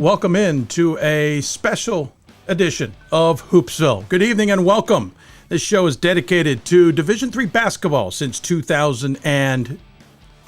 welcome in to a special edition of Hoopsville. Good evening and welcome. This show is dedicated to Division III basketball since 2000. And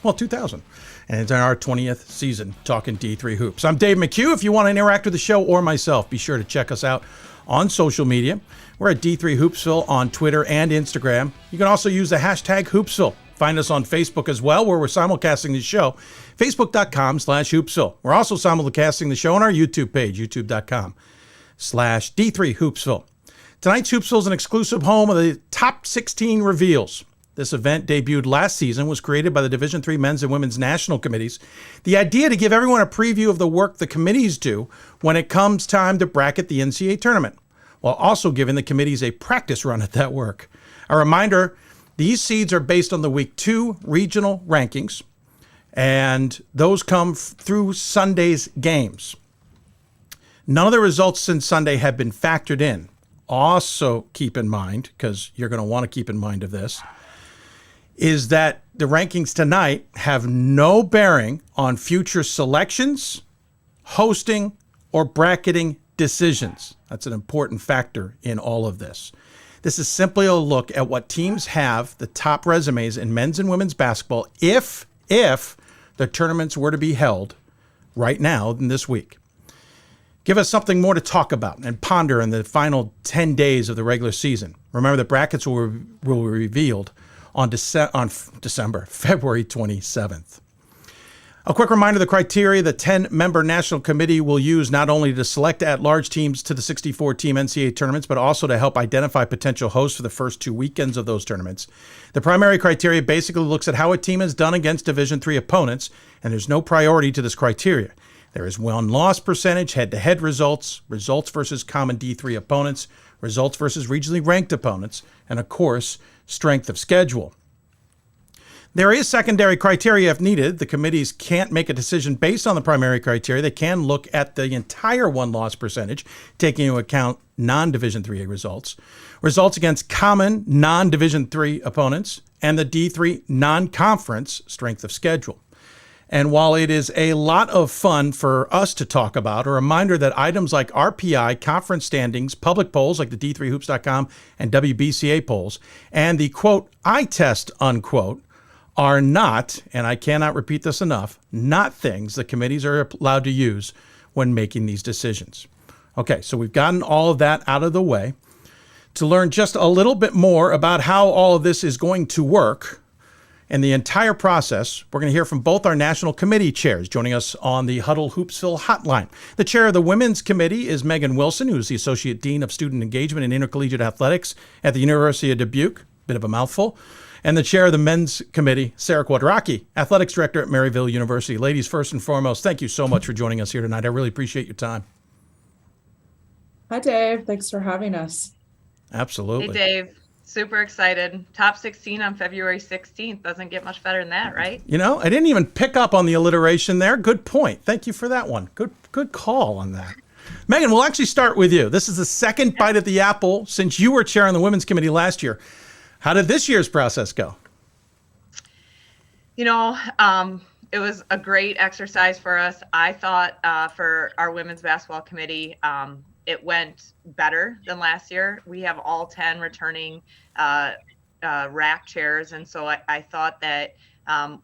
it's in our 20th season talking D3 hoops. I'm Dave McHugh. If you want to interact with the show or myself, be sure to check us out on social media. We're at D3 Hoopsville on Twitter and Instagram. You can also use the hashtag Hoopsville. Find us on Facebook as well, where we're simulcasting the show, facebook.com/Hoopsville. We're also simulcasting the show on our YouTube page, youtube.com/D3 Hoopsville. Tonight's Hoopsville is an exclusive home of the Top 16 Reveals. This event debuted last season, was created by the Division III men's and women's national committees. The idea to give everyone a preview of the work the committees do when it comes time to bracket the NCAA tournament, while also giving the committees a practice run at that work. A reminder, these seeds are based on the Week 2 regional rankings, and those come through Sunday's games. None of the results since Sunday have been factored in. Also keep in mind, because you're going to want to keep in mind of this, is that the rankings tonight have no bearing on future selections, hosting, or bracketing decisions. That's an important factor in all of this. This is simply a look at what teams have, the top resumes in men's and women's basketball, if the tournaments were to be held right now in this week. Give us something more to talk about and ponder in the final 10 days of the regular season. Remember, the brackets will be revealed on February 27th. A quick reminder, the criteria the 10-member national committee will use not only to select at-large teams to the 64-team NCAA tournaments, but also to help identify potential hosts for the first 2 weekends of those tournaments. The primary criteria basically looks at how a team has done against Division III opponents, and there's no priority to this criteria. There is win-loss percentage, head-to-head results, results versus common D3 opponents, results versus regionally ranked opponents, and of course, strength of schedule. There is secondary criteria if needed. The committees can't make a decision based on the primary criteria. They can look at the entire win-loss percentage, taking into account non-Division III results, results against common non-Division III opponents, and the D3 non-conference strength of schedule. And while it is a lot of fun for us to talk about, a reminder that items like RPI, conference standings, public polls like the D3Hoops.com and WBCA polls, and the quote, eye test, unquote, are not, and I cannot repeat this enough, not things the committees are allowed to use when making these decisions. Okay, so we've gotten all of that out of the way. To learn just a little bit more about how all of this is going to work and the entire process, we're going to hear from both our national committee chairs joining us on the Huddle Hoopsville hotline. The chair of the Women's Committee is Megan Wilson, who's the Associate Dean of Student Engagement and Intercollegiate Athletics at the University of Dubuque. Bit of a mouthful. And the chair of the Men's Committee, Sarah Quadracki, Athletics Director at Maryville University. Ladies, first and foremost, thank you so much for joining us here tonight. I really appreciate your time. Hi, Dave. Thanks for having us. Absolutely. Hey, Dave. Super excited. Top 16 on February 16th. Doesn't get much better than that, right? You know, I didn't even pick up on the alliteration there. Good point. Thank you for that one. Good call on that. Megan, we'll actually start with you. This is the second bite at the apple since you were chair on the Women's Committee last year. How did this year's process go? You know, it was a great exercise for us. I thought for our women's basketball committee, it went better than last year. We have all 10 returning RAC chairs. And so I thought that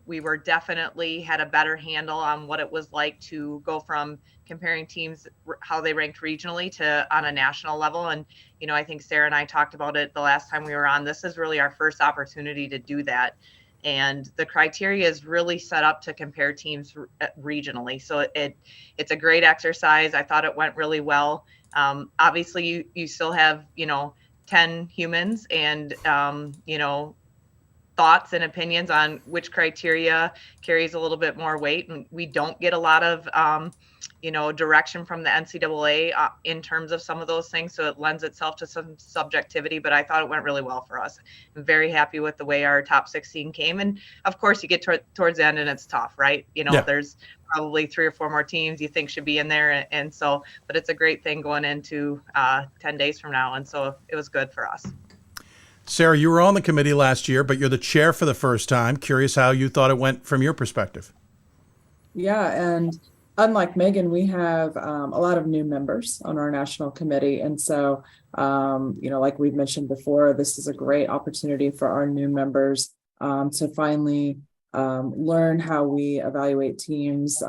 we were definitely had a better handle on what it was like to go from comparing teams, how they ranked regionally to on a national level. And, you know, I think Sarah and I talked about it the last time we were on. This is really our first opportunity to do that. And the criteria is really set up to compare teams regionally. So it's a great exercise. I thought it went really well. Obviously, you still have, 10 humans and, thoughts and opinions on which criteria carries a little bit more weight. And we don't get a lot of, direction from the NCAA in terms of some of those things. So it lends itself to some subjectivity, but I thought it went really well for us. I'm very happy with the way our top 16 came. And of course you get towards the end and it's tough, right? There's probably 3 or 4 more teams you think should be in there. And so, but it's a great thing going into 10 days from now. And so it was good for us. Sarah, you were on the committee last year, but you're the chair for the first time. Curious how you thought it went from your perspective. Yeah, and unlike Megan, we have a lot of new members on our national committee. And so, like we've mentioned before, this is a great opportunity for our new members to finally learn how we evaluate teams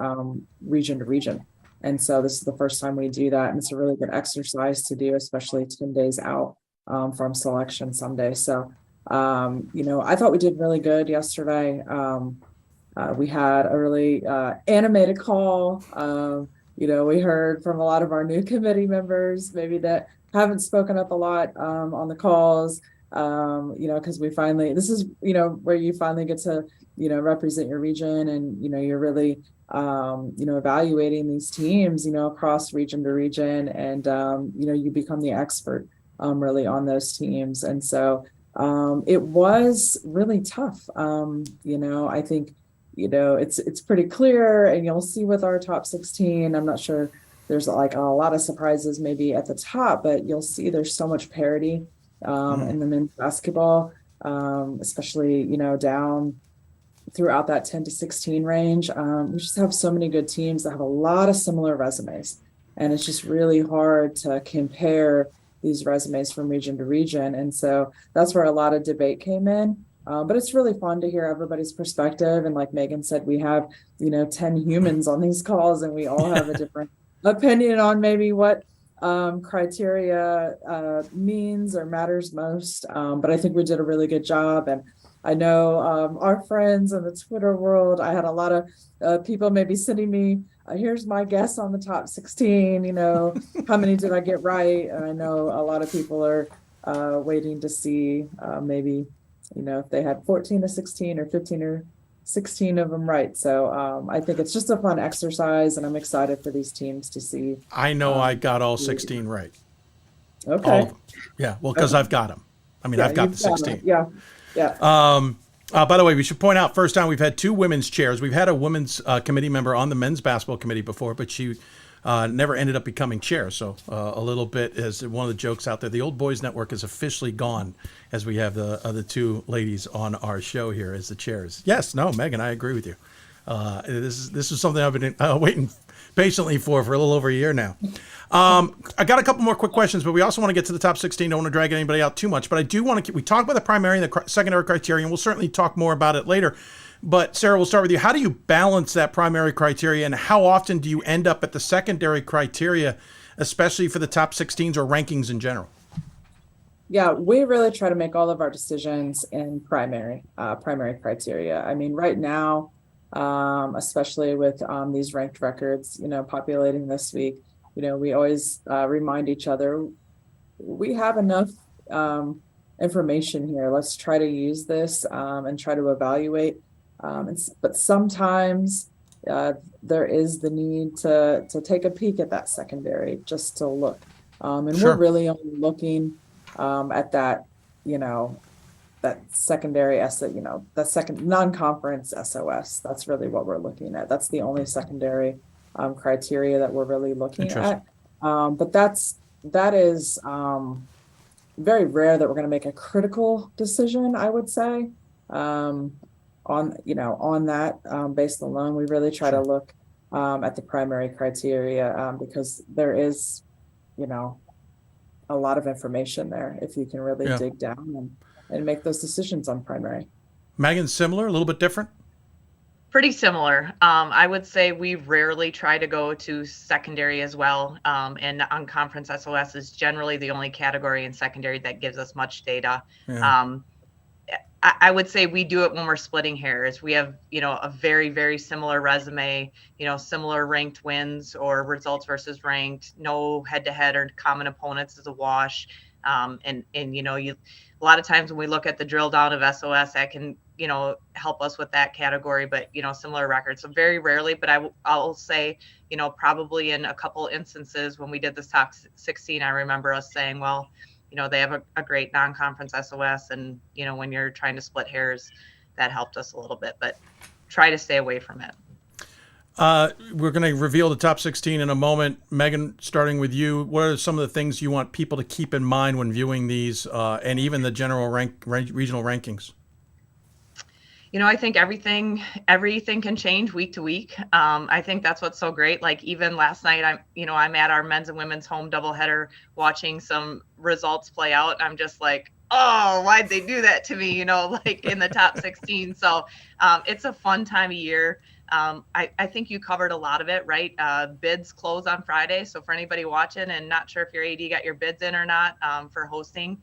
region to region. And so this is the first time we do that. And it's a really good exercise to do, especially 10 days out from selection Sunday. So, I thought we did really good yesterday. We had a really animated call. We heard from a lot of our new committee members, maybe that haven't spoken up a lot on the calls, because this is, where you finally get to, represent your region and, you're really, evaluating these teams, across region to region and, you become the expert really on those teams. And so it was really tough. I think, it's pretty clear, and you'll see with our top 16, I'm not sure there's like a lot of surprises maybe at the top, but you'll see there's so much parity in the men's basketball, especially, down throughout that 10 to 16 range. We just have so many good teams that have a lot of similar resumes, and it's just really hard to compare these resumes from region to region. And so that's where a lot of debate came in. But it's really fun to hear everybody's perspective. And like Megan said, we have, 10 humans on these calls, and we all have a different opinion on maybe what criteria means or matters most. But I think we did a really good job. And I know our friends in the Twitter world, I had a lot of people maybe sending me, here's my guess on the top 16, how many did I get right? And I know a lot of people are waiting to see maybe, if they had 14 to 16 or 15 or 16 of them right. So I think it's just a fun exercise, and I'm excited for these teams to see. I know I got all 16 right. Okay. All of them. Yeah, well, because I've got them. I mean, I've got the 16. Yeah. By the way, we should point out, first time we've had two women's chairs. We've had a women's committee member on the men's basketball committee before, but she never ended up becoming chair. So a little bit, as one of the jokes out there, the Old Boys Network is officially gone, as we have the other two ladies on our show here as the chairs. Yes, no, Megan, I agree with you. This is something I've been waiting patiently for a little over a year now. I got a couple more quick questions, but we also want to get to the top 16. Don't want to drag anybody out too much, but I do want to we talked about the primary and the secondary criteria, and we'll certainly talk more about it later. But Sarah, we'll start with you. How do you balance that primary criteria, and how often do you end up at the secondary criteria, especially for the top 16s or rankings in general? Yeah, we really try to make all of our decisions in primary criteria. I mean, right now, especially with these ranked records, populating this week, we always remind each other, we have enough information here. Let's try to use this and try to evaluate. But sometimes there is the need to take a peek at that secondary just to look. And Sure. We're really only looking at that, that secondary that second non-conference SOS. That's really what we're looking at. That's the only secondary criteria that we're really looking at. But that is very rare that we're going to make a critical decision, I would say. On that based alone, we really try to look at the primary criteria because there is, a lot of information there if you can really dig down and make those decisions on primary. Megan, similar, a little bit different? Pretty similar. I would say we rarely try to go to secondary as well. And on-conference SOS is generally the only category in secondary that gives us much data. Yeah. I would say we do it when we're splitting hairs. We have, a very, very similar resume, similar ranked wins or results versus ranked, no head-to-head or common opponents is a wash. And a lot of times when we look at the drill down of SOS, that can, help us with that category, but, similar records. So very rarely, but I'll say, probably in a couple instances when we did this top 16, I remember us saying, well, they have a great non-conference SOS. And, when you're trying to split hairs, that helped us a little bit, but try to stay away from it. We're going to reveal the top 16 in a moment. Megan, starting with you, what are some of the things you want people to keep in mind when viewing these and even the general regional rankings? I think everything can change week to week. I think that's what's so great. Like even last night, I'm at our men's and women's home doubleheader watching some results play out. I'm just like, oh, why'd they do that to me? Like in the top 16. So it's a fun time of year. I think you covered a lot of it, right? Bids close on Friday. So for anybody watching and not sure if your AD got your bids in or not for hosting,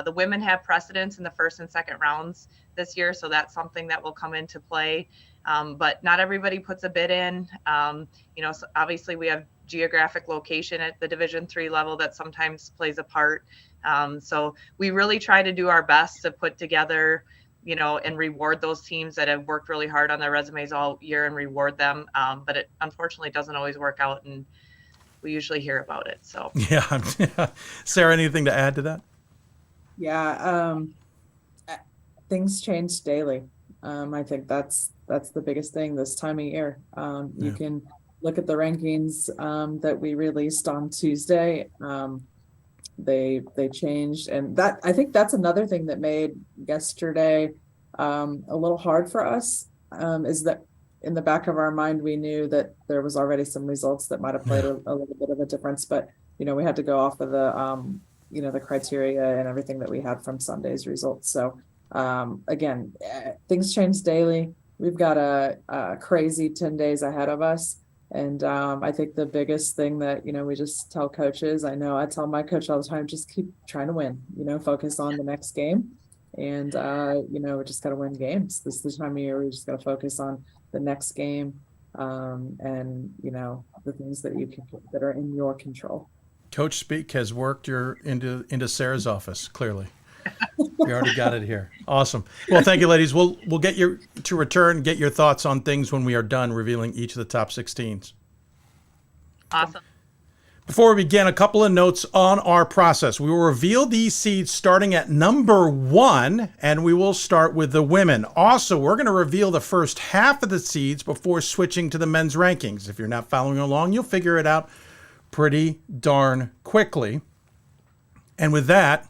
the women have precedence in the first and second rounds this year. So that's something that will come into play. But not everybody puts a bid in. So obviously we have geographic location at the Division III level that sometimes plays a part. So we really try to do our best to put together, and reward those teams that have worked really hard on their resumes all year and reward them. But it unfortunately doesn't always work out, and we usually hear about it. So yeah. Sarah, anything to add to that? Yeah. Things change daily. I think that's the biggest thing this time of year. You can look at the rankings that we released on Tuesday. They changed, and that I think that's another thing that made yesterday a little hard for us. Is that in the back of our mind we knew that there was already some results that might have played a little bit of a difference, but we had to go off of the the criteria and everything that we had from Sunday's results. So again, things change daily. We've got a crazy 10 days ahead of us. And I think the biggest thing that, we just tell coaches, I tell my coach all the time, just keep trying to win, focus on the next game. And, we just got to win games. This is the time of year we just got to focus on the next game and, the things that that are in your control. Coach Speak has worked into Sarah's office, clearly. We already got it here. Awesome. Well, thank you, ladies. We'll get you to return, get your thoughts on things when we are done revealing each of the top 16s. Awesome. Before we begin, a couple of notes on our process. We will reveal these seeds starting at number 1, and we will start with the women. Also, we're going to reveal the first half of the seeds before switching to the men's rankings. If you're not following along, you'll figure it out pretty darn quickly. And with that,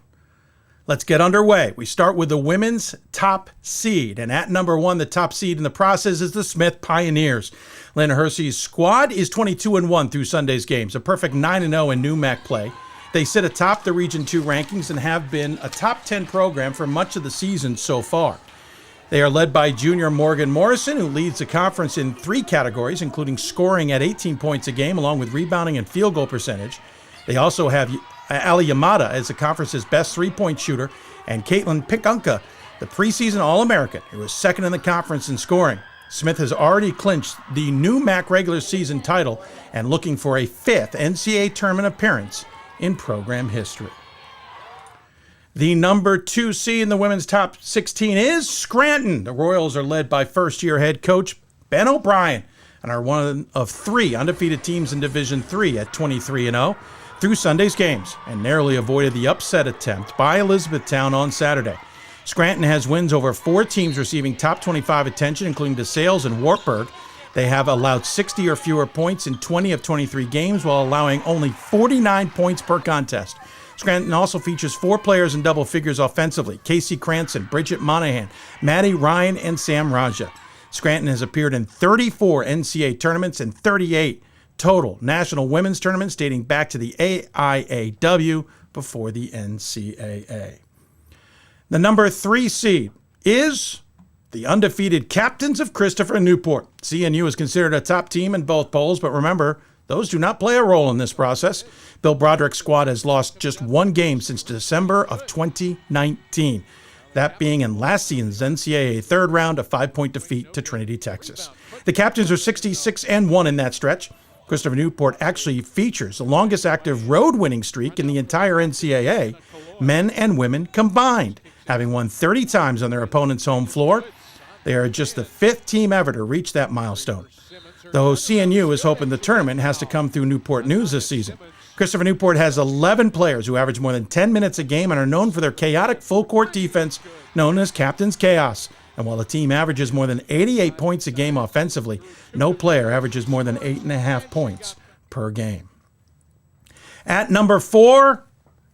let's get underway. We start with the women's top seed. And at number 1, the top seed in the process is the Smith Pioneers. Lynn Hersey's squad is 22-1 through Sunday's games, a perfect 9-0 in new MAC play. They sit atop the Region 2 rankings and have been a top 10 program for much of the season so far. They are led by junior Morgan Morrison, who leads the conference in 3 categories, including scoring at 18 points a game, along with rebounding and field goal percentage. They also have Ali Yamada as the conference's best 3-point shooter, and Caitlin Pikunka, the preseason All-American, who is second in the conference in scoring. Smith has already clinched the new MAC regular season title and looking for a 5th NCAA tournament appearance in program history. The number 2 seed in the women's top 16 is Scranton. The Royals are led by first-year head coach Ben O'Brien and are one of 3 undefeated teams in Division III at 23-0 through Sunday's games, and narrowly avoided the upset attempt by Elizabethtown on Saturday. Scranton has wins over 4 teams receiving top 25 attention, including DeSales and Wartburg. They have allowed 60 or fewer points in 20 of 23 games while allowing only 49 points per contest. Scranton also features 4 players in double figures offensively: Casey Cranston, Bridget Monahan, Maddie Ryan, and Sam Raja. Scranton has appeared in 34 NCAA tournaments and 38 total national women's tournaments dating back to the AIAW before the NCAA. The number 3 seed is the undefeated Captains of Christopher Newport. CNU is considered a top team in both polls, but remember, those do not play a role in this process. Bill Broderick's squad has lost just 1 game since December of 2019, that being in last season's NCAA third round, a 5-point defeat to Trinity, Texas. The Captains are 66-1 in that stretch. Christopher Newport actually features the longest active road winning streak in the entire NCAA, men and women combined, having won 30 times on their opponent's home floor. They are just the 5th team ever to reach that milestone. Though CNU is hoping the tournament has to come through Newport News this season. Christopher Newport has 11 players who average more than 10 minutes a game and are known for their chaotic full-court defense known as Captain's Chaos. And while the team averages more than 88 points a game offensively, no player averages more than 8.5 points per game. At number 4,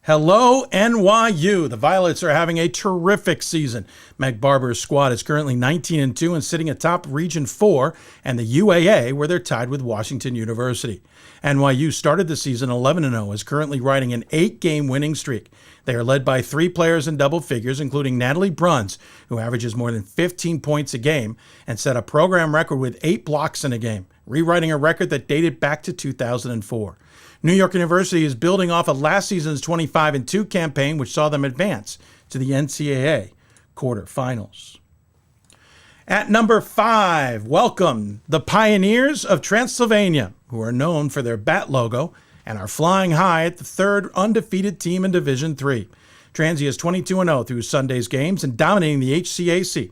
Hello, NYU. The Violets are having a terrific season. Meg Barber's squad is currently 19-2 and sitting atop Region 4 and the UAA, where they're tied with Washington University. NYU started the season 11-0, is currently riding an 8-game winning streak. They are led by 3 players in double figures, including Natalie Bruns, who averages more than 15 points a game and set a program record with 8 blocks in a game, rewriting a record that dated back to 2004. New York University is building off of last season's 25-2 campaign, which saw them advance to the NCAA quarterfinals. At number 5, welcome the Pioneers of Transylvania, who are known for their bat logo and are flying high at the 3rd undefeated team in Division III. Transy is 22-0 through Sunday's games and dominating the HCAC,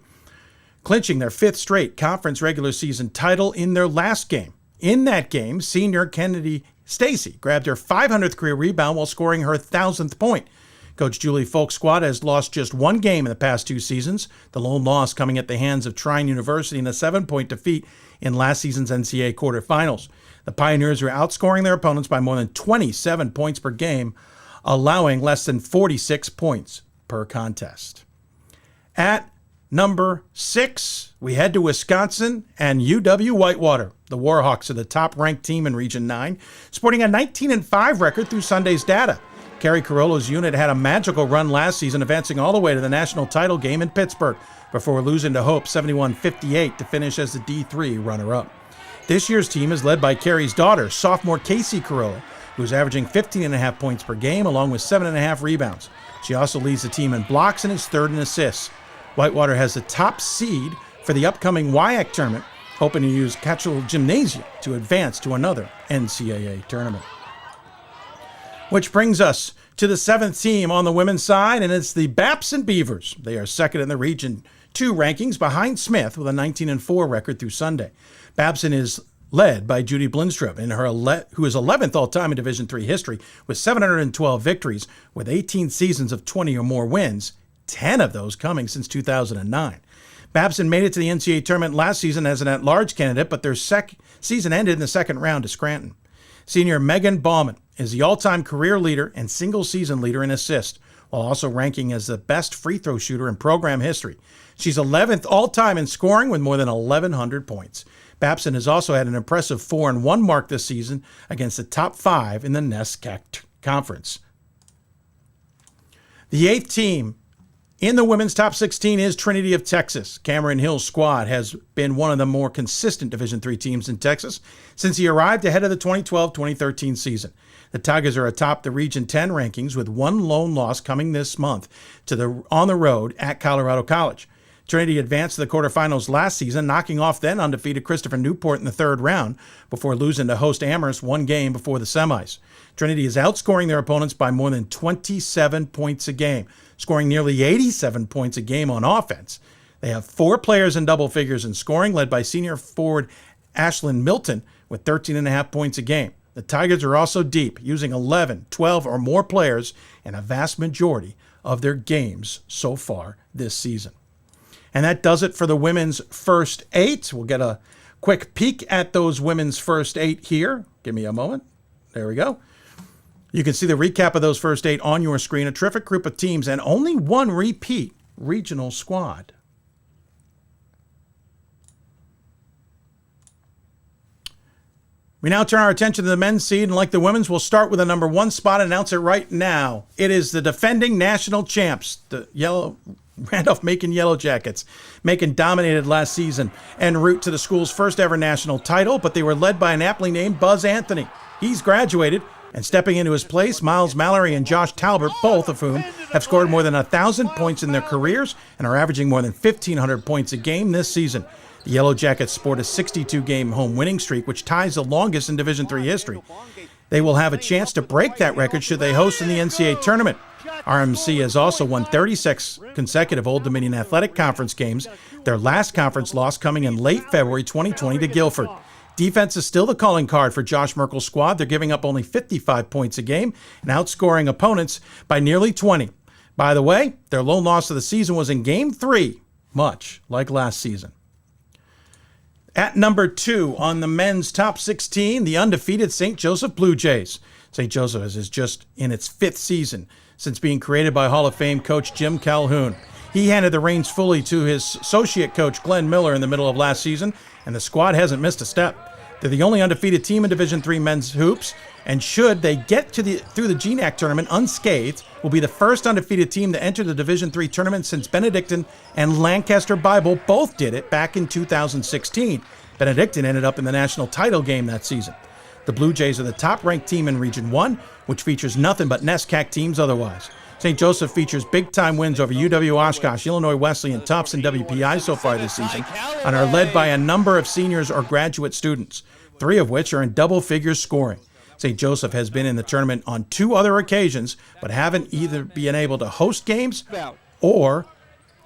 clinching their 5th straight conference regular season title in their last game. In that game, senior Kennedy Stacy grabbed her 500th career rebound while scoring her 1,000th point. Coach Julie Folk's squad has lost just 1 game in the past 2 seasons, the lone loss coming at the hands of Trine University in a 7-point defeat in last season's NCAA quarterfinals. The Pioneers are outscoring their opponents by more than 27 points per game, allowing less than 46 points per contest. At number 6, we head to Wisconsin and UW-Whitewater. The Warhawks are the top-ranked team in Region 9, sporting a 19-5 record through Sunday's data. Kerry Carollo's unit had a magical run last season, advancing all the way to the national title game in Pittsburgh before losing to Hope 71-58 to finish as the D3 runner-up. This year's team is led by Kerry's daughter, sophomore Casey Carollo, who's averaging 15.5 points per game along with 7.5 rebounds. She also leads the team in blocks and is 3rd in assists. Whitewater has the top seed for the upcoming WIAC tournament, hoping to use Catchell Gymnasium to advance to another NCAA tournament. Which brings us to the 7th team on the women's side, and it's the Babson Beavers. They are 2nd in the Region 2 rankings behind Smith with a 19-4 record through Sunday. Babson is led by Judy Blindstrup, who is 11th all-time in Division III history with 712 victories with 18 seasons of 20 or more wins, 10 of those coming since 2009. Babson made it to the NCAA tournament last season as an at-large candidate, but their season ended in the 2nd round to Scranton. Senior Megan Bauman is the all-time career leader and single-season leader in assists, while also ranking as the best free throw shooter in program history. She's 11th all-time in scoring with more than 1,100 points. Babson has also had an impressive 4-1 mark this season against the top 5 in the NESCAC conference. The 8th team in the women's top 16 is Trinity of Texas. Cameron Hill's squad has been one of the more consistent Division III teams in Texas since he arrived ahead of the 2012-2013 season. The Tigers are atop the Region 10 rankings with 1 lone loss coming this month on the road at Colorado College. Trinity advanced to the quarterfinals last season, knocking off then undefeated Christopher Newport in the 3rd round before losing to host Amherst 1 game before the semis. Trinity is outscoring their opponents by more than 27 points a game, scoring nearly 87 points a game on offense. They have 4 players in double figures in scoring, led by senior forward Ashlyn Milton with 13.5 points a game. The Tigers are also deep, using 11, 12, or more players in a vast majority of their games so far this season. And that does it for the women's first 8. We'll get a quick peek at those women's first 8 here. Give me a moment. There we go. You can see the recap of those first 8 on your screen. A terrific group of teams and only 1 repeat regional squad. We now turn our attention to the men's seed, and like the women's, we'll start with the number 1 spot and announce it right now. It is the defending national champs, the Randolph-Macon Yellow Jackets. Macon dominated last season en route to the school's first ever national title, but they were led by an aptly named Buzz Anthony. He's graduated, and stepping into his place, Miles Mallory and Josh Talbert, both of whom have scored more than 1,000 points in their careers and are averaging more than 1,500 points a game this season. The Yellow Jackets sport a 62-game home winning streak, which ties the longest in Division III history. They will have a chance to break that record should they host in the NCAA tournament. RMC has also won 36 consecutive Old Dominion Athletic Conference games, their last conference loss coming in late February 2020 to Guilford. Defense is still the calling card for Josh Merkel's squad. They're giving up only 55 points a game and outscoring opponents by nearly 20. By the way, their lone loss of the season was in Game 3, much like last season. At number 2 on the men's top 16, the undefeated St. Joseph Blue Jays. St. Joseph's is just in its 5th season since being created by Hall of Fame coach Jim Calhoun. He handed the reins fully to his associate coach Glenn Miller in the middle of last season, and the squad hasn't missed a step. They're the only undefeated team in Division III men's hoops, and should they get through the GNAC tournament unscathed, will be the first undefeated team to enter the Division III tournament since Benedictine and Lancaster Bible both did it back in 2016. Benedictine ended up in the national title game that season. The Blue Jays are the top-ranked team in Region 1, which features nothing but NESCAC teams otherwise. St. Joseph features big-time wins over UW Oshkosh, Illinois Wesleyan, Tufts, and WPI so far this season, and are led by a number of seniors or graduate students, 3 of which are in double figures scoring. St. Joseph has been in the tournament on 2 other occasions, but haven't either been able to host games or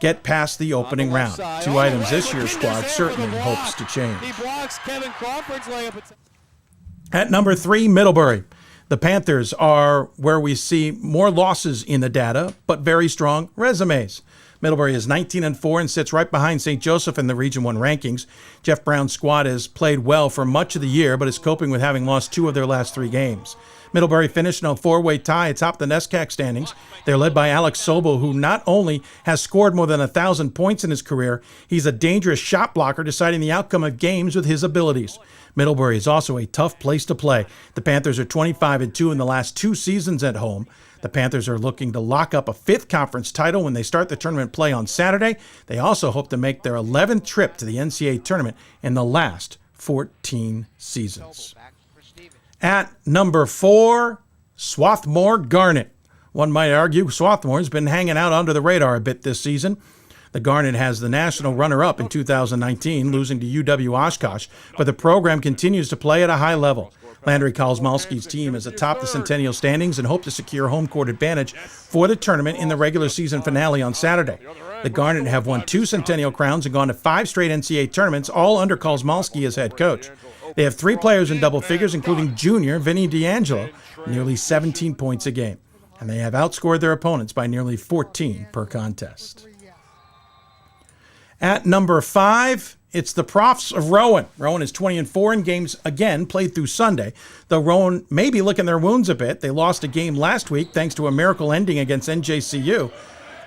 get past the opening round. 2 items this year's squad certainly hopes to change. At number 3, Middlebury. The Panthers are where we see more losses in the data, but very strong resumes. Middlebury is 19-4 and sits right behind St. Joseph in the Region 1 rankings. Jeff Brown's squad has played well for much of the year, but is coping with having lost 2 of their last 3 games. Middlebury finished in a 4-way tie atop the NESCAC standings. They're led by Alex Sobel, who not only has scored more than 1,000 points in his career, he's a dangerous shot blocker, deciding the outcome of games with his abilities. Middlebury is also a tough place to play. The Panthers are 25-2 in the last 2 seasons at home. The Panthers are looking to lock up a 5th conference title when they start the tournament play on Saturday. They also hope to make their 11th trip to the NCAA tournament in the last 14 seasons. At number 4, Swarthmore Garnet. One might argue Swarthmore's been hanging out under the radar a bit this season. The Garnet has the national runner-up in 2019, losing to UW Oshkosh, but the program continues to play at a high level. Landry Kozmalski's team is atop the Centennial standings and hope to secure home court advantage for the tournament in the regular season finale on Saturday. The Garnet have won 2 Centennial crowns and gone to 5 straight NCAA tournaments, all under Kozmalski as head coach. They have 3 players in double figures, including junior Vinny D'Angelo, nearly 17 points a game. And they have outscored their opponents by nearly 14 per contest. At number 5, it's the Profs of Rowan. Rowan is 20-4 in games, again, played through Sunday. Though Rowan may be licking their wounds a bit. They lost a game last week thanks to a miracle ending against NJCU,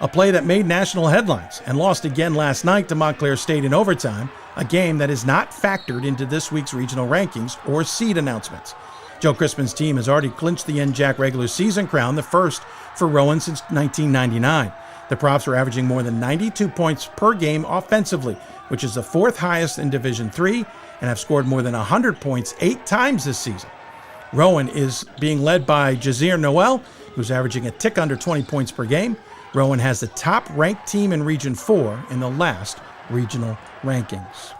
a play that made national headlines, and lost again last night to Montclair State in overtime, a game that is not factored into this week's regional rankings or seed announcements. Joe Crispin's team has already clinched the NJAC regular season crown, the first for Rowan since 1999. The Profs are averaging more than 92 points per game offensively, which is the 4th highest in Division III, and have scored more than 100 points 8 times this season. Rowan is being led by Jazir Noel, who's averaging a tick under 20 points per game. Rowan has the top-ranked team in Region 4 in the last regional rankings.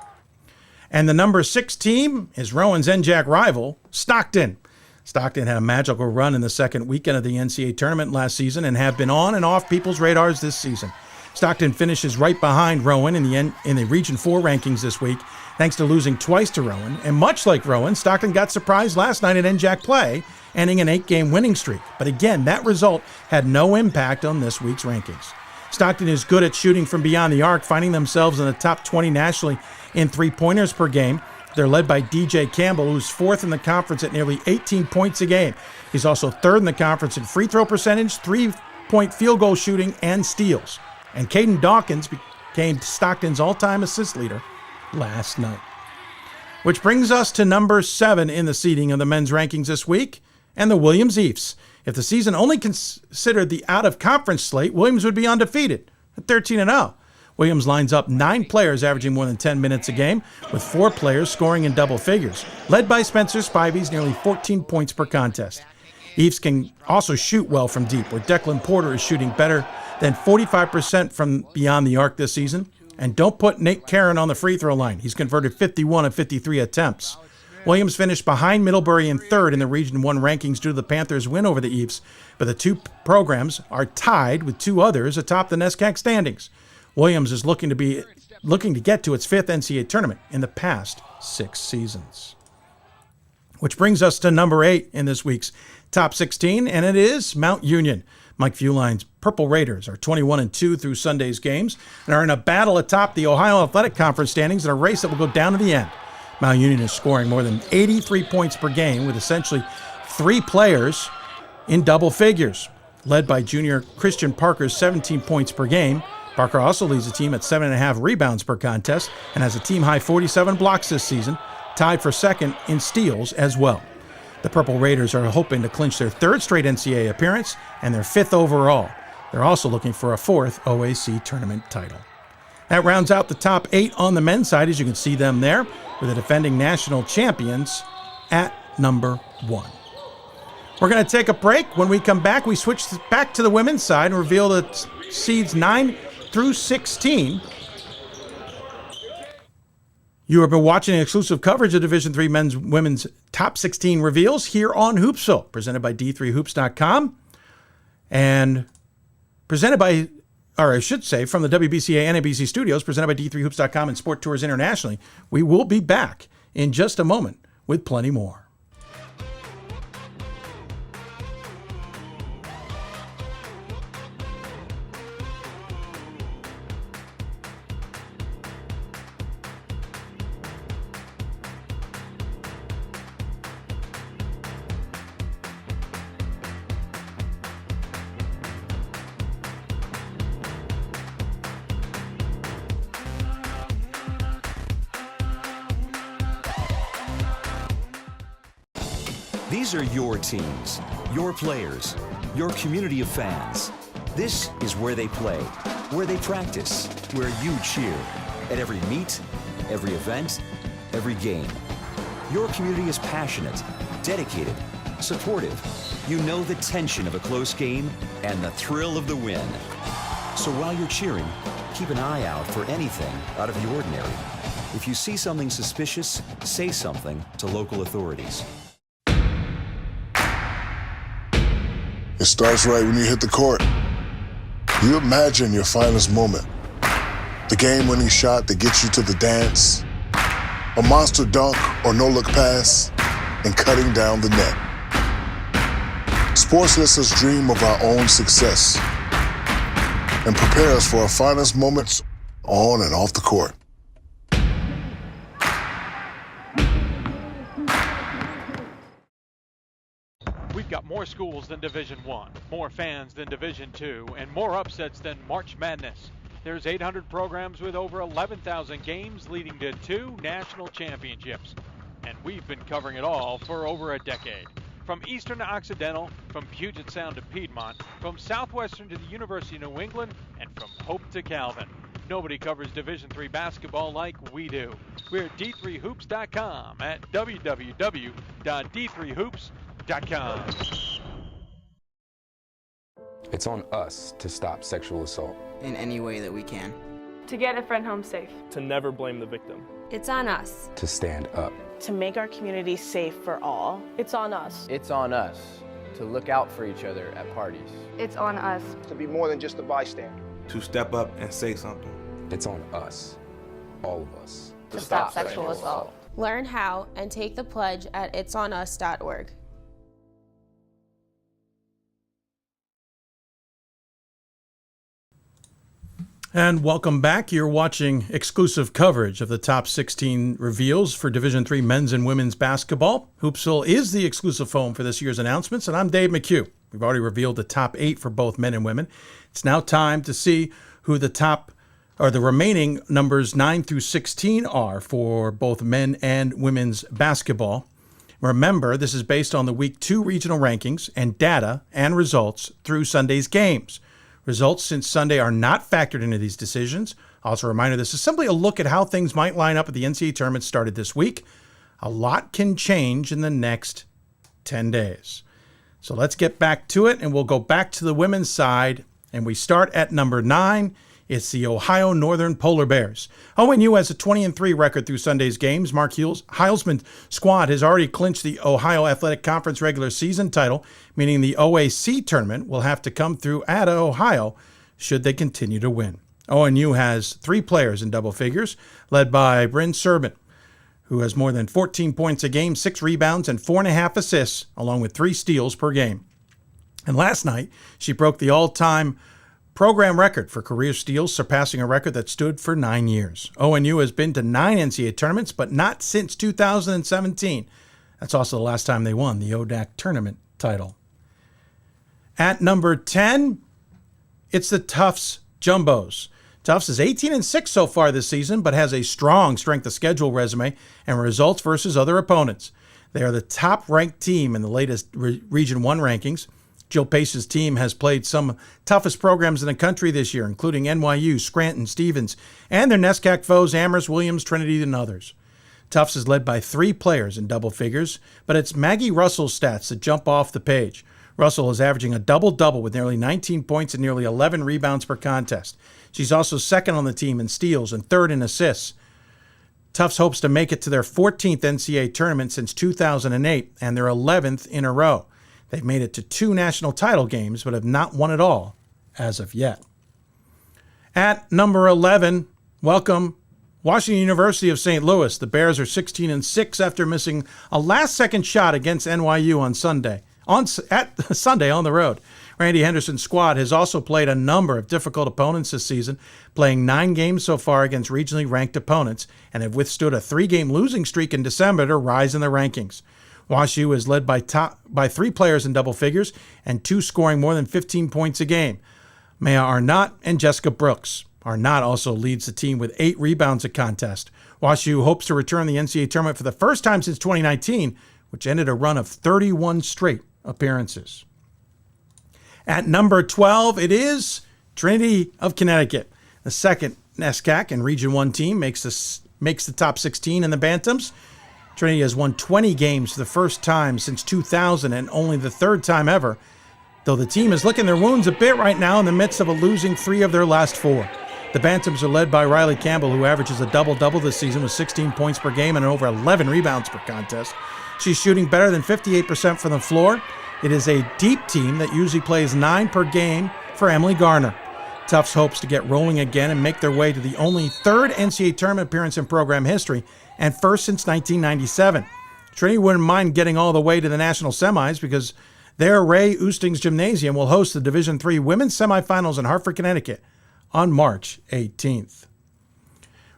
And the number 6 team is Rowan's NJAC rival, Stockton. Stockton had a magical run in the second weekend of the NCAA tournament last season and have been on and off people's radars this season. Stockton finishes right behind Rowan in the Region 4 rankings this week, thanks to losing twice to Rowan. And much like Rowan, Stockton got surprised last night at NJAC play, ending an 8-game winning streak. But again, that result had no impact on this week's rankings. Stockton is good at shooting from beyond the arc, finding themselves in the top 20 nationally in 3-pointers per game. They're led by DJ Campbell, who's 4th in the conference at nearly 18 points a game. He's also 3rd in the conference in free throw percentage, 3-point field goal shooting, and steals. And Caden Dawkins became Stockton's all-time assist leader last night. Which brings us to number 7 in the seeding of the men's rankings this week, and the Williams Eafs. If the season only considered the out-of-conference slate, Williams would be undefeated at 13-0. Williams lines up 9 players averaging more than 10 minutes a game, with 4 players scoring in double figures, led by Spencer Spivey's nearly 14 points per contest. Eafs can also shoot well from deep, where Declan Porter is shooting better than 45% from beyond the arc this season. And don't put Nate Caron on the free throw line. He's converted 51 of 53 attempts. Williams finished behind Middlebury in 3rd in the Region 1 rankings due to the Panthers' win over the Eafs, but the 2 programs are tied with 2 others atop the NESCAC standings. Williams is looking to get to its 5th NCAA tournament in the past 6 seasons. Which brings us to number 8 in this week's top 16, and it is Mount Union. Mike Fuline's Purple Raiders are 21-2 through Sunday's games and are in a battle atop the Ohio Athletic Conference standings in a race that will go down to the end. Mount Union is scoring more than 83 points per game, with essentially 3 players in double figures, led by junior Christian Parker's 17 points per game. Parker also leads the team at 7.5 rebounds per contest and has a team-high 47 blocks this season, tied for second in steals as well. The Purple Raiders are hoping to clinch their 3rd straight NCAA appearance and their 5th overall. They're also looking for a 4th OAC tournament title. That rounds out the top 8 on the men's side, as you can see them there, with the defending national champions at number 1. We're going to take a break. When we come back, we switch back to the women's side and reveal the seeds 9 through 16. You have been watching exclusive coverage of Division III men's women's top 16 reveals here on Hoopsville, presented by D3Hoops.com and presented by, or I should say, from the WBCA and ABC studios, presented by D3Hoops.com and Sport Tours internationally. We will be back in just a moment with plenty more. These are your teams, your players, your community of fans. This is where they play, where they practice, where you cheer. At every meet, every event, every game. Your community is passionate, dedicated, supportive. You know the tension of a close game and the thrill of the win. So while you're cheering, keep an eye out for anything out of the ordinary. If you see something suspicious, say something to local authorities. It starts right when you hit the court. You imagine your finest moment. The game-winning shot that gets you to the dance, a monster dunk or no-look pass, and cutting down the net. Sports lets us dream of our own success and prepare us for our finest moments on and off the court. We've got more schools than Division I, more fans than Division II, and more upsets than March Madness. There's 800 programs with over 11,000 games leading to 2 national championships. And we've been covering it all for over a decade. From Eastern to Occidental, from Puget Sound to Piedmont, from Southwestern to the University of New England, and from Hope to Calvin. Nobody covers Division III basketball like we do. We're at D3Hoops.com at www.D3Hoops.com. It's on us to stop sexual assault. In any way that we can. To get a friend home safe. To never blame the victim. It's on us. To stand up. To make our community safe for all. It's on us. It's on us to look out for each other at parties. It's on us. To be more than just a bystander. To step up and say something. It's on us, all of us. To stop sexual assault. Learn how and take the pledge at itsonus.org. And welcome back. You're watching exclusive coverage of the top 16 reveals for Division III men's and women's basketball. Hoopsville is the exclusive home for this year's announcements, and I'm Dave McHugh. We've already revealed the top 8 for both men and women. It's now time to see who the top, or the remaining numbers 9 through 16 are for both men and women's basketball. Remember, this is based on the Week 2 regional rankings and data and results through Sunday's games. Results since Sunday are not factored into these decisions. Also a reminder, this is simply a look at how things might line up at the NCAA tournament started this week. A lot can change in the next 10 days. So let's get back to it, and we'll go back to the women's side, and we start at number 9. It's the Ohio Northern Polar Bears. ONU has a 20-3 record through Sunday's games. Mark Heilsman's squad has already clinched the Ohio Athletic Conference regular season title, meaning the OAC tournament will have to come through at Ohio should they continue to win. ONU has 3 players in double figures, led by Bryn Serbin, who has more than 14 points a game, 6 rebounds, and 4.5 assists, along with 3 steals per game. And last night, she broke the all-time program record for career steals, surpassing a record that stood for 9 years. ONU has been to 9 NCAA tournaments, but not since 2017. That's also the last time they won the ODAC tournament title. At number 10, it's the Tufts Jumbos. Tufts is 18-6 so far this season, but has a strong strength of schedule resume and results versus other opponents. They are the top-ranked team in the latest Region 1 rankings. Jill Pace's team has played some toughest programs in the country this year, including NYU, Scranton, Stevens, and their NESCAC foes Amherst, Williams, Trinity, and others. Tufts is led by 3 players in double figures, but it's Maggie Russell's stats that jump off the page. Russell is averaging a double-double with nearly 19 points and nearly 11 rebounds per contest. She's also second on the team in steals and third in assists. Tufts hopes to make it to their 14th NCAA tournament since 2008 and their 11th in a row. They've made it to 2 national title games, but have not won it all as of yet. At number 11, welcome Washington University of St. Louis. The Bears are 16-6 after missing a last-second shot against NYU on Sunday on the road. Randy Henderson's squad has also played a number of difficult opponents this season, playing 9 games so far against regionally ranked opponents, and have withstood a 3-game losing streak in December to rise in the rankings. WashU is led by 3 players in double figures and 2 scoring more than 15 points a game. Maya Arnott and Jessica Brooks. Arnott also leads the team with 8 rebounds a contest. WashU hopes to return the NCAA tournament for the first time since 2019, which ended a run of 31 straight appearances. At number 12, it is Trinity of Connecticut. The second NESCAC and Region 1 team makes the top 16 in the Bantams. Trinity has won 20 games for the first time since 2000 and only the 3rd time ever, though the team is licking their wounds a bit right now in the midst of a losing 3 of their last 4. The Bantams are led by Riley Campbell, who averages a double-double this season with 16 points per game and over 11 rebounds per contest. She's shooting better than 58% from the floor. It is a deep team that usually plays 9 per game for Emily Garner. Tufts hopes to get rolling again and make their way to the only 3rd NCAA tournament appearance in program history and first since 1997. Trinity wouldn't mind getting all the way to the national semis because their Ray Oostings Gymnasium will host the Division III women's semifinals in Hartford, Connecticut on March 18th.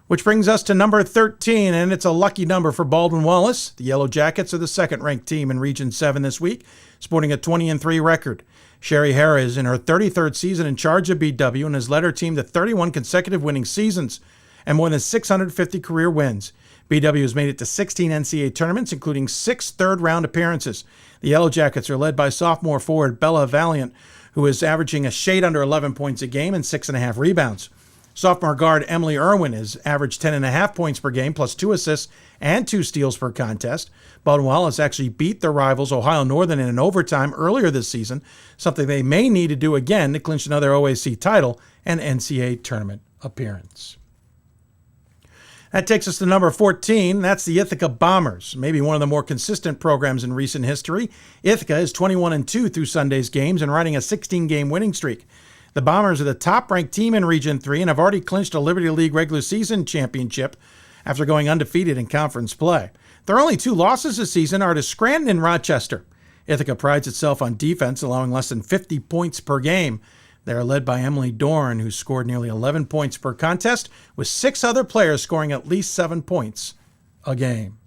Which brings us to number 13, and it's a lucky number for Baldwin Wallace. The Yellow Jackets are the second-ranked team in Region 7 this week, sporting a 20-3 record. Sherry Hara is in her 33rd season in charge of BW and has led her team to 31 consecutive winning seasons and more than 650 career wins. BW has made it to 16 NCAA tournaments, including 6 third-round appearances. The Yellow Jackets are led by sophomore forward Bella Valiant, who is averaging a shade under 11 points a game and 6.5 rebounds. Sophomore guard Emily Irwin has averaged 10.5 points per game, plus 2 assists and 2 steals per contest. Baldwin Wallace actually beat their rivals Ohio Northern in an overtime earlier this season, something they may need to do again to clinch another OAC title and NCAA tournament appearance. That takes us to number 14. That's the Ithaca Bombers, maybe one of the more consistent programs in recent history. Ithaca is 21-2 through Sunday's games and riding a 16-game winning streak. The Bombers are the top-ranked team in Region 3 and have already clinched a Liberty League regular season championship after going undefeated in conference play. Their only 2 losses this season are to Scranton and Rochester. Ithaca prides itself on defense, allowing less than 50 points per game. They are led by Emily Dorn, who scored nearly 11 points per contest, with 6 other players scoring at least 7 points a game.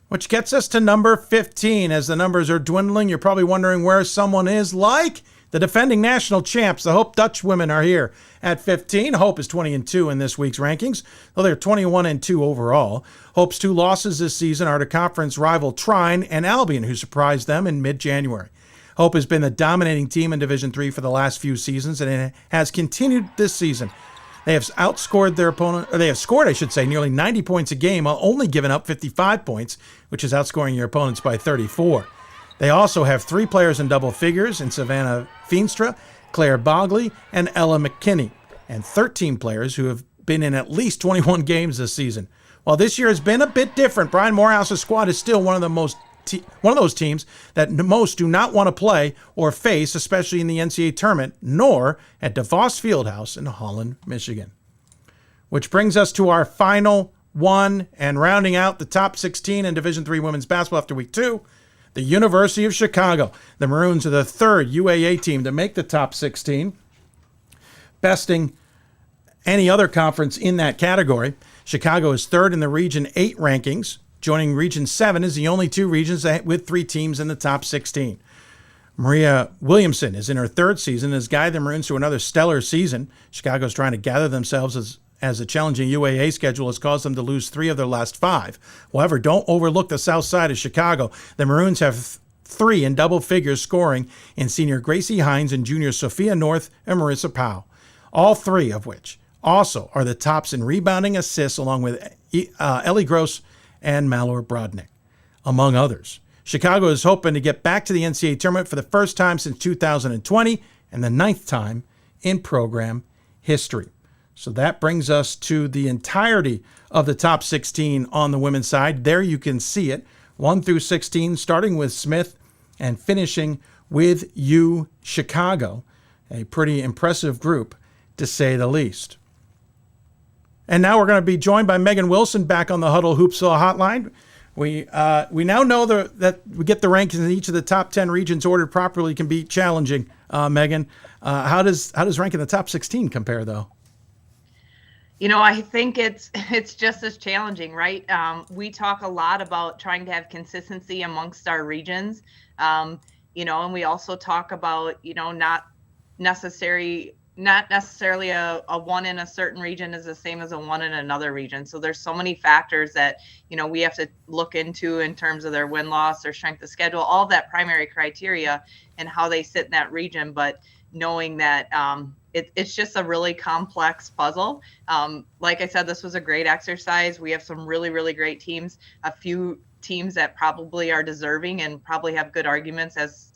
Which gets us to number 15. As the numbers are dwindling, you're probably wondering where someone is, like the defending national champs. The Hope Dutch women are here at 15. Hope is 20-2 in this week's rankings, though they're 21-2 overall. Hope's 2 losses this season are to conference rival Trine and Albion, who surprised them in mid-January. Hope has been the dominating team in Division III for the last few seasons, and it has continued this season. They have outscored their opponent, or they have scored, nearly 90 points a game, while only giving up 55 points, which is outscoring your opponents by 34. They also have 3 players in double figures in Savannah Feenstra, Claire Bogley, and Ella McKinney, and 13 players who have been in at least 21 games this season. While this year has been a bit different, Brian Morehouse's squad is still one of those teams that most do not want to play or face, especially in the NCAA tournament, nor at DeVos Fieldhouse in Holland, Michigan. Which brings us to our final one, and rounding out the top 16 in Division III women's basketball after week 2, the University of Chicago. The Maroons are the 3rd UAA team to make the top 16, besting any other conference in that category. Chicago is 3rd in the Region 8 rankings, Joining Region 7 is the only two regions with 3 teams in the top 16. Maria Williamson is in her 3rd season and has guided the Maroons through another stellar season. Chicago's trying to gather themselves as a challenging UAA schedule has caused them to lose 3 of their last 5. However, don't overlook the south side of Chicago. The Maroons have 3 in double figures scoring in senior Gracie Hines and junior Sophia North and Marissa Powell, all 3 of which also are the tops in rebounding, assists, along with Ellie Gross and Malor Brodnick, among others. Chicago is hoping to get back to the NCAA tournament for the first time since 2020 and the 9th time in program history. So that brings us to the entirety of the top 16 on the women's side. There you can see it, 1 through 16, starting with Smith and finishing with U Chicago. A pretty impressive group, to say the least. And now we're going to be joined by Megan Wilson back on the Huddle Hoopsville hotline. We now know that we get the rankings in each of the top 10 regions ordered properly can be challenging. Megan, how does ranking the top 16 compare, though? I think it's just as challenging, right? We talk a lot about trying to have consistency amongst our regions, and we also talk about, not necessarily a 1 in a certain region is the same as a 1 in another region. So there's so many factors that, we have to look into in terms of their win-loss, their strength of schedule, all of that primary criteria and how they sit in that region. But knowing that it's just a really complex puzzle. Like I said, this was a great exercise. We have some really, really great teams, a few teams that probably are deserving and probably have good arguments as,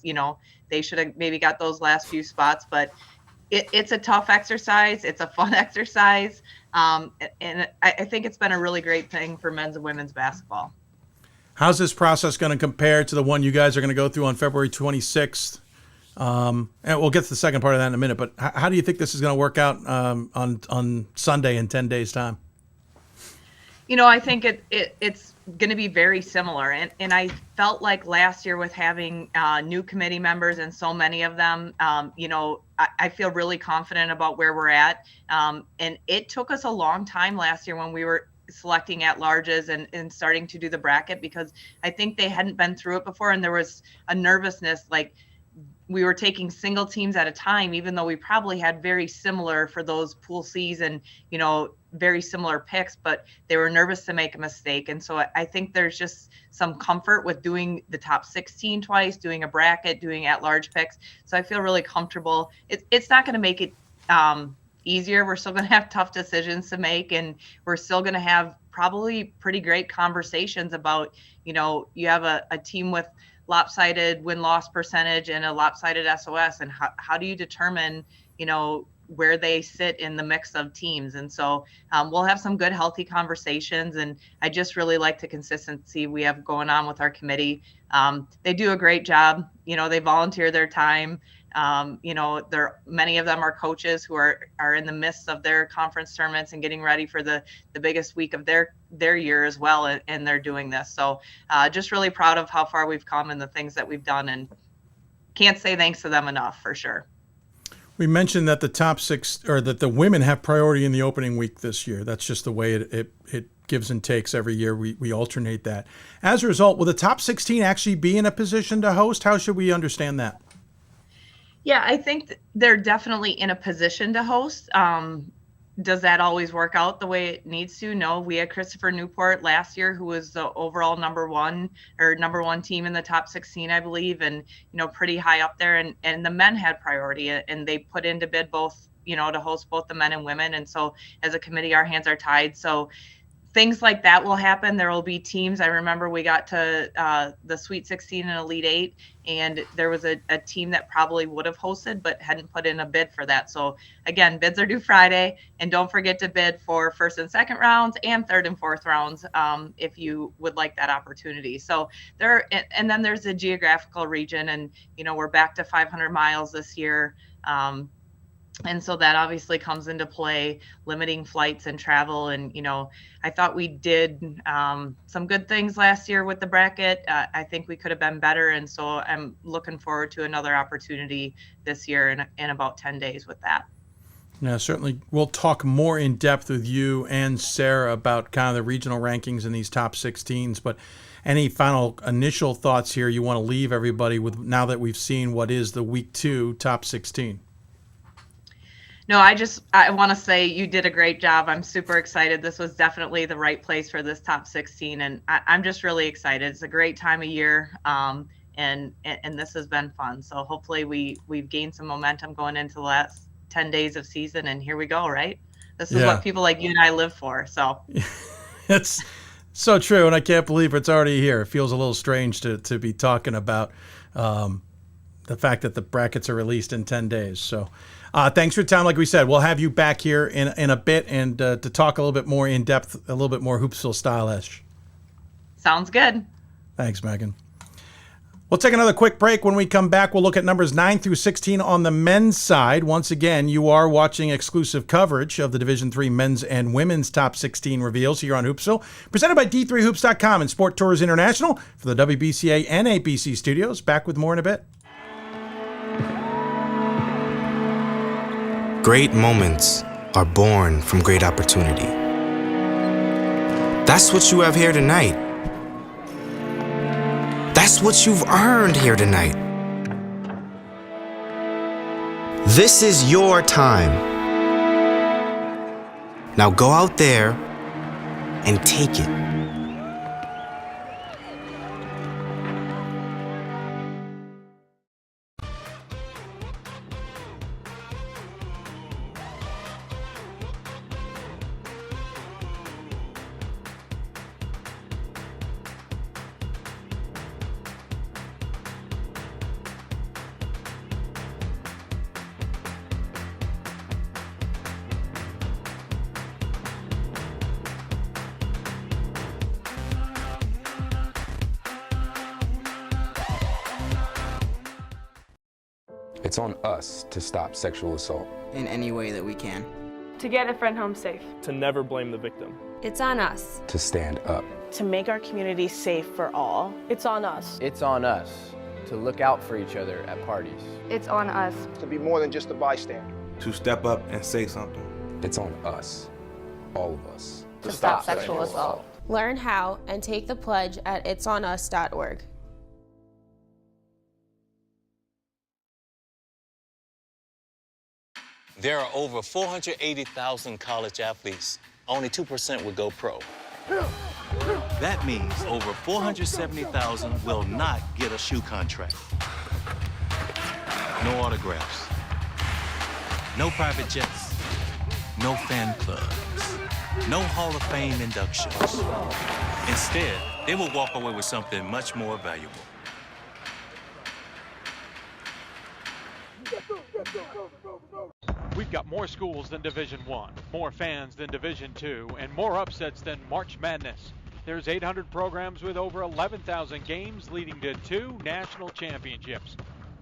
they should have maybe got those last few spots, but it's a tough exercise. It's a fun exercise. And I think it's been a really great thing for men's and women's basketball. How's this process going to compare to the one you guys are going to go through on February 26th? And we'll get to the second part of that in a minute, but how do you think this is going to work out on Sunday in 10 days' time? I think it's going to be very similar. And I felt like last year with having new committee members and so many of them, I feel really confident about where we're at. And it took us a long time last year when we were selecting at-larges and starting to do the bracket, because I think they hadn't been through it before. And there was a nervousness, like we were taking single teams at a time, even though we probably had very similar for those pool C's and, very similar picks, but they were nervous to make a mistake. And so I think there's just some comfort with doing the top 16 twice, doing a bracket, doing at-large picks. So I feel really comfortable. It's not going to make it easier. We're still going to have tough decisions to make, and we're still going to have probably pretty great conversations about, you have a team with lopsided win-loss percentage and a lopsided SOS, and how do you determine, where they sit in the mix of teams. And so we'll have some good, healthy conversations. And I just really like the consistency we have going on with our committee. They do a great job. They volunteer their time. Many of them are coaches who are in the midst of their conference tournaments and getting ready for the biggest week of their year as well. And they're doing this. So just really proud of how far we've come and the things that we've done, and can't say thanks to them enough, for sure. We mentioned that the top 6, or that the women have priority in the opening week this year. That's just the way it gives and takes every year. We alternate that. As a result, will the top 16 actually be in a position to host? How should we understand that? Yeah, I think they're definitely in a position to host. Does that always work out the way it needs to? No. We had Christopher Newport last year, who was the overall number one team in the top 16, I believe, and pretty high up there. And the men had priority, and they put into bid both, to host both the men and women. And so as a committee, our hands are tied. So things like that will happen. There will be teams. I remember we got to the Sweet 16 and Elite 8, and there was a team that probably would have hosted but hadn't put in a bid for that. So again, bids are due Friday, and don't forget to bid for first and second rounds and third and fourth rounds if you would like that opportunity. So and then there's the geographical region, and we're back to 500 miles this year. And so that obviously comes into play, limiting flights and travel. And, I thought we did some good things last year with the bracket. I think we could have been better. And so I'm looking forward to another opportunity this year in about 10 days with that. Yeah, certainly. We'll talk more in depth with you and Sarah about kind of the regional rankings in these top 16s. But any final initial thoughts here you want to leave everybody with now that we've seen what is the week 2 top 16? No, I want to say you did a great job. I'm super excited. This was definitely the right place for this top 16. And I'm just really excited. It's a great time of year. And this has been fun. So hopefully we've gained some momentum going into the last 10 days of season. And here we go, right? This is what people like you and I live for. So it's so true. And I can't believe it's already here. It feels a little strange to be talking about the fact that the brackets are released in 10 days. So thanks for your time. Like we said, we'll have you back here in a bit and to talk a little bit more in depth, a little bit more Hoopsville style-ish. Sounds good. Thanks, Megan. We'll take another quick break. When we come back, we'll look at numbers 9 through 16 on the men's side. Once again, you are watching exclusive coverage of the Division III men's and women's top 16 reveals here on Hoopsville, presented by D3Hoops.com and Sport Tours International for the WBCA and ABC studios. Back with more in a bit. Great moments are born from great opportunity. That's what you have here tonight. That's what you've earned here tonight. This is your time. Now go out there and take it. It's on us to stop sexual assault. In any way that we can. To get a friend home safe. To never blame the victim. It's on us. To stand up. To make our community safe for all. It's on us. It's on us to look out for each other at parties. It's on us. To be more than just a bystander. To step up and say something. It's on us. All of us. To stop sexual assault. Learn how and take the pledge at itsonus.org. There are over 480,000 college athletes. Only 2% will go pro. That means over 470,000 will not get a shoe contract. No autographs. No private jets. No fan clubs. No Hall of Fame inductions. Instead, they will walk away with something much more valuable. We've got more schools than Division I, more fans than Division II, and more upsets than March Madness. There's 800 programs with over 11,000 games leading to 2 national championships.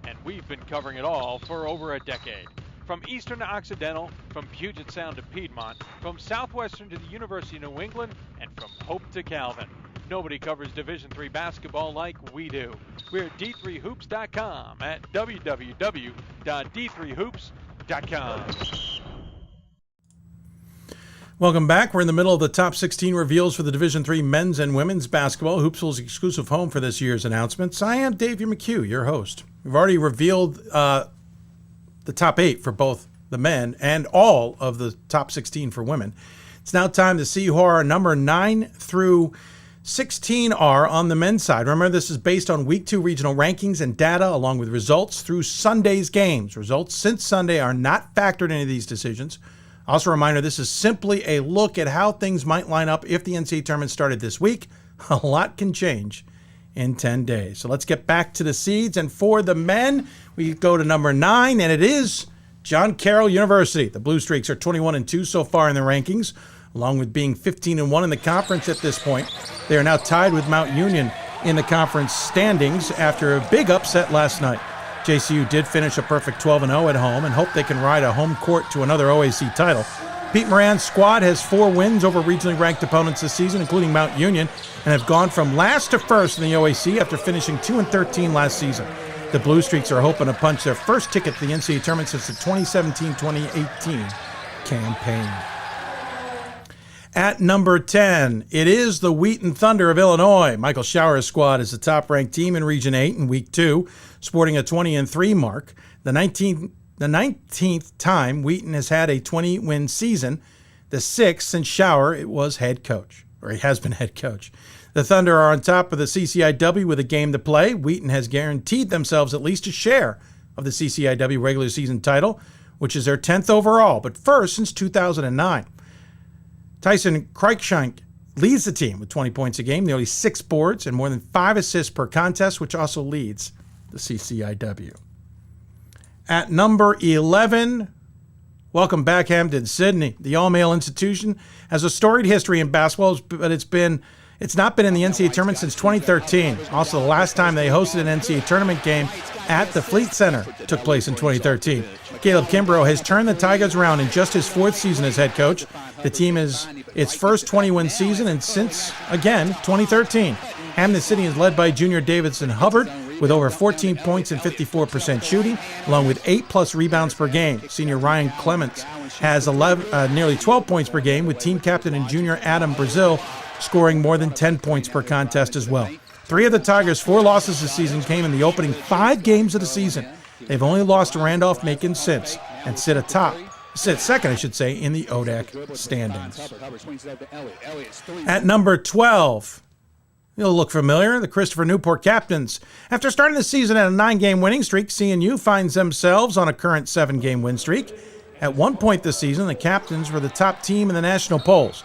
And we've been covering it all for over a decade. From Eastern to Occidental, from Puget Sound to Piedmont, from Southwestern to the University of New England, and from Hope to Calvin. Nobody covers Division III basketball like we do. We're at D3Hoops.com at www.D3Hoops.com. Welcome back. We're in the middle of the top 16 reveals for the Division III men's and women's basketball, Hoopsville's exclusive home for this year's announcements. I am Dave McHugh, your host. We've already revealed the top 8 for both the men and all of the top 16 for women. It's now time to see who our number 9 through 16 are on the men's side. Remember, this is based on Week 2 regional rankings and data, along with results through Sunday's games. Results since Sunday are not factored into these decisions. Also a reminder, this is simply a look at how things might line up if the NCAA tournament started this week. A lot can change in 10 days. So let's get back to the seeds. And for the men, we go to number 9, and it is John Carroll University. The Blue Streaks are 21-2 so far in the rankings, along with being 15-1 in the conference at this point. They are now tied with Mount Union in the conference standings after a big upset last night. JCU did finish a perfect 12-0 at home and hope they can ride a home court to another OAC title. Pete Moran's squad has 4 wins over regionally ranked opponents this season, including Mount Union, and have gone from last to first in the OAC after finishing 2-13 last season. The Blue Streaks are hoping to punch their first ticket to the NCAA tournament since the 2017-2018 campaign. At number 10, it is the Wheaton Thunder of Illinois. Michael Shower's squad is the top-ranked team in Region 8 in Week 2, sporting a 20-3 mark. The 19th time Wheaton has had a 20-win season, the 6th since Shower was head coach, or he has been head coach. The Thunder are on top of the CCIW with a game to play. Wheaton has guaranteed themselves at least a share of the CCIW regular season title, which is their 10th overall, but first since 2009. Tyson Cruikshank leads the team with 20 points a game, nearly 6 boards, and more than 5 assists per contest, which also leads the CCIW. At number 11, welcome back, Hampden-Sydney. The all-male institution has a storied history in basketball, but it's not been in the NCAA tournament since 2013. Also, the last time they hosted an NCAA tournament game at the Fleet Center took place in 2013. Caleb Kimbrough has turned the Tigers around in just his 4th season as head coach. The team is its first 20-win season, and since, again, 2013. Hampden-Sydney is led by junior Davidson Hubbard with over 14 points and 54% shooting, along with 8+ rebounds per game. Senior Ryan Clements has nearly 12 points per game, with team captain and junior Adam Brazil scoring more than 10 points per contest as well. 3 of the Tigers' 4 losses this season came in the opening 5 games of the season. They've only lost to Randolph-Macon since, and sit second, in the ODAC standings. At number 12, you'll look familiar, the Christopher Newport Captains. After starting the season at a 9-game winning streak, CNU finds themselves on a current 7-game win streak. At one point this season, the Captains were the top team in the national polls.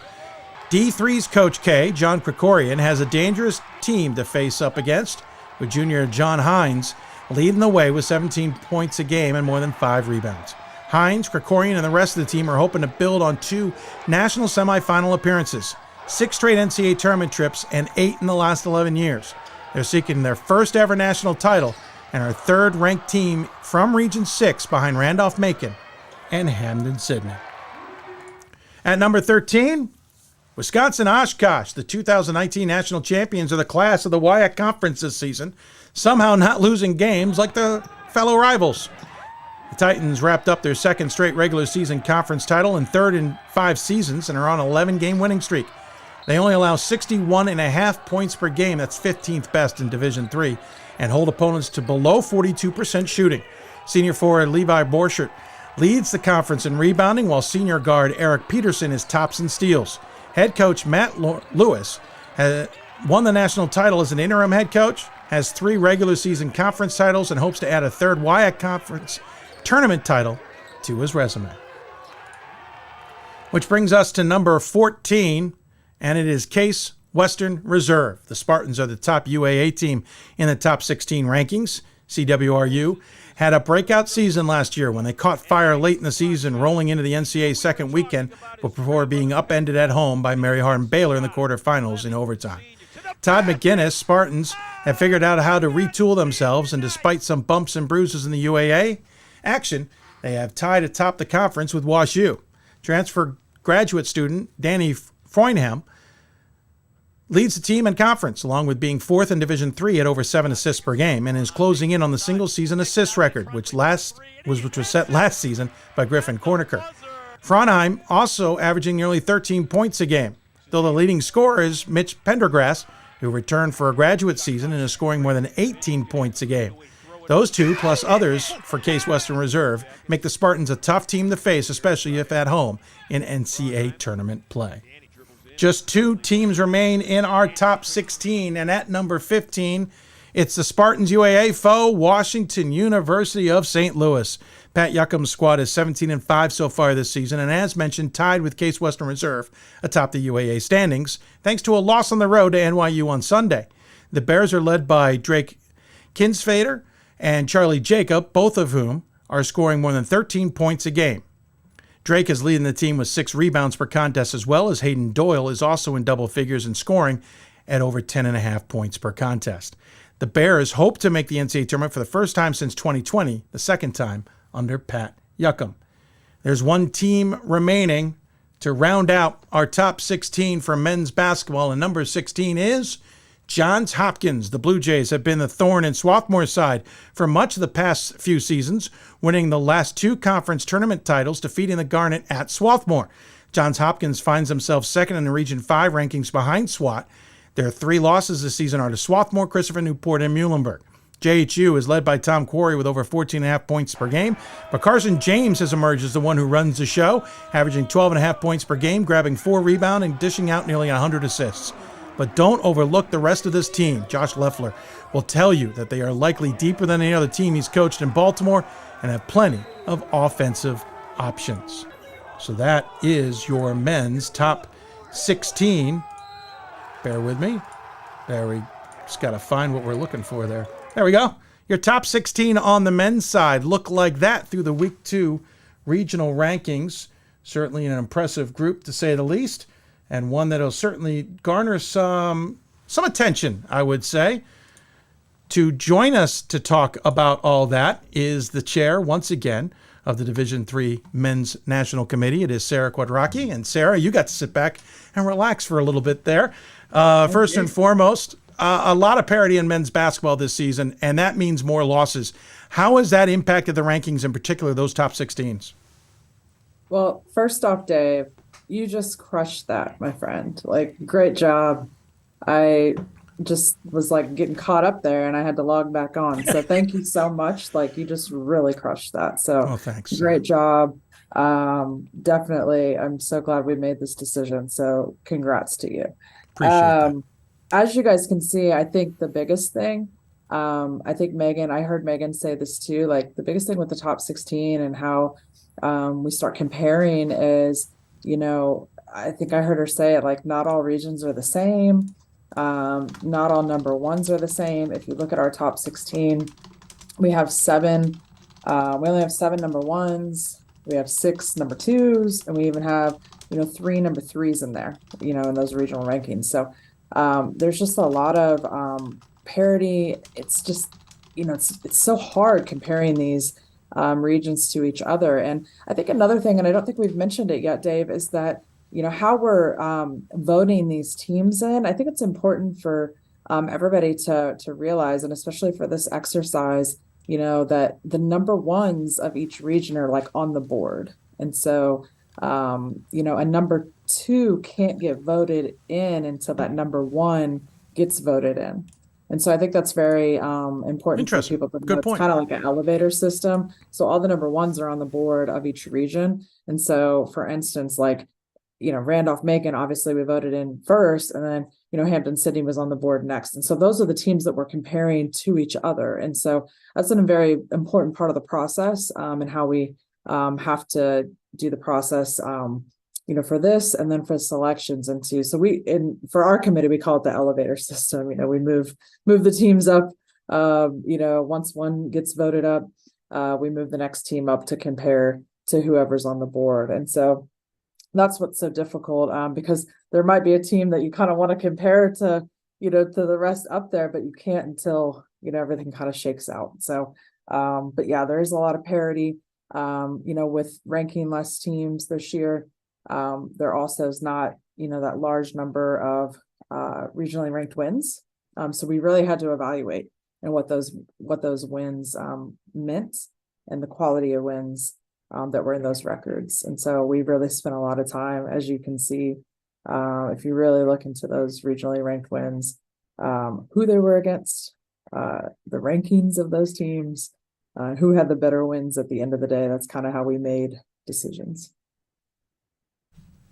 D3's Coach K, John Krikorian, has a dangerous team to face up against, with junior John Hines leading the way with 17 points a game and more than 5 rebounds. Hines, Krikorian, and the rest of the team are hoping to build on 2 national semifinal appearances, 6 straight NCAA tournament trips, and 8 in the last 11 years. They're seeking their first ever national title and are 3rd-ranked team from Region 6 behind Randolph-Macon and Hampden-Sydney. At number 13, Wisconsin Oshkosh, the 2019 national champions of the class of the WIAC Conference this season, somehow not losing games like the fellow rivals. The Titans wrapped up their 2nd straight regular season conference title and 3rd in 5 seasons and are on an 11-game winning streak. They only allow 61.5 points per game, that's 15th best in Division III, and hold opponents to below 42% shooting. Senior forward Levi Borchert leads the conference in rebounding, while senior guard Eric Peterson is tops in steals. Head coach Matt Lewis has won the national title as an interim head coach, has 3 regular season conference titles, and hopes to add a 3rd WIAC Conference tournament title to his resume. Which brings us to number 14, and it is Case Western Reserve. The Spartans are the top UAA team in the top 16 rankings. CWRU had a breakout season last year when they caught fire late in the season, rolling into the NCAA second weekend before being upended at home by Mary Hardin Baylor in the quarterfinals in overtime. Todd McGinnis' Spartans have figured out how to retool themselves, and despite some bumps and bruises in the UAA action, they have tied atop the conference with WashU. Transfer graduate student Danny Freunham leads the team in conference, along with being 4th in Division III at over 7 assists per game, and is closing in on the single-season assist record, which was set last season by Griffin Corniker. Freunheim also averaging nearly 13 points a game, though the leading scorer is Mitch Pendergrass, who returned for a graduate season and is scoring more than 18 points a game. Those 2, plus others for Case Western Reserve, make the Spartans a tough team to face, especially if at home in NCAA tournament play. Just 2 teams remain in our top 16, and at number 15, it's the Spartans UAA foe, Washington University of St. Louis. Pat Yuckum's squad is 17-5 so far this season, and as mentioned, tied with Case Western Reserve atop the UAA standings, thanks to a loss on the road to NYU on Sunday. The Bears are led by Drake Kinsfader and Charlie Jacob, both of whom are scoring more than 13 points a game. Drake is leading the team with 6 rebounds per contest, as well as Hayden Doyle is also in double figures in scoring at over 10.5 points per contest. The Bears hope to make the NCAA tournament for the first time since 2020, the second time under Pat Yuckum. There's one team remaining to round out our top 16 for men's basketball, and number 16 is Johns Hopkins, the Blue Jays, have been the thorn in Swarthmore's side for much of the past few seasons, winning the last 2 conference tournament titles, defeating the Garnet at Swarthmore. Johns Hopkins finds themselves second in the Region 5 rankings behind SWAT. Their 3 losses this season are to Swarthmore, Christopher Newport, and Muhlenberg. JHU is led by Tom Quarry with over 14.5 points per game, but Carson James has emerged as the one who runs the show, averaging 12.5 points per game, grabbing 4 rebounds and dishing out nearly 100 assists. But don't overlook the rest of this team. Josh Leffler will tell you that they are likely deeper than any other team he's coached in Baltimore and have plenty of offensive options. So that is your men's top 16. Bear with me. There, we just got to find what we're looking for there. There we go. Your top 16 on the men's side look like that through the Week 2 regional rankings. Certainly an impressive group, to say the least, and one that will certainly garner some attention, I would say. To join us to talk about all that is the chair, once again, of the Division III Men's National Committee. It is Sarah Quadracki. And Sarah, you got to sit back and relax for a little bit there. First and foremost, a lot of parity in men's basketball this season, and that means more losses. How has that impacted the rankings, in particular those top 16s? Well, first off, Dave, you just crushed that, my friend. Like, great job. I just was like getting caught up there and I had to log back on. So thank you so much. Like, you just really crushed that. So thanks. Great job. Definitely. I'm so glad we made this decision. So congrats to you. Appreciate that. As you guys can see, I think the biggest thing, I think I heard Megan say this too, like the biggest thing with the top 16 and how we start comparing is, I think I heard her say it, like not all regions are the same. Not all number ones are the same. If you look at our top 16, we have 7, we only have 7 number ones, we have 6 number 2s, and we even have, 3 number 3s in there, in those regional rankings. So there's just a lot of parity. It's just, it's so hard comparing these regions to each other. And I think another thing, and I don't think we've mentioned it yet, Dave, is that how we're voting these teams in. I think it's important for everybody to realize, and especially for this exercise, that the number ones of each region are like on the board. And so, a number 2 can't get voted in until that number 1 gets voted in. And so I think that's very important for people to know. It's kind of like an elevator system. So all the number 1s are on the board of each region. And so, for instance, like, Randolph-Macon, obviously we voted in first, and then, Hampton-Sydney was on the board next. And so those are the teams that we're comparing to each other. And so that's a very important part of the process and how we have to do the process, for this and then for selections into. So for our committee, we call it the elevator system. We move the teams up, once one gets voted up, we move the next team up to compare to whoever's on the board. And so that's what's so difficult, because there might be a team that you kind of want to compare to, to the rest up there, but you can't until, everything kind of shakes out. So, but yeah, there is a lot of parity, with ranking less teams this year. There also is not, that large number of regionally ranked wins. So we really had to evaluate and what those wins meant and the quality of wins that were in those records. And so we really spent a lot of time, as you can see, if you really look into those regionally ranked wins, who they were against, the rankings of those teams, who had the better wins at the end of the day. That's kind of how we made decisions.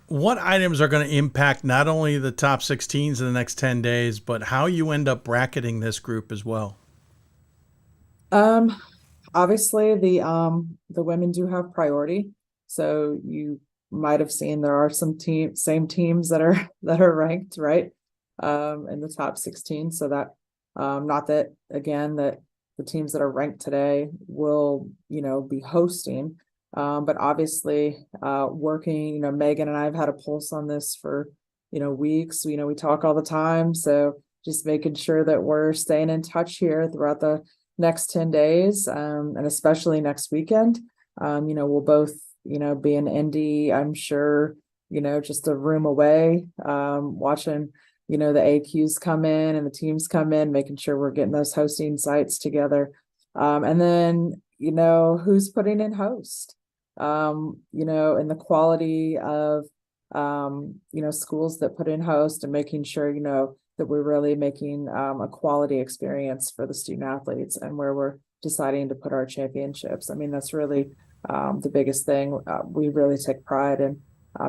What items are going to impact not only the top 16s in the next 10 days, but how you end up bracketing this group as well? Obviously the women do have priority. So you might have seen there are some same teams that are ranked, right? In the top 16. So that, not that again, that the teams that are ranked today will, be hosting. But obviously, working, Megan and I have had a pulse on this for, weeks. We talk all the time. So just making sure that we're staying in touch here throughout the next 10 days, and especially next weekend. We'll both, be in Indy, I'm sure, just a room away, watching the AQs come in and the teams come in, making sure we're getting those hosting sites together. And then, who's putting in host, and the quality of, schools that put in host and making sure, that we're really making a quality experience for the student athletes and where we're deciding to put our championships. I mean, that's really the biggest thing. We really take pride in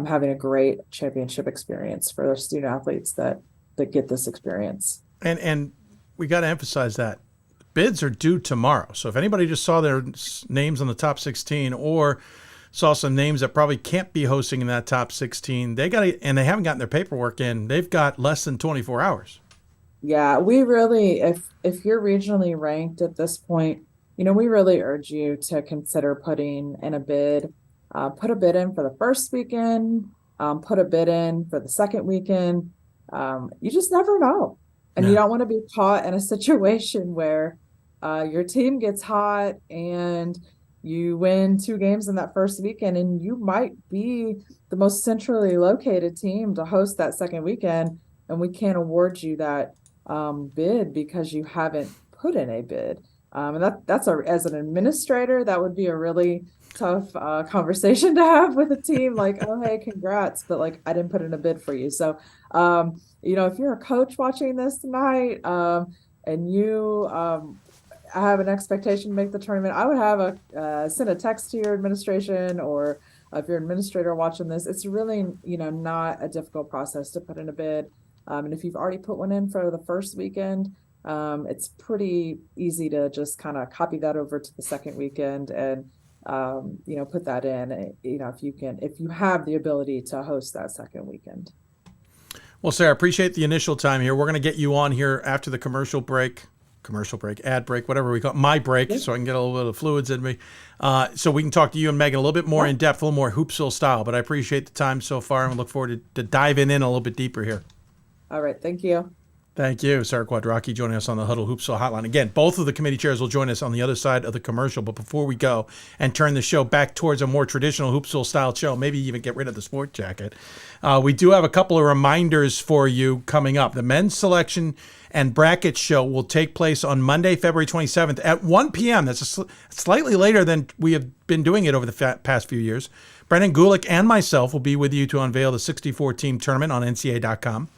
having a great championship experience for our student athletes that get this experience. And we got to emphasize that bids are due tomorrow. So if anybody just saw their names on the top 16 or saw some names that probably can't be hosting in that top 16, they haven't gotten their paperwork in. They've got less than 24 hours. Yeah, we really, if you're regionally ranked at this point, we really urge you to consider putting in a bid. Put a bid in for the first weekend, put a bid in for the second weekend. You just never know. And you don't want to be caught in a situation where your team gets hot and you win 2 games in that first weekend, and you might be the most centrally located team to host that second weekend, and we can't award you that bid because you haven't put in a bid. And that's as an administrator, that would be a really tough conversation to have with a team. Like, oh, hey, congrats, but like, I didn't put in a bid for you. So, if you're a coach watching this tonight, and you have an expectation to make the tournament, I would have send a text to your administration, or if you're an administrator watching this, it's really, not a difficult process to put in a bid. And if you've already put one in for the first weekend, it's pretty easy to just kind of copy that over to the second weekend and, put that in, if you have the ability to host that second weekend. Well, Sarah, appreciate the initial time here. We're going to get you on here after the commercial break, ad break, whatever we call it, my break, so I can get a little bit of fluids in me. So we can talk to you and Megan a little bit more in depth, a little more Hoopsville style. But I appreciate the time so far, and we look forward to diving in a little bit deeper here. All right. Thank you. Thank you. Sarah Quadracki joining us on the Huddle Hoopsville Hotline. Again, both of the committee chairs will join us on the other side of the commercial. But before we go and turn the show back towards a more traditional Hoopsville style show, maybe even get rid of the sport jacket, we do have a couple of reminders for you coming up. The men's selection and bracket show will take place on Monday, February 27th at 1 p.m. That's slightly later than we have been doing it over the past few years. Brendan Gulick and myself will be with you to unveil the 64-team tournament on NCAA.com.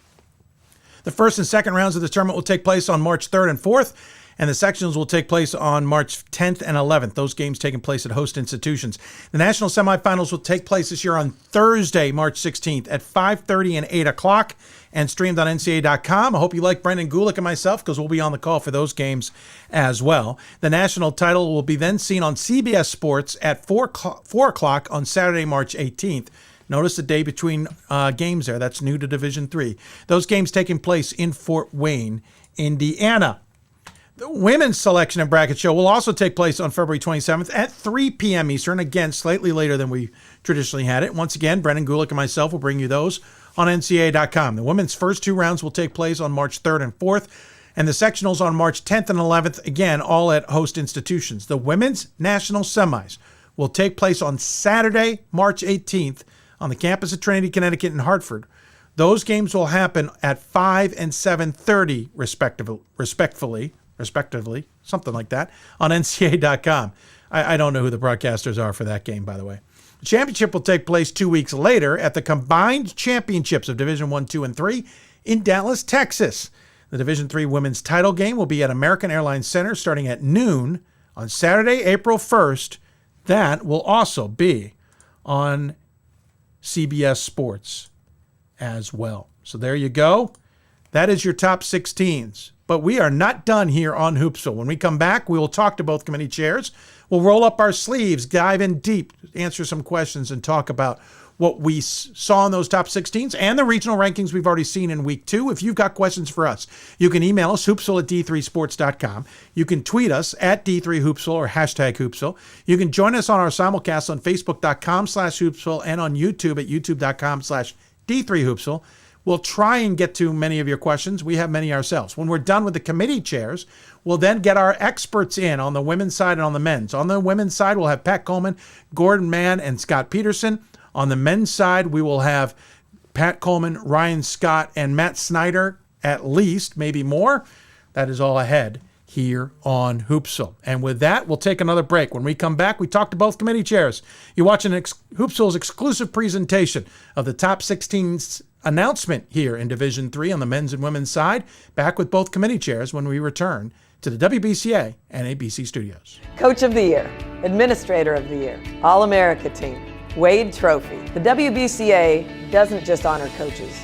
The first and second rounds of the tournament will take place on March 3rd and 4th, and the sectionals will take place on March 10th and 11th. Those games taking place at host institutions. The national semifinals will take place this year on Thursday, March 16th at 5:30 and 8 o'clock, and streamed on NCAA.com. I hope you like Brendan Gulick and myself, because we'll be on the call for those games as well. The national title will be then seen on CBS Sports at 4 o'clock on Saturday, March 18th. Notice the day between games there. That's new to Division III. Those games taking place in Fort Wayne, Indiana. The women's selection and bracket show will also take place on February 27th at 3 p.m. Eastern. Again, slightly later than we traditionally had it. Once again, Brendan Gulick and myself will bring you those on NCAA.com. The women's first 2 rounds will take place on March 3rd and 4th, and the sectionals on March 10th and 11th, again, all at host institutions. The women's national semis will take place on Saturday, March 18th, on the campus of Trinity, Connecticut, and Hartford. Those games will happen at 5 and 7:30, respectively, something like that, on NCAA.com. I don't know who the broadcasters are for that game, by the way. The championship will take place 2 weeks later at the combined championships of Division I, II, and III in Dallas, Texas. The Division III women's title game will be at American Airlines Center starting at noon on Saturday, April 1st. That will also be on CBS Sports as well. So there you go. That is your top 16s. But we are not done here on Hoopsville. When we come back, we will talk to both committee chairs. We'll roll up our sleeves, dive in deep, answer some questions, and talk about what we saw in those top 16s and the regional rankings we've already seen in week 2. If you've got questions for us, you can email us, hoopsville at d3sports.com. You can tweet us at D3Hoopsville or hashtag Hoopsville. You can join us on our simulcast on facebook.com/Hoopsville and on YouTube at youtube.com/D3Hoopsville. We'll try and get to many of your questions. We have many ourselves. When we're done with the committee chairs, we'll then get our experts in on the women's side and on the men's. On the women's side, we'll have Pat Coleman, Gordon Mann, and Scott Peterson. On the men's side, we will have Pat Coleman, Ryan Scott, and Matt Snyder, at least, maybe more. That is all ahead here on Hoopsville. And with that, we'll take another break. When we come back, we talk to both committee chairs. You're watching Hoopsville's exclusive presentation of the top 16's announcement here in Division III on the men's and women's side. Back with both committee chairs when we return to the WBCA and ABC studios. Coach of the Year, Administrator of the Year, All-America Team, Wade Trophy. The WBCA doesn't just honor coaches,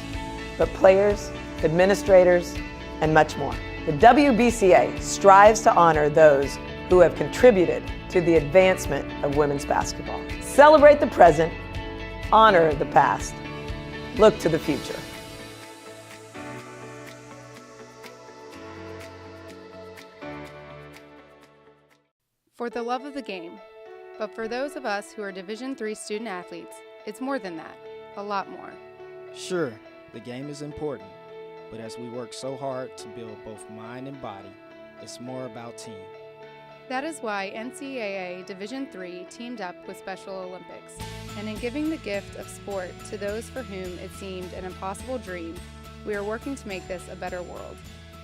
but players, administrators, and much more. The WBCA strives to honor those who have contributed to the advancement of women's basketball. Celebrate the present, honor the past, look to the future. For the love of the game, but for those of us who are Division III student athletes, it's more than that, a lot more. Sure, the game is important, but as we work so hard to build both mind and body, it's more about team. That is why NCAA Division III teamed up with Special Olympics, and in giving the gift of sport to those for whom it seemed an impossible dream, we are working to make this a better world.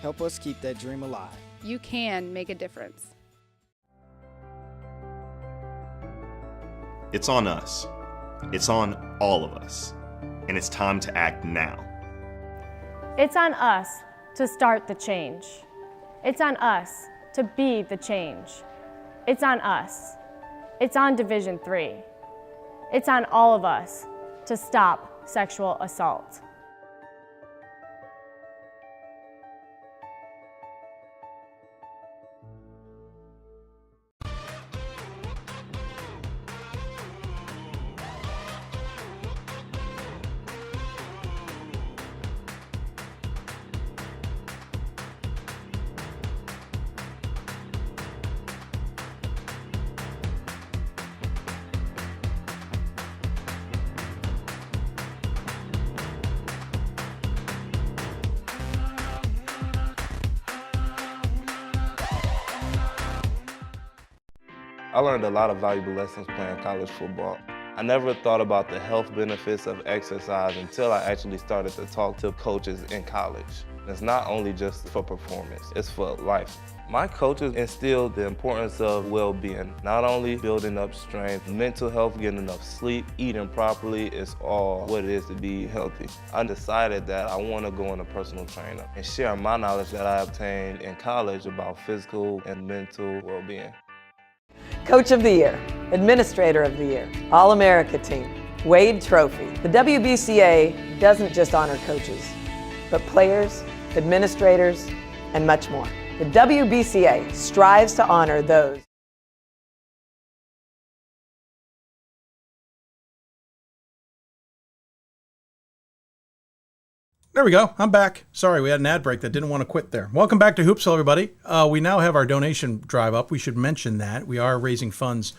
Help us keep that dream alive. You can make a difference. It's on us. It's on all of us. And it's time to act now. It's on us to start the change. It's on us to be the change. It's on us. It's on Division III. It's on all of us to stop sexual assault. I learned a lot of valuable lessons playing college football. I never thought about the health benefits of exercise until I actually started to talk to coaches in college. It's not only just for performance, it's for life. My coaches instilled the importance of well-being, not only building up strength, mental health, getting enough sleep, eating properly is all what it is to be healthy. I decided that I want to go on a personal trainer and share my knowledge that I obtained in college about physical and mental well-being. Coach of the Year, Administrator of the Year, All-America Team, Wade Trophy. The WBCA doesn't just honor coaches, but players, administrators, and much more. The WBCA strives to honor those. There we go. I'm back. Sorry, we had an ad break that didn't want to quit there. Welcome back to Hoopsville, everybody. We now have our donation drive up. We should mention that. We are raising funds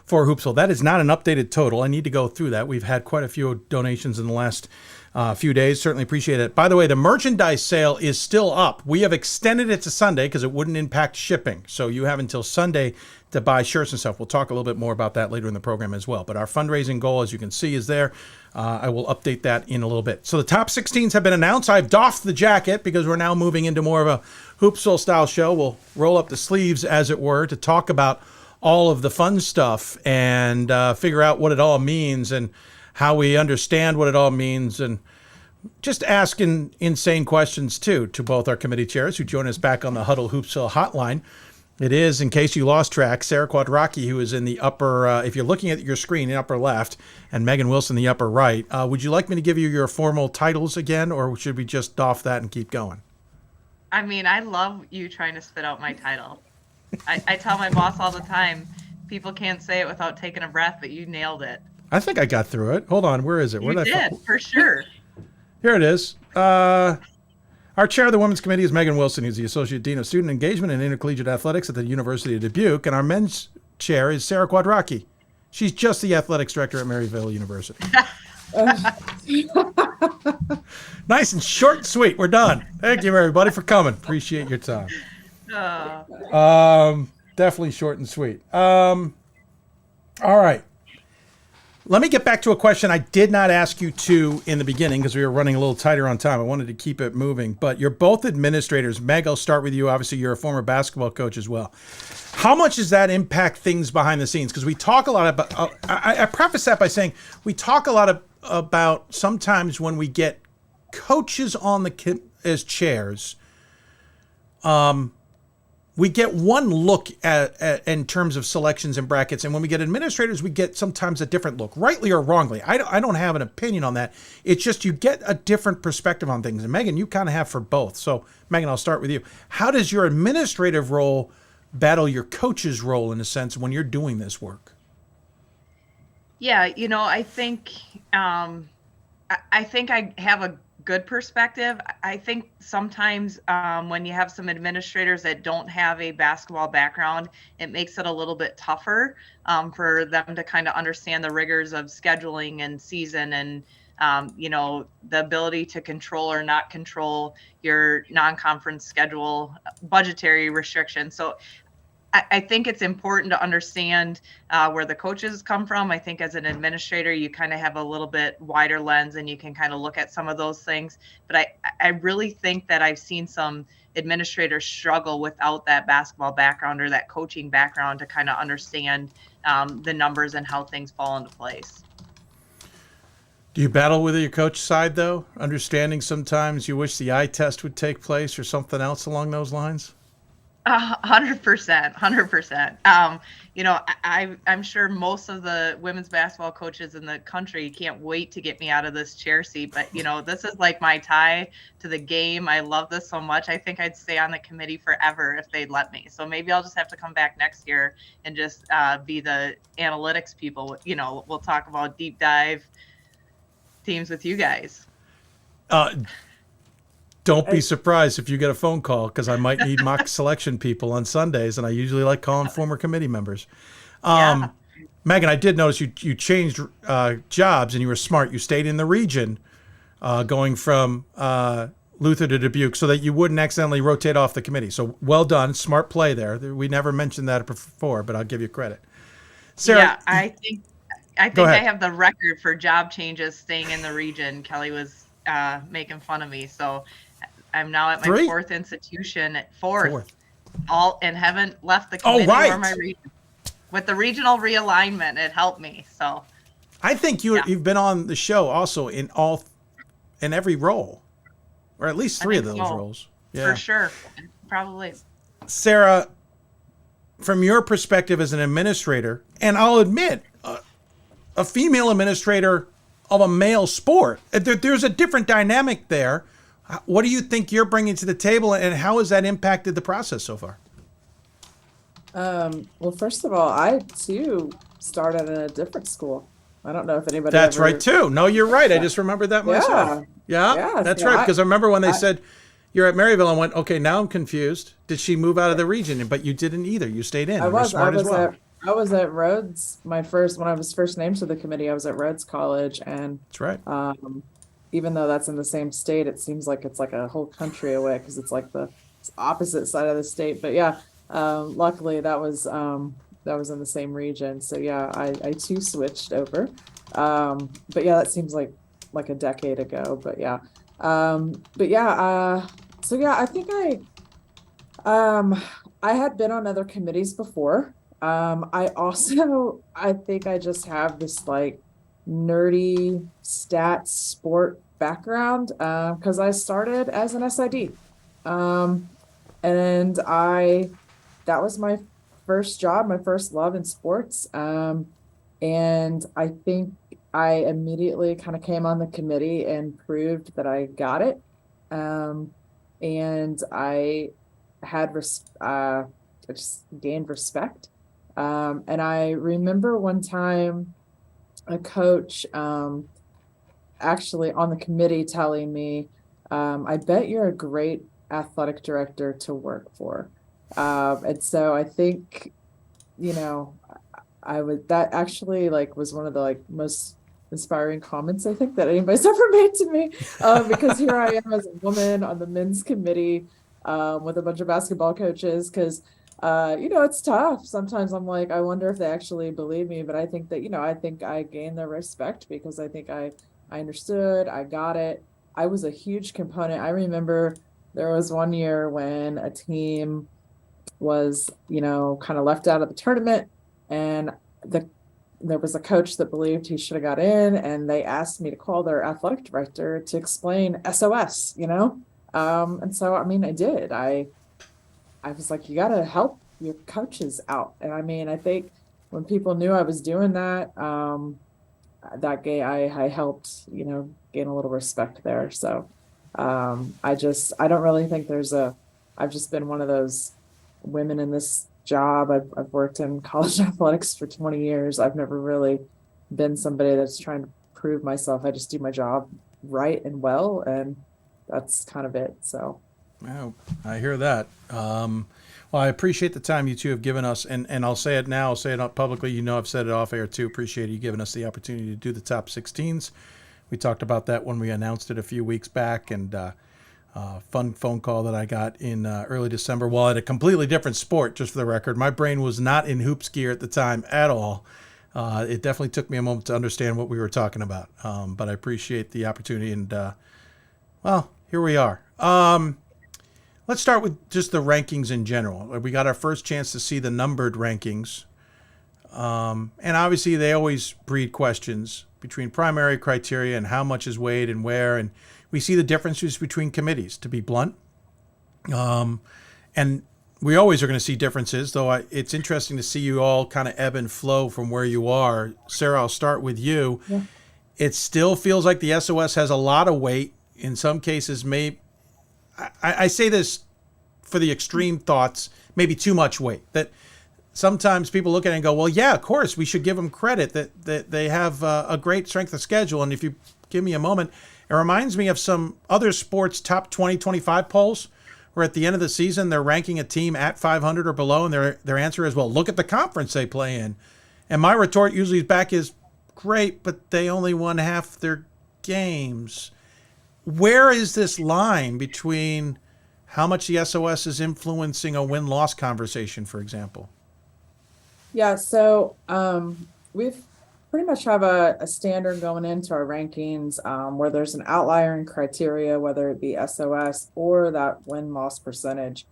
for Hoopsville. That is not an updated total. I need to go through that. We've had quite a few donations in the last few days. Certainly appreciate it. By the way, the merchandise sale is still up. We have extended it to Sunday because it wouldn't impact shipping. So you have until Sunday to buy shirts and stuff. We'll talk a little bit more about that later in the program as well. But our fundraising goal, as you can see, is there. I will update that in a little bit. So the top 16s have been announced. I've doffed the jacket because we're now moving into more of a Hoopsville style show. We'll roll up the sleeves, as it were, to talk about all of the fun stuff and figure out what it all means and how we understand what it all means, and just asking insane questions, too, to both our committee chairs who join us back on the Huddle Hoopsville hotline. It is, in case you lost track, Sarah Quadracki, who is in the upper, if you're looking at your screen, in the upper left, and Megan Wilson, the upper right. Would you like me to give you your formal titles again, or should we just doff that and keep going? I mean, I love you trying to spit out my title. I tell my boss all the time, people can't say it without taking a breath, but you nailed it. I think I got through it. Hold on, where is it? You did, for sure. Here it is. Our chair of the Women's Committee is Megan Wilson, who's the Associate Dean of Student Engagement and Intercollegiate Athletics at the University of Dubuque. And our men's chair is Sarah Quadracki. She's just the Athletics Director at Maryville University. Nice and short and sweet. We're done. Thank you, everybody, for coming. Appreciate your time. Definitely short and sweet. All right. Let me get back to a question I did not ask you to in the beginning because we were running a little tighter on time. I wanted to keep it moving, but you're both administrators. Meg, I'll start with you. Obviously, you're a former basketball coach as well. How much does that impact things behind the scenes? Because we talk a lot about, I preface that by saying we talk a lot about sometimes when we get coaches on as chairs, we get one look at in terms of selections and brackets, and when we get administrators, we get sometimes a different look, rightly or wrongly. I don't have an opinion on that. It's just you get a different perspective on things, and Megan, you kind of have for both. So, Megan, I'll start with you. How does your administrative role battle your coach's role in a sense when you're doing this work? Yeah, I think I have a good perspective. I think sometimes when you have some administrators that don't have a basketball background, it makes it a little bit tougher for them to kind of understand the rigors of scheduling and season and the ability to control or not control your non-conference schedule, budgetary restrictions. So I think it's important to understand where the coaches come from. I think as an administrator, you kind of have a little bit wider lens and you can kind of look at some of those things. But I really think that I've seen some administrators struggle without that basketball background or that coaching background to kind of understand the numbers and how things fall into place. Do you battle with your coach side, though? Understanding sometimes you wish the eye test would take place or something else along those lines? 100%. I'm sure most of the women's basketball coaches in the country can't wait to get me out of this chair seat. But, this is like my tie to the game. I love this so much. I think I'd stay on the committee forever if they'd let me. So maybe I'll just have to come back next year and just be the analytics people. We'll talk about deep dive teams with you guys. Don't be surprised if you get a phone call because I might need mock selection people on Sundays, and I usually like calling former committee members. Megan, I did notice you changed jobs, and you were smart. You stayed in the region, going from Luther to Dubuque, so that you wouldn't accidentally rotate off the committee. So well done, smart play there. We never mentioned that before, but I'll give you credit. Sarah, yeah, I think I have the record for job changes staying in the region. Kelly was making fun of me, so I'm now at my fourth institution at fourth, and haven't left the committee or my region. With the regional realignment, it helped me. So I think you've been on the show also in every role, or at least three of those roles. Yeah, for sure, probably. Sarah, from your perspective as an administrator, and I'll admit, a female administrator of a male sport, there's a different dynamic there. What do you think you're bringing to the table, and how has that impacted the process so far? Well, first of all, I too started in a different school. I don't know if anybody. That's right too. No, you're right. I just remembered that myself. Yeah, that's right. Because I remember when they said you're at Maryville, I went, okay, now I'm confused. Did she move out of the region? But you didn't either. You stayed in. I was at Rhodes. When I was first named to the committee, I was at Rhodes College, and that's right. Even though that's in the same state, it seems like it's like a whole country away because it's like the opposite side of the state. But yeah, luckily that was in the same region. So yeah, I too switched over. But yeah, that seems like a decade ago. But yeah, so yeah, I think I had been on other committees before. I think I just have this like nerdy stats sport background because I started as an SID, and that was my first job, my first love in sports, and I think I immediately kind of came on the committee and proved that I got it, and I had I just gained respect, and I remember one time a coach actually on the committee telling me, I bet you're a great athletic director to work for. And so I think, that actually was one of the most inspiring comments I think that anybody's ever made to me, because here I am as a woman on the men's committee with a bunch of basketball coaches, because it's tough. Sometimes I'm like, I wonder if they actually believe me, but I think that, I think I gained their respect because I think I understood, I got it. I was a huge component. I remember there was one year when a team was, kind of left out of the tournament, and there was a coach that believed he should have got in, and they asked me to call their athletic director to explain SOS, and so, I did. I was like, you got to help your coaches out. And I think when people knew I was doing that, I helped, gain a little respect there. So, I don't really think I've just been one of those women in this job. I've worked in college athletics for 20 years. I've never really been somebody that's trying to prove myself. I just do my job right and well, and that's kind of it. So. Wow, I hear that. Well, I appreciate the time you two have given us, and I'll say it now, I'll say it up publicly. I've said it off air too. Appreciate you giving us the opportunity to do the top 16s. We talked about that when we announced it a few weeks back, and fun phone call that I got in early December while at a completely different sport, just for the record. My brain was not in hoops gear at the time at all. It definitely took me a moment to understand what we were talking about, but I appreciate the opportunity, and well, here we are. Let's start with just the rankings in general. We got our first chance to see the numbered rankings. And obviously they always breed questions between primary criteria and how much is weighed and where. And we see the differences between committees, to be blunt. And we always are going to see differences, though it's interesting to see you all kind of ebb and flow from where you are. Sarah, I'll start with you. Yeah. It still feels like the SOS has a lot of weight. In some cases, I say this for the extreme thoughts, maybe too much weight. That sometimes people look at it and go, well, yeah, of course, we should give them credit that they have a great strength of schedule. And if you give me a moment, it reminds me of some other sports top 20, 25 polls where at the end of the season, they're ranking a team at 500 or below. And their answer is, well, look at the conference they play in. And my retort usually back is, great, but they only won half their games. Where is this line between how much the SOS is influencing a win-loss conversation, for example? Yeah, so we've pretty much have a standard going into our rankings where there's an outlier in criteria, whether it be SOS or that win-loss percentage.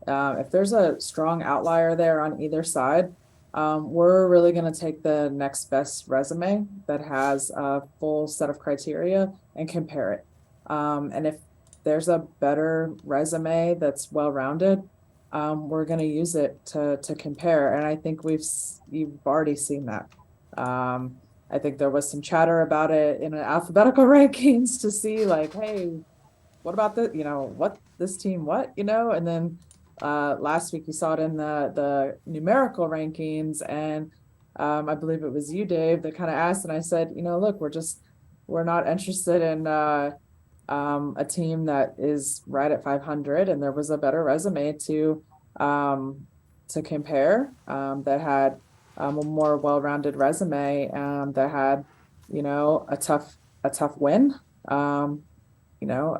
If there's a strong outlier there on either side, we're really going to take the next best resume that has a full set of criteria and compare it. And if there's a better resume that's well-rounded, we're going to use it to compare. And I think you've already seen that. I think there was some chatter about it in an alphabetical rankings to see like, hey, what about this team, and then last week you saw it in the numerical rankings, and I believe it was you, Dave, that kind of asked, and I said, look, we're not interested in a team that is right at 500, and there was a better resume to compare that had a more well-rounded resume that had a tough win, a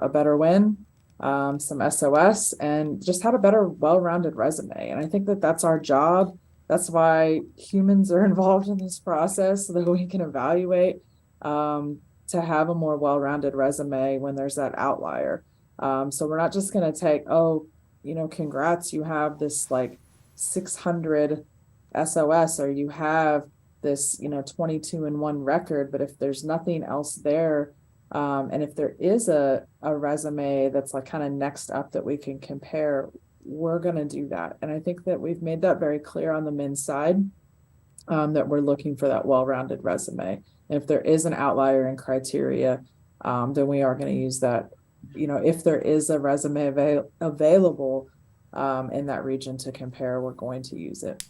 better win, some SOS, and just had a better well-rounded resume. And I think that that's our job. That's why humans are involved in this process, so that we can evaluate to have a more well-rounded resume when there's that outlier. So we're not just going to take, congrats, you have this like 600 SOS, or you have this, 22-1 record. But if there's nothing else there, and if there is a resume that's like kind of next up that we can compare, we're going to do that. And I think that we've made that very clear on the men's side, that we're looking for that well-rounded resume. And if there is an outlier in criteria, then we are going to use that, if there is a resume available in that region to compare, we're going to use it.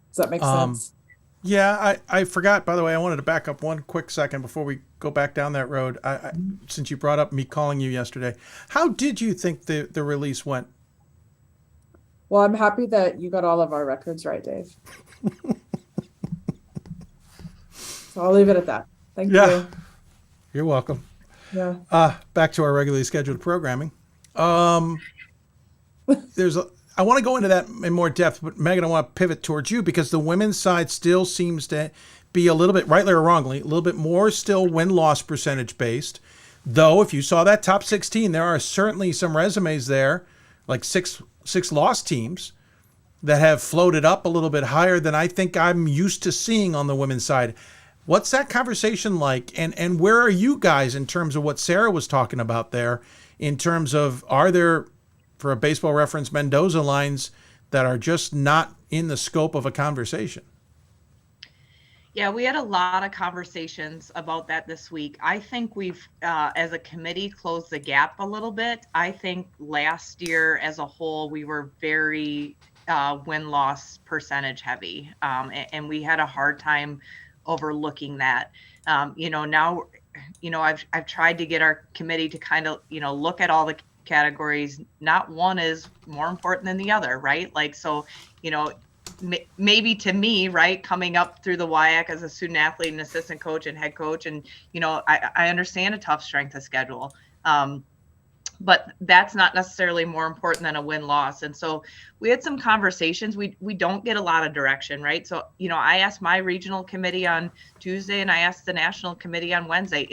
Does that make sense? Yeah, I forgot, by the way, I wanted to back up one quick second before we go back down that road. Since you brought up me calling you yesterday, how did you think the release went? Well, I'm happy that you got all of our records right, Dave. So I'll leave it at that. Thank you. You're welcome. Yeah. Back to our regularly scheduled programming. There's I want to go into that in more depth, but Megan, I want to pivot towards you because the women's side still seems to be a little bit, rightly or wrongly, a little bit more still win-loss percentage based. Though, if you saw that top 16, there are certainly some resumes there, like six loss teams, that have floated up a little bit higher than I think I'm used to seeing on the women's side. What's that conversation like? And where are you guys in terms of what Sarah was talking about there, in terms of, are there, for a baseball reference, Mendoza lines that are just not in the scope of a conversation? Yeah, we had a lot of conversations about that this week. I think we've, as a committee, closed the gap a little bit. I think last year as a whole, we were very win-loss percentage heavy, and we had a hard time overlooking that. Now, I've tried to get our committee to kind of, look at all the categories. Not one is more important than the other, right? Like, so, maybe to me, right, coming up through the WIAC as a student athlete and assistant coach and head coach, and I understand a tough strength of schedule, but that's not necessarily more important than a win-loss. And so we had some conversations. We don't get a lot of direction, right? So I asked my regional committee on Tuesday, and I asked the national committee on Wednesday,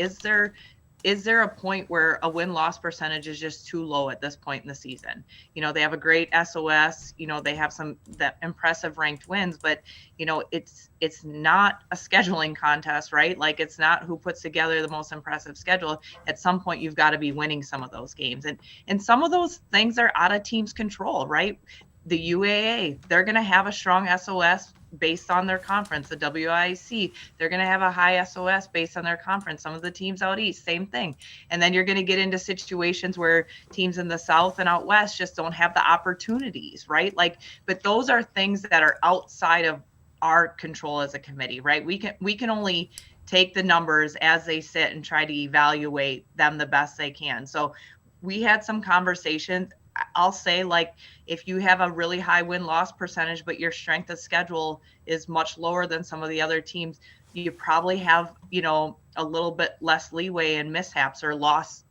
is there a point where a win-loss percentage is just too low at this point in the season? They have a great SOS, they have that impressive ranked wins, but it's not a scheduling contest, right? Like, it's not who puts together the most impressive schedule. At some point, you've got to be winning some of those games. And some of those things are out of teams' control, right? The UAA, they're going to have a strong SOS based on their conference. The WIAC, they're going to have a high SOS based on their conference. Some of the teams out east, same thing. And then you're going to get into situations where teams in the south and out west just don't have the opportunities, right? But those are things that are outside of our control as a committee, right? We can only take the numbers as they sit and try to evaluate them the best they can. So we had some conversations. I'll say, if you have a really high win-loss percentage, but your strength of schedule is much lower than some of the other teams, you probably have, a little bit less leeway in mishaps or lost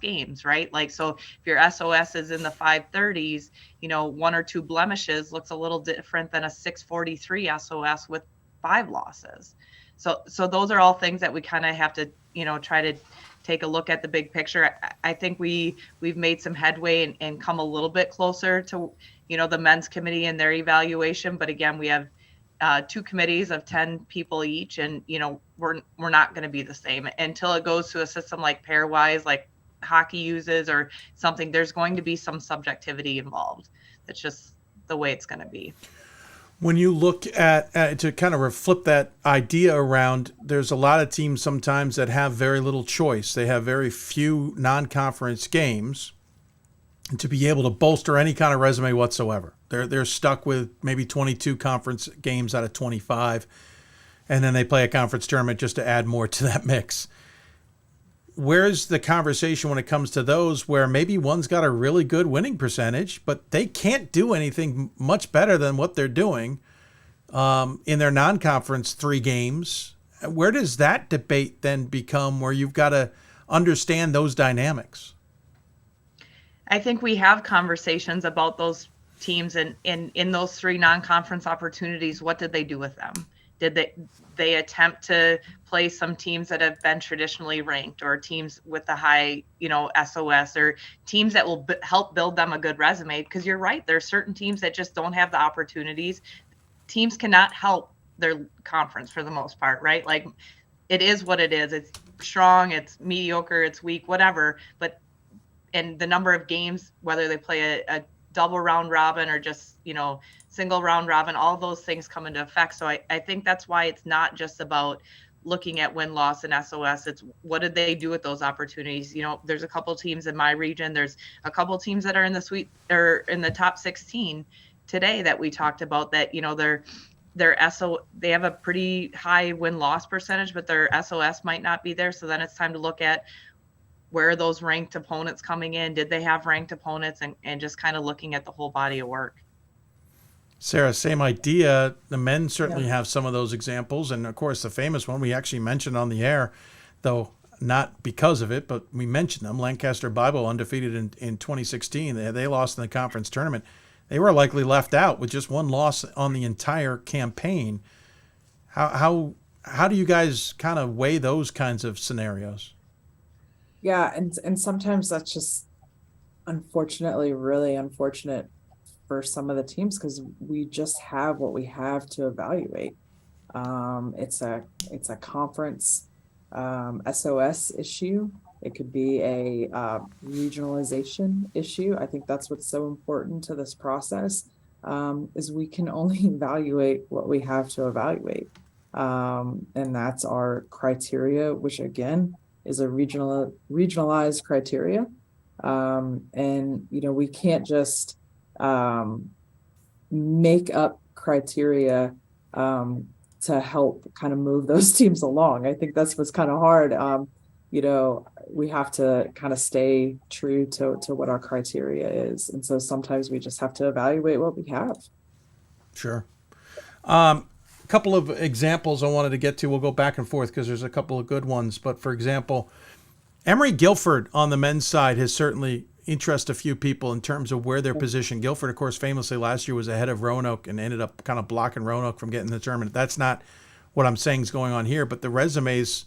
games, right? So if your SOS is in the 530s, one or two blemishes looks a little different than a 643 SOS with 5 losses. So those are all things that we kind of have to, try to take a look at the big picture. I think we've made some headway and come a little bit closer to, the men's committee and their evaluation. But again, we have 2 committees of 10 people each, and, we're not going to be the same until it goes to a system like pairwise, like hockey uses or something. There's going to be some subjectivity involved. That's just the way it's going to be. When you look at to kind of flip that idea around, there's a lot of teams sometimes that have very little choice. They have very few non-conference games, and to be able to bolster any kind of resume whatsoever. They're stuck with maybe 22 conference games out of 25, and then they play a conference tournament just to add more to that mix. Where's the conversation when it comes to those where maybe one's got a really good winning percentage, but they can't do anything much better than what they're doing in their non-conference 3 games? Where does that debate then become, where you've got to understand those dynamics? I think we have conversations about those teams and in those 3 non-conference opportunities. What did they do with them? Did they attempt to play some teams that have been traditionally ranked, or teams with the high, SOS, or teams that will help build them a good resume? Because you're right, there are certain teams that just don't have the opportunities. Teams cannot help their conference for the most part, right? Like, it is what it is. It's strong, it's mediocre, it's weak, whatever. And the number of games, whether they play a double round robin or just, single round robin, all those things come into effect. So I think that's why it's not just about looking at win-loss and SOS. It's what did they do with those opportunities? There's a couple teams in my region. There's a couple teams that are in the in the top 16 today that we talked about that, they have a pretty high win-loss percentage, but their SOS might not be there. So then it's time to look at where are those ranked opponents coming in? Did they have ranked opponents? And just kind of looking at the whole body of work. Sarah, same idea. The men certainly have some of those examples. And, of course, the famous one we actually mentioned on the air, though not because of it, but we mentioned them. Lancaster Bible, undefeated in 2016. They lost in the conference tournament. they were likely left out with just one loss on the entire campaign. How do you guys kind of weigh those kinds of scenarios? Yeah, and sometimes that's just unfortunately really unfortunate for some of the teams because we just have what we have to evaluate. It's a conference SOS issue. It could be a regionalization issue. I think that's what's so important to this process, is we can only evaluate what we have to evaluate. And that's our criteria, which again is a regionalized criteria. And, we can't just make up criteria to help kind of move those teams along. I think that's what's kind of hard. We have to kind of stay true to what our criteria is. And so sometimes we just have to evaluate what we have. Sure. A couple of examples I wanted to get to. We'll go back and forth because there's a couple of good ones. But for example, Emory-Guilford on the men's side has certainly interested a few people in terms of where they're positioned. Guilford, of course, famously last year was ahead of Roanoke and ended up kind of blocking Roanoke from getting the tournament. That's not what I'm saying is going on here, but the resumes,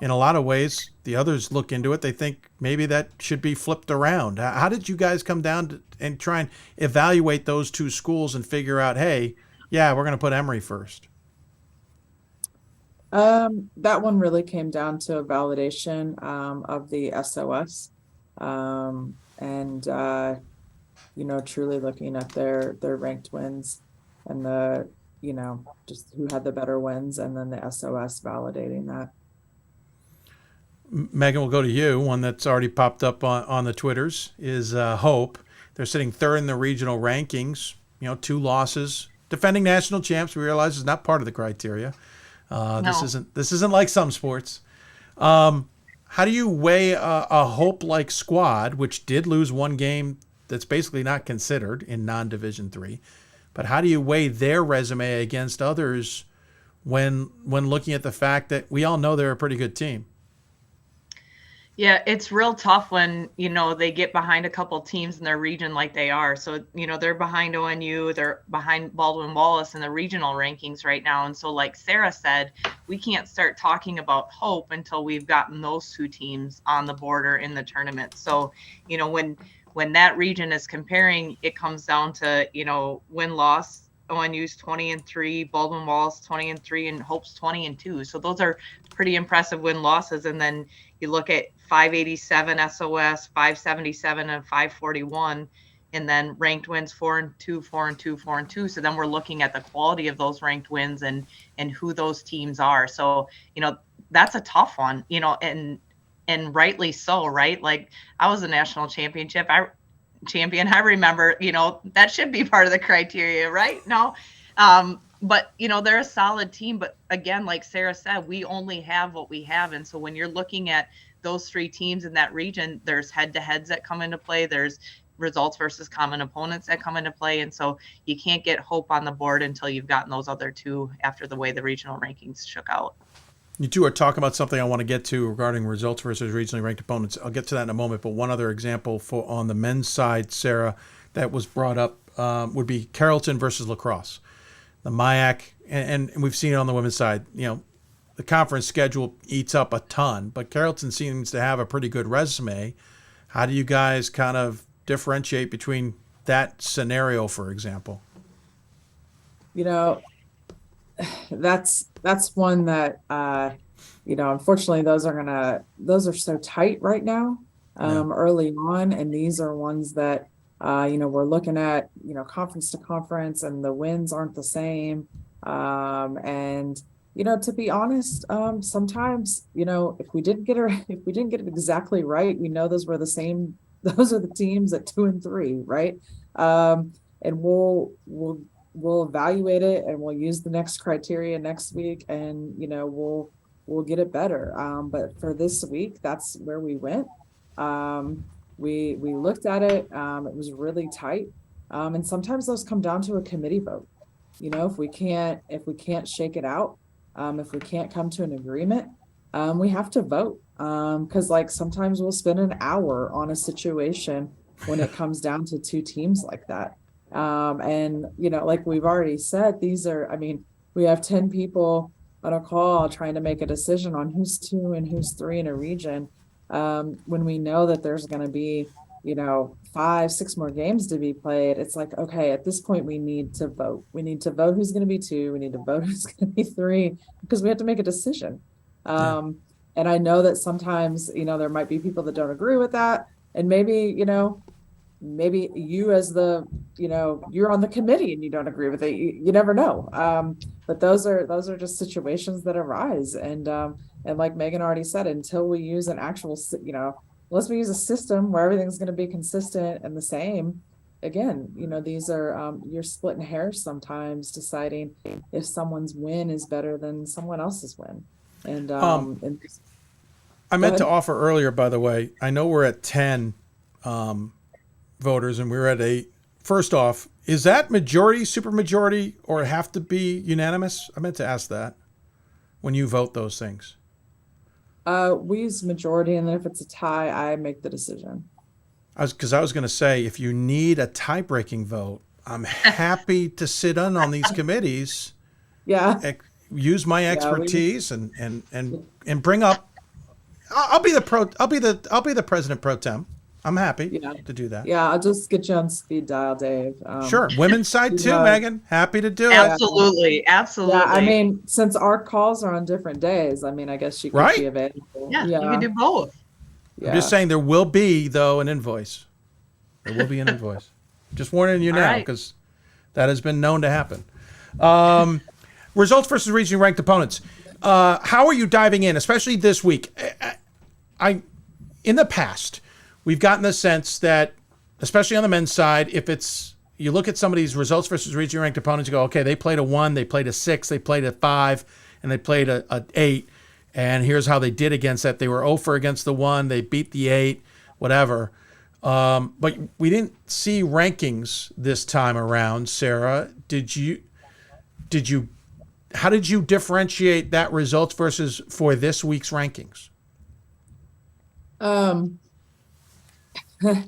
in a lot of ways, the others look into it. They think maybe that should be flipped around. How did you guys come down and try and evaluate those two schools and figure out, hey, yeah, we're going to put Emory first? That one really came down to a validation of the SOS, and truly looking at their ranked wins and the just who had the better wins, and then the SOS validating that. Megan, we'll go to you. One that's already popped up on the Twitters is Hope. They're sitting third in the regional rankings. 2 losses, defending national champs. We realize is not part of the criteria. No. This isn't like some sports. How do you weigh a Hope-like squad, which did lose one game that's basically not considered in non-Division III, but how do you weigh their resume against others when looking at the fact that we all know they're a pretty good team? Yeah, it's real tough when, they get behind a couple teams in their region like they are. So, they're behind ONU, they're behind Baldwin Wallace in the regional rankings right now. And so like Sarah said, we can't start talking about Hope until we've gotten those 2 teams on the border in the tournament. So, when that region is comparing, it comes down to, win-loss. ONU's 20-3, Baldwin Wallace 20-3, and Hope's 20-2. So those are pretty impressive win-losses. And then you look at 587 SOS, 577, and 541, and then ranked wins 4-2, 4-2, 4-2. So then we're looking at the quality of those ranked wins and who those teams are. So that's a tough one. And rightly so, right? Like I was a national champion. I remember, that should be part of the criteria, right? No. But, they're a solid team. But again, like Sarah said, we only have what we have. And so when you're looking at those 3 teams in that region, there's head-to-heads that come into play. There's results versus common opponents that come into play. And so you can't get Hope on the board until you've gotten those other 2 after the way the regional rankings shook out. You two are talking about something I want to get to regarding results versus regionally ranked opponents. I'll get to that in a moment. But one other example on the men's side, Sarah, that was brought up would be Carrollton versus La Crosse. The MIAC, and we've seen it on the women's side, the conference schedule eats up a ton, but Carrollton seems to have a pretty good resume. How do you guys kind of differentiate between that scenario, for example? That's one that unfortunately those are so tight right now, early on, and these are ones that we're looking at conference to conference, and the wins aren't the same, and to be honest, sometimes if we didn't get it exactly right, we know those are the teams at 2 and 3, right? And we'll evaluate it, and we'll use the next criteria next week, and we'll get it better. But for this week, that's where we went. We looked at it. It was really tight, and sometimes those come down to a committee vote. If we can't shake it out, if we can't come to an agreement, we have to vote. Because sometimes we'll spend an hour on a situation when it comes down to 2 teams like that. And, like we've already said, we have 10 people on a call trying to make a decision on who's 2 and who's 3 in a region. When we know that there's going to be, 5, 6 more games to be played, it's like, okay, at this point we need to vote. We need to vote who's going to be 2. We need to vote who's going to be 3, because we have to make a decision. And I know that sometimes, there might be people that don't agree with that. And maybe you as you're on the committee and you don't agree with it. You never know. But those are just situations that arise. And like Megan already said, until we use an actual, unless we use a system where everything's going to be consistent and the same, again, these are, you're splitting hairs sometimes, deciding if someone's win is better than someone else's win. And I meant to offer earlier, by the way, I know we're at 10 voters and we're at 8. First off, is that majority, supermajority, or have to be unanimous? I meant to ask that when you vote those things. We use majority, and then if it's a tie, I make the decision. Because I was going to say, if you need a tie-breaking vote, I'm happy to sit in on these committees. Yeah. Use my expertise and bring up. I'll be the president pro tem. I'm happy to do that. Yeah, I'll just get you on speed dial, Dave. Sure. Women's side too, Megan. Happy to do Absolutely. it. Absolutely. Yeah, since our calls are on different days, I guess she could be available. Yeah, you can do both. I'm just saying there will be, though, an invoice. There will be an invoice. Just warning you now, because that has been known to happen. Results versus regionally ranked opponents. How are you diving in, especially this week? In the past, we've gotten the sense that, especially on the men's side, if you look at some of these results versus regionally ranked opponents, you go, okay, they played a 1, they played a 6, they played a 5, and they played a 8, and here's how they did against that. They were 0 against the 1, they beat the 8, whatever. But we didn't see rankings this time around. Sarah, how did you differentiate that results versus for this week's rankings?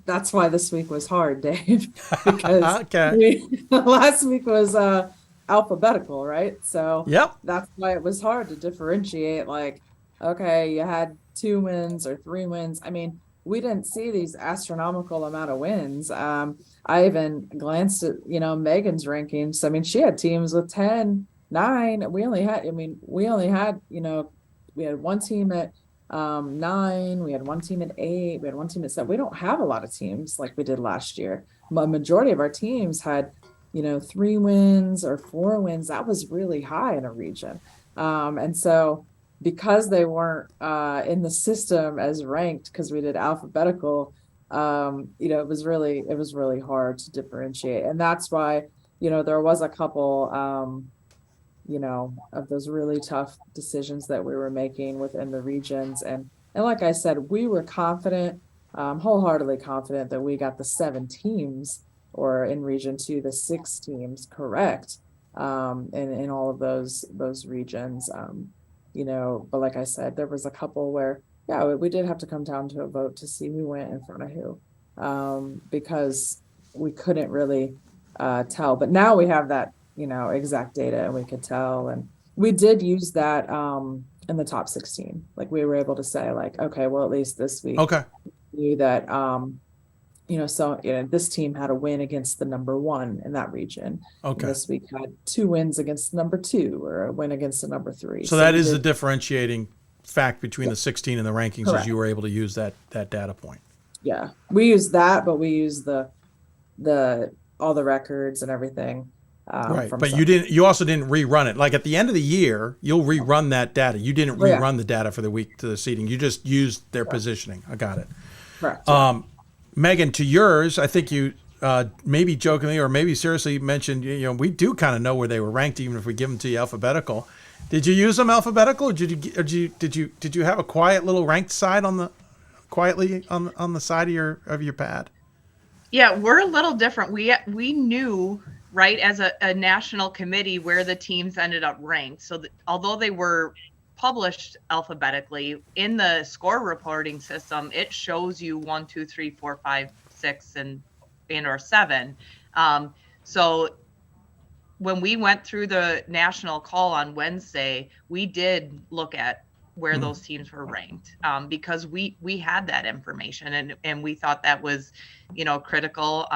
That's why this week was hard, Dave, because last week was alphabetical, right? So that's why it was hard to differentiate. Like, okay, you had 2 wins or 3 wins. We didn't see these astronomical amount of wins. I even glanced at, Megan's rankings. She had teams with 10, 9. We only had, we had one team at 9, we had one team at 8, we had one team at 7. We don't have a lot of teams like we did last year. A majority of our teams had, 3 wins or 4 wins. That was really high in a region. And so because they weren't in the system as ranked, because we did alphabetical, it was really hard to differentiate. And that's why, there was a couple, of those really tough decisions that we were making within the regions. And like I said, we were confident, wholeheartedly confident that we got the 7 teams, or in region 2, the 6 teams correct, in all of those regions. But like I said, there was a couple where, we did have to come down to a vote to see who went in front of who, because we couldn't really tell. But now we have that, exact data, and we could tell. And we did use that in the top 16. Like, we were able to say, like, okay, well, at least this week, we knew that, this team had a win against the number 1 in that region. Okay. And this week had 2 wins against number 2, or a win against the number 3. So that is the differentiating fact between the 16 and the rankings. Correct. Is you were able to use that data point. Yeah, we use that, but we use the all the records and everything. Right, but you also didn't rerun it. Like, at the end of the year, you'll rerun that data. You didn't rerun the data for the week to the seeding. You just used their positioning. I got it. Correct. Megan, to yours, I think you maybe jokingly or maybe seriously mentioned, we do kind of know where they were ranked, even if we give them to you alphabetical. Did you use them alphabetical, or did you have a quiet little ranked side on the side of your pad? Yeah, we're a little different. We knew, right, as a national committee, where the teams ended up ranked. So although they were published alphabetically in the score reporting system, it shows you 1, 2, 3, 4, 5, 6, and or 7. So when we went through the national call on Wednesday, we did look at where those teams were ranked, because we had that information, and we thought that was, critical.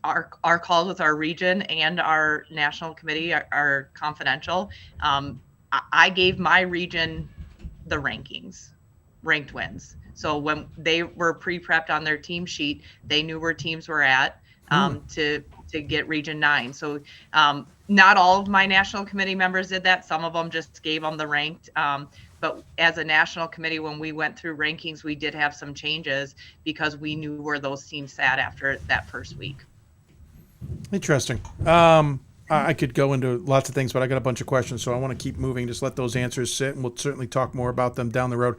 Our calls with our region and our national committee are confidential. I gave my region the ranked wins. So when they were pre-prepped on their team sheet, they knew where teams were at to get Region 9. So not all of my national committee members did that. Some of them just gave them the ranked. But as a national committee, when we went through rankings, we did have some changes because we knew where those teams sat after that first week. Interesting. I could go into lots of things, but I got a bunch of questions, so I want to keep moving. Just let those answers sit, and we'll certainly talk more about them down the road.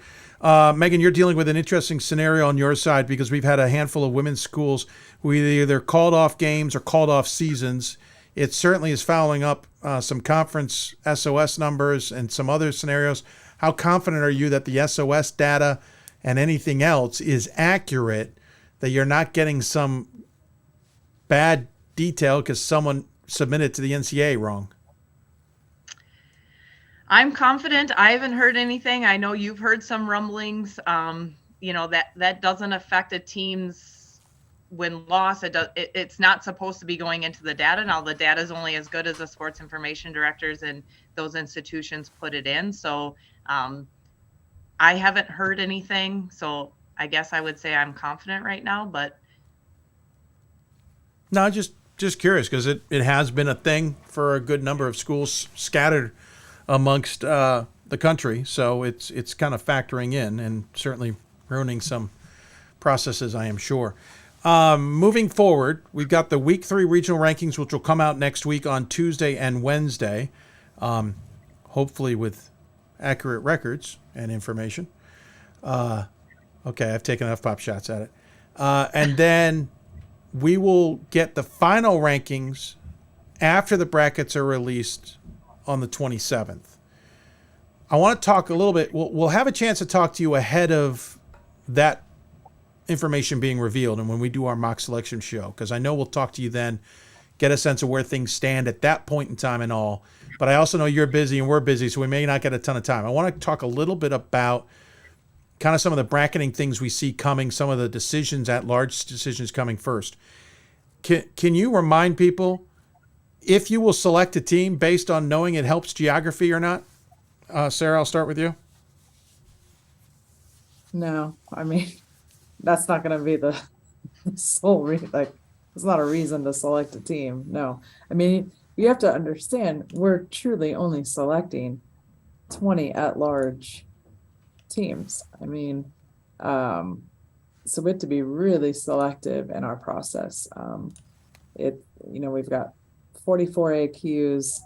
Megan, you're dealing with an interesting scenario on your side because we've had a handful of women's schools who either called off games or called off seasons. It certainly is fouling up some conference SOS numbers and some other scenarios. How confident are you that the SOS data and anything else is accurate, that you're not getting some bad detail because someone submitted to the NCAA wrong? I'm confident. I haven't heard anything. I know you've heard some rumblings. That doesn't affect a team's win-loss. It's not supposed to be going into the data. Now, the data is only as good as the sports information directors and those institutions put it in. So I haven't heard anything. So I guess I would say I'm confident right now, but. No, just curious, because it has been a thing for a good number of schools scattered amongst the country. So it's kind of factoring in and certainly ruining some processes, I am sure. Moving forward, we've got the Week 3 regional rankings, which will come out next week on Tuesday and Wednesday, hopefully with accurate records and information. Okay, I've taken enough pop shots at it. And then we will get the final rankings after the brackets are released on the 27th. I want to talk a little bit. We'll have a chance to talk to you ahead of that information being revealed and when we do our mock selection show, because I know we'll talk to you then, get a sense of where things stand at that point in time and all. But I also know you're busy and we're busy, so we may not get a ton of time. I want to talk a little bit about kind of some of the bracketing things we see coming, some of the decisions, at-large decisions coming first. Can you remind people if you will select a team based on knowing it helps geography or not? Sarah, I'll start with you. No, I mean, that's not going to be the sole reason. Like, it's not a reason to select a team. No, I mean, you have to understand we're truly only selecting 20 at-large teams. I mean, so we have to be really selective in our process. We've got 44 AQs,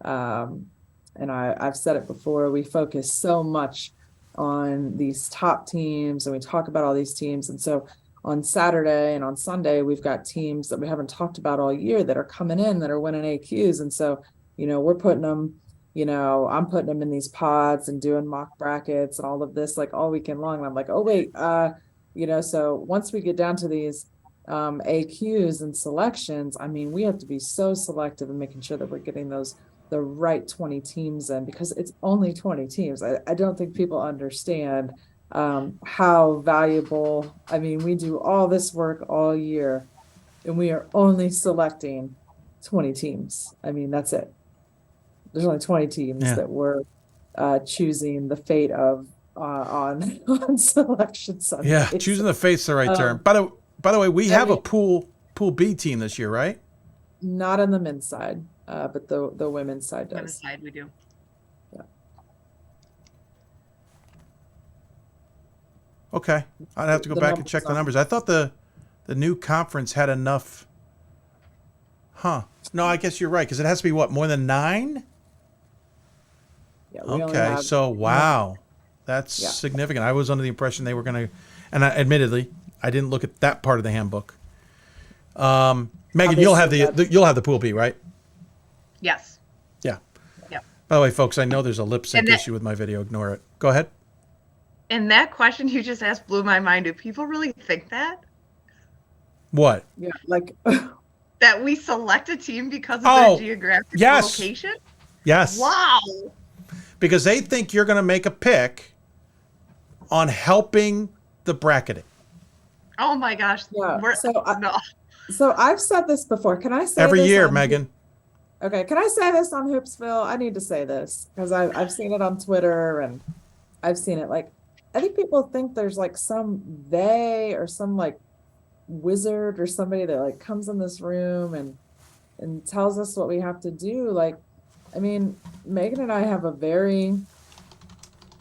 and I've said it before, we focus so much on these top teams and we talk about all these teams. And so on Saturday and on Sunday, we've got teams that we haven't talked about all year that are coming in that are winning AQs. And so, we're putting them, I'm putting them in these pods and doing mock brackets and all of this like all weekend long. And I'm like, oh, wait, so once we get down to these AQs and selections, I mean, we have to be so selective in making sure that we're getting the right 20 teams in, because it's only 20 teams. I don't think people understand how valuable. I mean, we do all this work all year and we are only selecting 20 teams. I mean, that's it. There's only 20 teams that we're choosing the fate of on selection Sunday. Yeah, choosing the fate's the right term. By the way, we have a pool B team this year, right? Not on the men's side, but the women's side does. Women's side we do. Yeah. Okay, I'd have to go back and check the numbers. I thought the new conference had enough. Huh? No, I guess you're right, because it has to be what, more than 9? Yeah. Okay, so wow, that's significant. I was under the impression they were going to, and admittedly, I didn't look at that part of the handbook. Megan, you'll have the pool B, right? Yes. Yeah. Yeah. By the way, folks, I know there's a lip sync issue with my video. Ignore it. Go ahead. And that question you just asked blew my mind. Do people really think that? What? Yeah, like That we select a team because of their geographic location? Yes. Wow. Because they think you're going to make a pick on helping the bracketing. Oh my gosh. Yeah. No. So I've said this before. Can I say every this year, on, Megan? Okay. Can I say this on Hoopsville? I need to say this because I've seen it on Twitter and I've seen it. Like, I think people think there's like some they or some like wizard or somebody that like comes in this room and tells us what we have to do. Like, I mean, Megan and I have we're in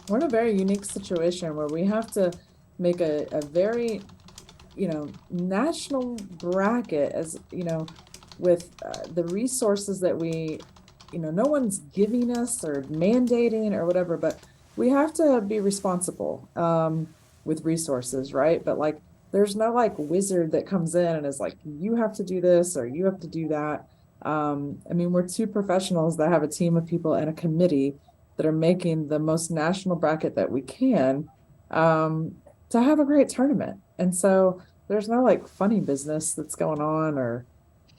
a very unique situation where we have to make a very, national bracket, as with the resources that we, no one's giving us or mandating or whatever, but we have to be responsible with resources, right? But like, there's no like wizard that comes in and is like, you have to do this or you have to do that. I mean, we're two professionals that have a team of people and a committee that are making the most national bracket that we can to have a great tournament. And so there's no like funny business that's going on or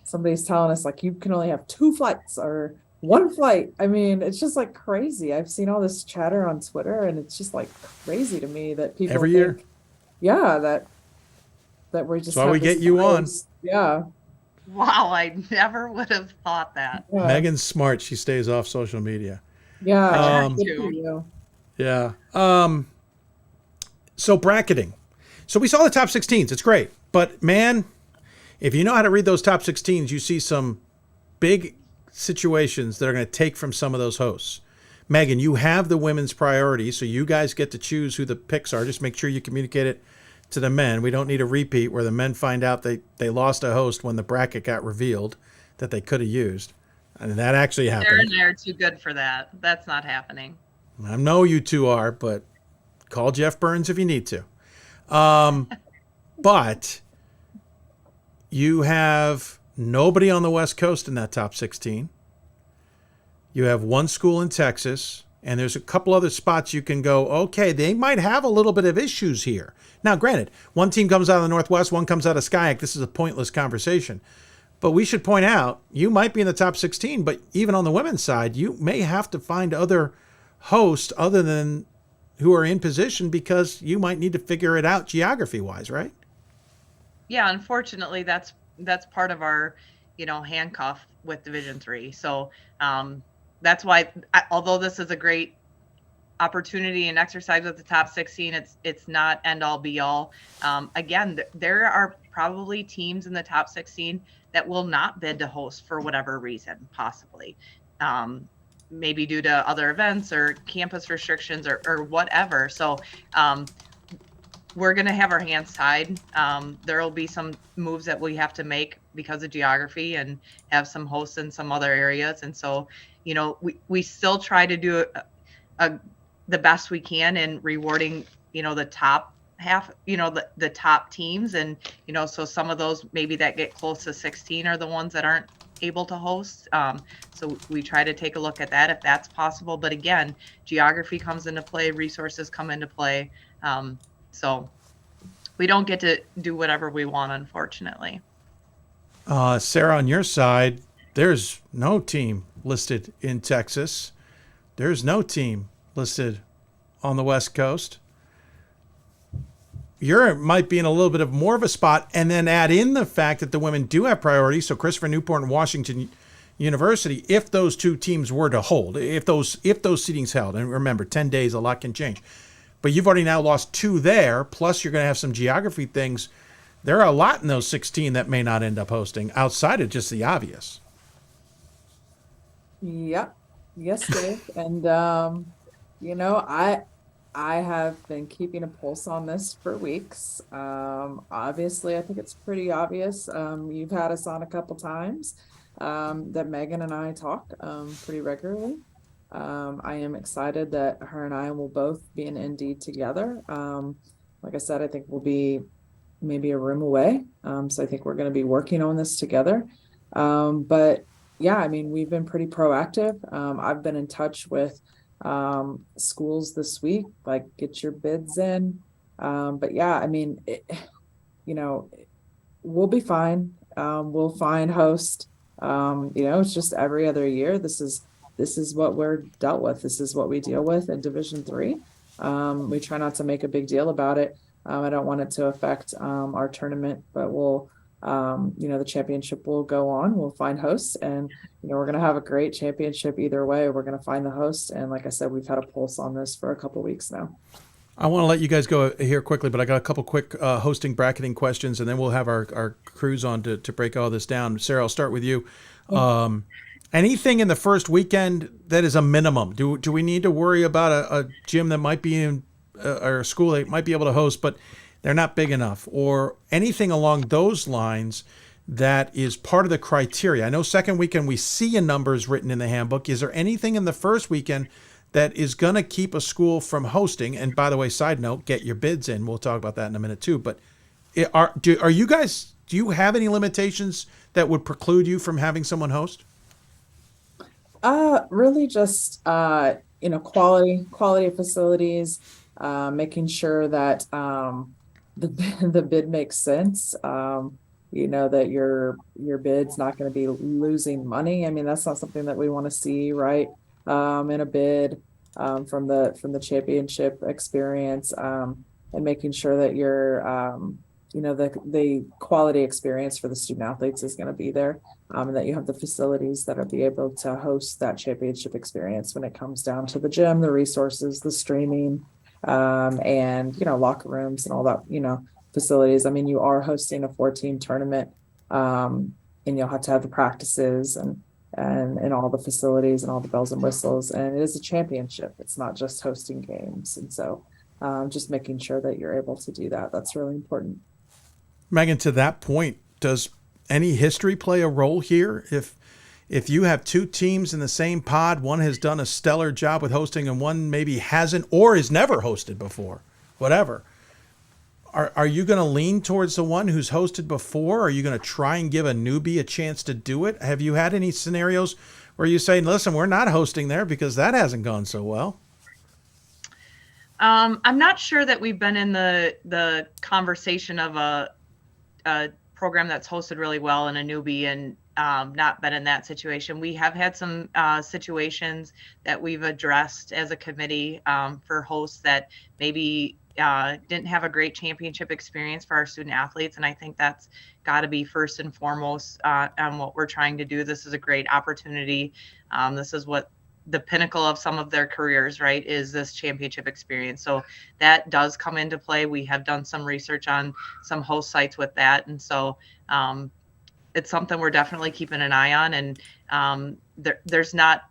somebody's telling us like you can only have 2 flights or 1 flight. I mean, it's just like crazy. I've seen all this chatter on Twitter and it's just like crazy to me that people every think, year. Yeah, that we're just that's why we get you on. Yeah. Wow, I never would have thought that. Yeah. Megan's smart. She stays off social media. Yeah. Yeah. So bracketing. So we saw the top 16s. It's great. But man, if you know how to read those top 16s, you see some big situations that are going to take from some of those hosts. Megan, you have the women's priority, so you guys get to choose who the picks are. Just make sure you communicate it to the men. We don't need a repeat where the men find out they lost a host when the bracket got revealed that they could have used. And that actually happened. Sarah and I are too good for that. That's not happening. I know you two are, but call Jeff Burns if you need to. But you have nobody on the West Coast in that top 16. You have 1 school in Texas, and there's a couple other spots you can go, okay, they might have a little bit of issues here. Now, granted, 1 team comes out of the Northwest, 1 comes out of Skyac. This is a pointless conversation. But we should point out, you might be in the top 16, but even on the women's side, you may have to find other hosts other than who are in position because you might need to figure it out geography-wise, right? Yeah, unfortunately, that's part of our, handcuff with Division III. So that's why, although this is a great opportunity and exercise with the top 16, it's not end all be all. Again, there are probably teams in the top 16 that will not bid to host for whatever reason, possibly. Maybe due to other events or campus restrictions or whatever. So we're going to have our hands tied. There will be some moves that we have to make because of geography and have some hosts in some other areas. And so, we still try to do the best we can in rewarding, the top half, the top teams. And, so some of those maybe that get close to 16 are the ones that aren't able to host. So we try to take a look at that if that's possible. But again, geography comes into play, resources come into play. So we don't get to do whatever we want, unfortunately. Sarah, on your side, there's no team listed in Texas. There's no team listed on the West Coast. You might be in a little bit of more of a spot, and then add in the fact that the women do have priority. So Christopher Newport and Washington University, if those 2 teams were to hold, if those seedings held, and remember, 10 days, a lot can change. But you've already now lost 2 there, plus you're going to have some geography things. There are a lot in those 16 that may not end up hosting outside of just the obvious. Yep. Yes, Dave. And, I have been keeping a pulse on this for weeks. Obviously, I think it's pretty obvious. You've had us on a couple times that Megan and I talk pretty regularly. I am excited that her and I will both be in Indeed together. Like I said, I think we'll be maybe a room away. So I think we're going to be working on this together. But yeah, I mean, we've been pretty proactive. I've been in touch with schools this week, like get your bids in. But yeah, I mean, we'll be fine. we'll find host. It's just every other year. This is what we're dealt with. This is what we deal with in Division III. We try not to make a big deal about it. I don't want it to affect our tournament, but the championship will go on. We'll find hosts, and we're going to have a great championship either way. We're going to find the host, and like I said, we've had a pulse on this for a couple of weeks now. I want to let you guys go here quickly, but I got a couple quick hosting bracketing questions, and then we'll have our crews on to break all this down. Sarah, I'll start with you. Anything in the first weekend that is a minimum? Do we need to worry about a gym that might be in or a school that might be able to host, but they're not big enough, or anything along those lines that is part of the criteria? I know second weekend we see a numbers written in the handbook. Is there anything in the first weekend that is going to keep a school from hosting? And by the way, side note, get your bids in. We'll talk about that in a minute too. But do you have any limitations that would preclude you from having someone host? Really just, quality of facilities, making sure that the bid makes sense. That your bid's not going to be losing money. I mean, that's not something that we want to see, right? In a bid from the championship experience, and making sure that the quality experience for the student athletes is going to be there, and that you have the facilities that will be able to host that championship experience when it comes down to the gym, the resources, the streaming, and locker rooms and all that, facilities. I mean, you are hosting a 4-team tournament, and you'll have to have the practices and all the facilities and all the bells and whistles. And it is a championship. It's not just hosting games. And so just making sure that you're able to do that. That's really important. Megan, to that point, does any history play a role here? If you have two teams in the same pod, one has done a stellar job with hosting and one maybe hasn't or has never hosted before, whatever, are you going to lean towards the one who's hosted before? Are you going to try and give a newbie a chance to do it? Have you had any scenarios where you say, listen, we're not hosting there because that hasn't gone so well? I'm not sure that we've been in the conversation of a program that's hosted really well and a newbie and not been in that situation. We have had some situations that we've addressed as a committee for hosts that maybe didn't have a great championship experience for our student athletes. And I think that's got to be first and foremost on what we're trying to do. This is a great opportunity. This is what the pinnacle of some of their careers, right, is this championship experience. So that does come into play. We have done some research on some host sites with that. And so it's something we're definitely keeping an eye on. And there's not,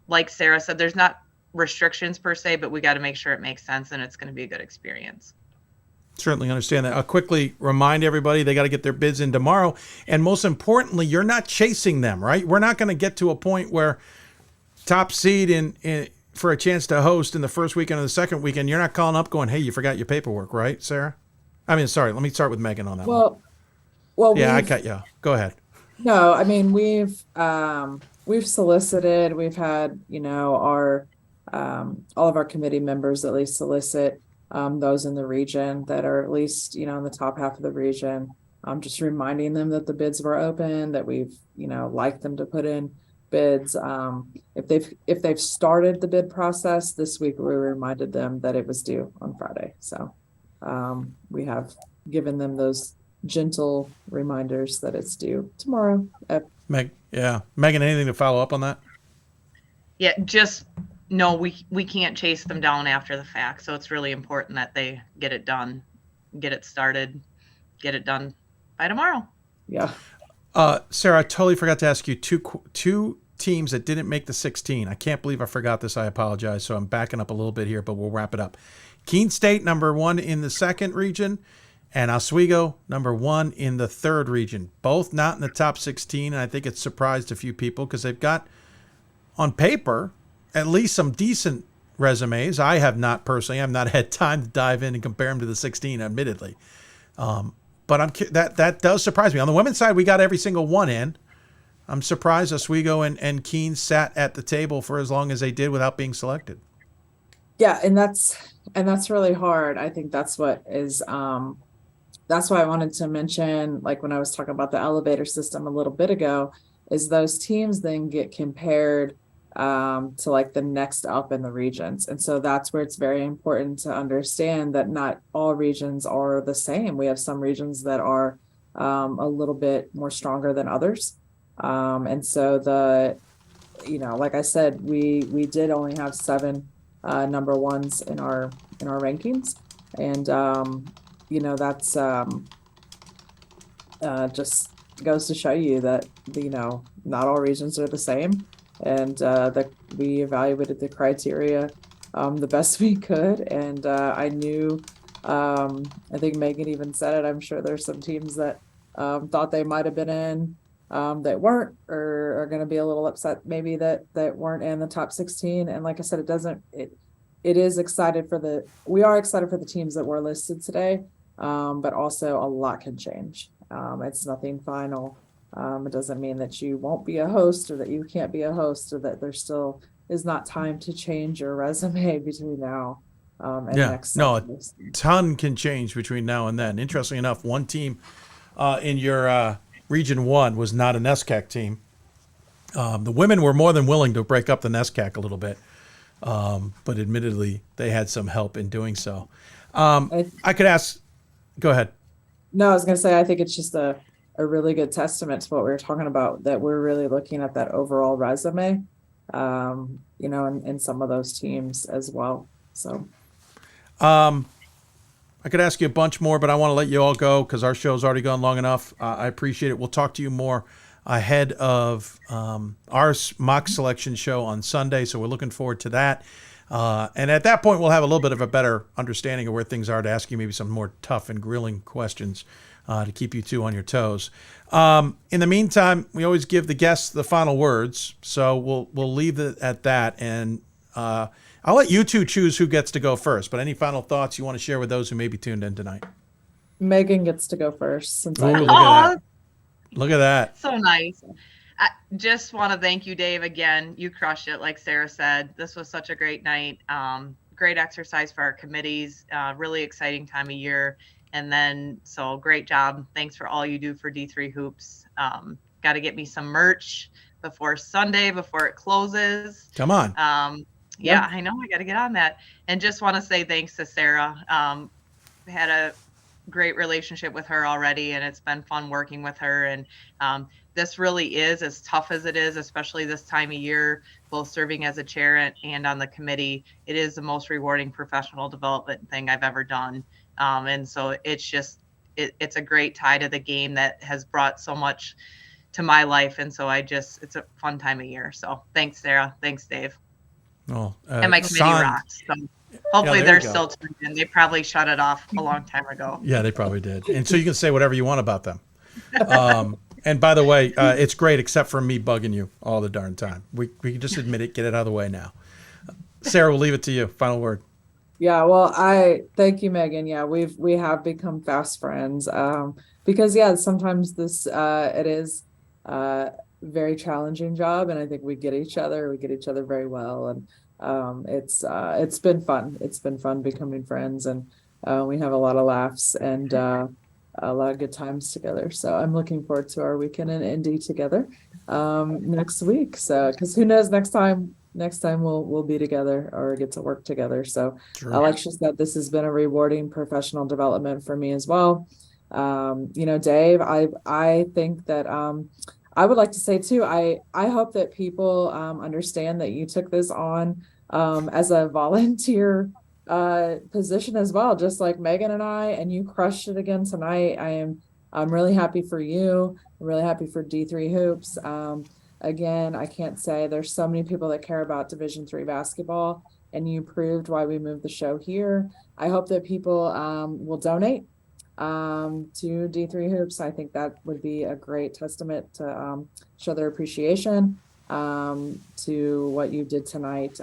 like Sarah said, there's not restrictions per se, but we got to make sure it makes sense and it's going to be a good experience. Certainly understand that. I'll quickly remind everybody they got to get their bids in tomorrow. And most importantly, you're not chasing them, right? We're not going to get to a point where top seed in for a chance to host in the first weekend or the second weekend, you're not calling up going, hey, you forgot your paperwork, right, Sarah? I mean, sorry, let me start with Megan on that one. Well, yeah, I cut you. Go ahead. No, I mean, we've solicited, we've had, our all of our committee members at least solicit those in the region that are at least, in the top half of the region. Just reminding them that the bids were open, that we've, liked them to put in bids. If they've started the bid process this week, we reminded them that it was due on Friday. So we have given them those gentle reminders that it's due tomorrow. Megan, anything to follow up on that? Yeah, just no, we can't chase them down after the fact. So it's really important that they get it done, get it started, get it done by tomorrow. Yeah. Sarah, I totally forgot to ask you two teams that didn't make the 16. I can't believe I forgot this. I apologize. So I'm backing up a little bit here, but we'll wrap it up. Keene State, number 1 in the second region, and Oswego, number 1 in the third region. Both not in the top 16, and I think it surprised a few people because they've got, on paper, at least some decent resumes. I have not personally. I've not had time to dive in and compare them to the 16, admittedly. But that does surprise me. On the women's side, we got every single one in. I'm surprised Oswego and Keene sat at the table for as long as they did without being selected. Yeah, and that's really hard. I think that's what is that's why I wanted to mention, like when I was talking about the elevator system a little bit ago, is those teams then get compared to like the next up in the regions. And so that's where it's very important to understand that not all regions are the same. We have some regions that are a little bit more stronger than others. And so like I said, we did only have 7 number ones in our rankings. And that's just goes to show you that not all regions are the same, and that we evaluated the criteria the best we could. And I knew, I think Megan even said it, I'm sure there's some teams that thought they might have been in that weren't, or are going to be a little upset maybe that weren't in the top 16. And like I said, we are excited for the teams that were listed today, but also a lot can change. It's nothing final. It doesn't mean that you won't be a host or that you can't be a host, or that there still is not time to change your resume between now and next. No, a ton can change between now and then. Interestingly enough, one team in your Region 1 was not a NESCAC team. The women were more than willing to break up the NESCAC a little bit. But admittedly, they had some help in doing so. I could ask, go ahead. No, I was going to say, I think it's just a really good testament to what we were talking about, that we're really looking at that overall resume, in some of those teams as well. So, I could ask you a bunch more, but I want to let you all go because our show's already gone long enough. I appreciate it. We'll talk to you more ahead of our mock selection show on Sunday, so we're looking forward to that. And at that point, we'll have a little bit of a better understanding of where things are, to ask you maybe some more tough and grilling questions to keep you two on your toes. In the meantime, we always give the guests the final words, so we'll leave it at that. And I'll let you two choose who gets to go first, but any final thoughts you want to share with those who may be tuned in tonight? Megan gets to go first, since Look at that. So nice. I just want to thank you, Dave, again. You crushed it, like Sarah said. This was such a great night. Great exercise for our committees. Really exciting time of year. And then, so great job. Thanks for all you do for D3 Hoops. Got to get me some merch before Sunday, before it closes. Come on. Yeah, I know. I got to get on that. And just want to say thanks to Sarah. Had a great relationship with her already, and it's been fun working with her. And this really is, as tough as it is, especially this time of year, both serving as a chair and on the committee, it is the most rewarding professional development thing I've ever done. And so it's just, it's a great tie to the game that has brought so much to my life. And so it's a fun time of year. So thanks, Sarah. Thanks, Dave. Oh, and my committee rocks. So hopefully they're still tuned in. They probably shut it off a long time ago. Yeah, they probably did. And so you can say whatever you want about them. And by the way, it's great, except for me bugging you all the darn time. We can just admit it, get it out of the way now. Sarah, we'll leave it to you. Final word. Yeah, well, I thank you, Megan. Yeah, we have become fast friends because sometimes this it is very challenging job, and I think we get each other very well, and it's been fun. It's been fun becoming friends, and we have a lot of laughs and a lot of good times together. So I'm looking forward to our weekend in Indy together next week. So, because who knows, next time we'll be together or get to work together. So like she said, this has been a rewarding professional development for me as well. Dave, I think that I would like to say too, I hope that people understand that you took this on as a volunteer position as well, just like Megan and you crushed it again tonight. I'm really happy for you. I'm really happy for D3 Hoops. Again, I can't say there's so many people that care about Division III basketball, and you proved why we moved the show here. I hope that people will donate to D3 Hoops. I think that would be a great testament to show their appreciation to what you did tonight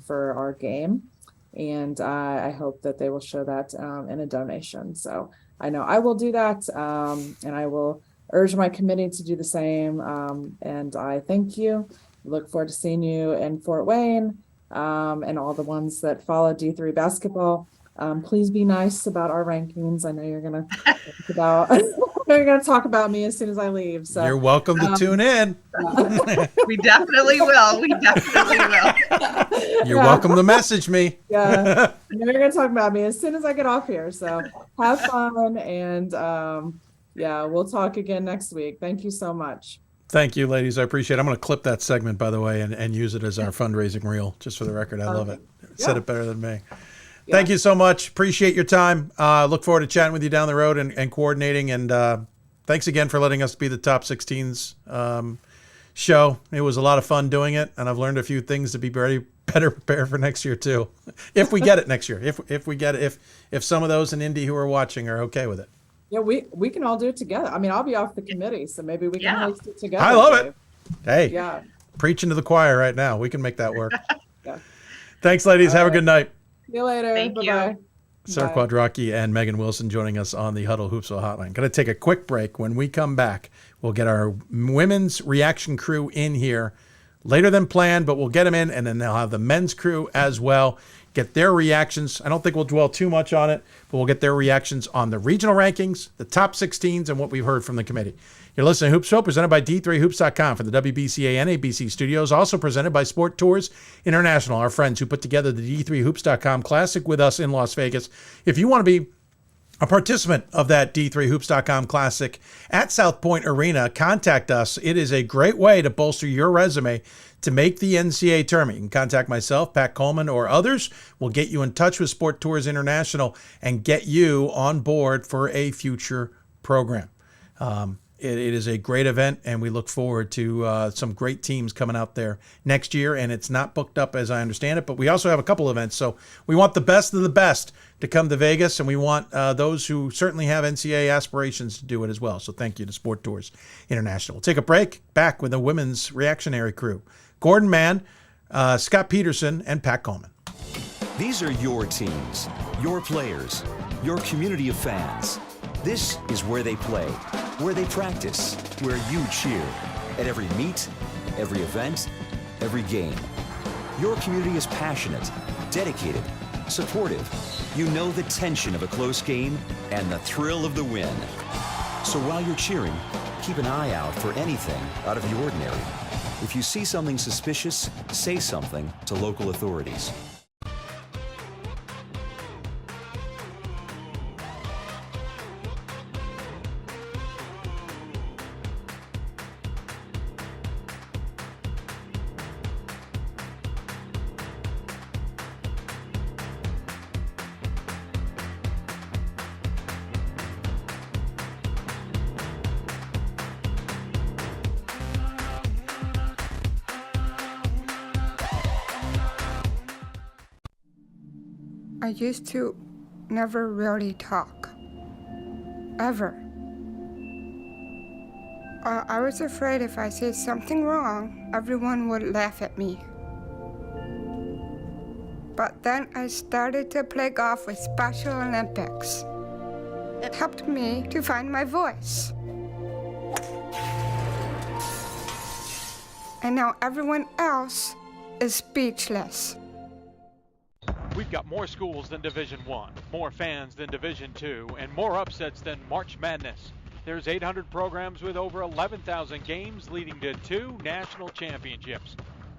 for our game. And I hope that they will show that in a donation. So I know I will do that, and I will urge my committee to do the same. And I thank you. Look forward to seeing you in Fort Wayne and all the ones that follow D3 basketball. Please be nice about our rankings. I know you're going to talk about me as soon as I leave. So you're welcome to tune in. We definitely will. We definitely will. You're welcome to message me. Yeah, you're going to talk about me as soon as I get off here. So have fun, and we'll talk again next week. Thank you so much. Thank you, ladies. I appreciate it. I'm going to clip that segment, by the way, and use it as our fundraising reel, just for the record. I love it. Said it better than me. Yeah. Thank you so much. Appreciate your time. Look forward to chatting with you down the road and coordinating. And thanks again for letting us be the Top 16s show. It was a lot of fun doing it, and I've learned a few things to be better prepared for next year too. If we get it next year, if we get it, if some of those in Indy who are watching are okay with it. Yeah, we can all do it together. I mean, I'll be off the committee, so maybe we can host it together. I love it. Hey, preaching to the choir right now. We can make that work. Thanks, ladies. Have a good night. See you later. Thank Bye-bye. Sarah Quadracki and Megan Wilson joining us on the Huddle Hoopsville Hotline. Going to take a quick break. When we come back, we'll get our women's reaction crew in here later than planned, but we'll get them in, and then they'll have the men's crew as well. Get their reactions. I don't think we'll dwell too much on it, but we'll get their reactions on the regional rankings, the top 16s, and what we've heard from the committee. You're listening to Hoopsville, presented by D3Hoops.com for the WBCA and ABC studios, also presented by Sport Tours International, our friends who put together the D3Hoops.com Classic with us in Las Vegas. If you want to be a participant of that D3Hoops.com Classic at South Point Arena, contact us. It is a great way to bolster your resume to make the NCAA tournament. You can contact myself, Pat Coleman, or others. We'll get you in touch with Sport Tours International and get you on board for a future program. It is a great event, and we look forward to some great teams coming out there next year. And it's not booked up, as I understand it, but we also have a couple events. So we want the best of the best to come to Vegas, and we want those who certainly have NCAA aspirations to do it as well. So thank you to Sport Tours International. We'll take a break. Back with the women's reactionary crew: Gordon Mann, Scott Peterson, and Pat Coleman. These are your teams, your players, your community of fans. This is where they play, where they practice, where you cheer. At every meet, every event, every game. Your community is passionate, dedicated, supportive. You know the tension of a close game and the thrill of the win. So while you're cheering, keep an eye out for anything out of the ordinary. If you see something suspicious, say something to local authorities. I used to never really talk, ever. I was afraid if I said something wrong, everyone would laugh at me. But then I started to play golf with Special Olympics. It helped me to find my voice. And now everyone else is speechless. We've got more schools than Division I, more fans than Division II, and more upsets than March Madness. There's 800 programs with over 11,000 games leading to 2 national championships.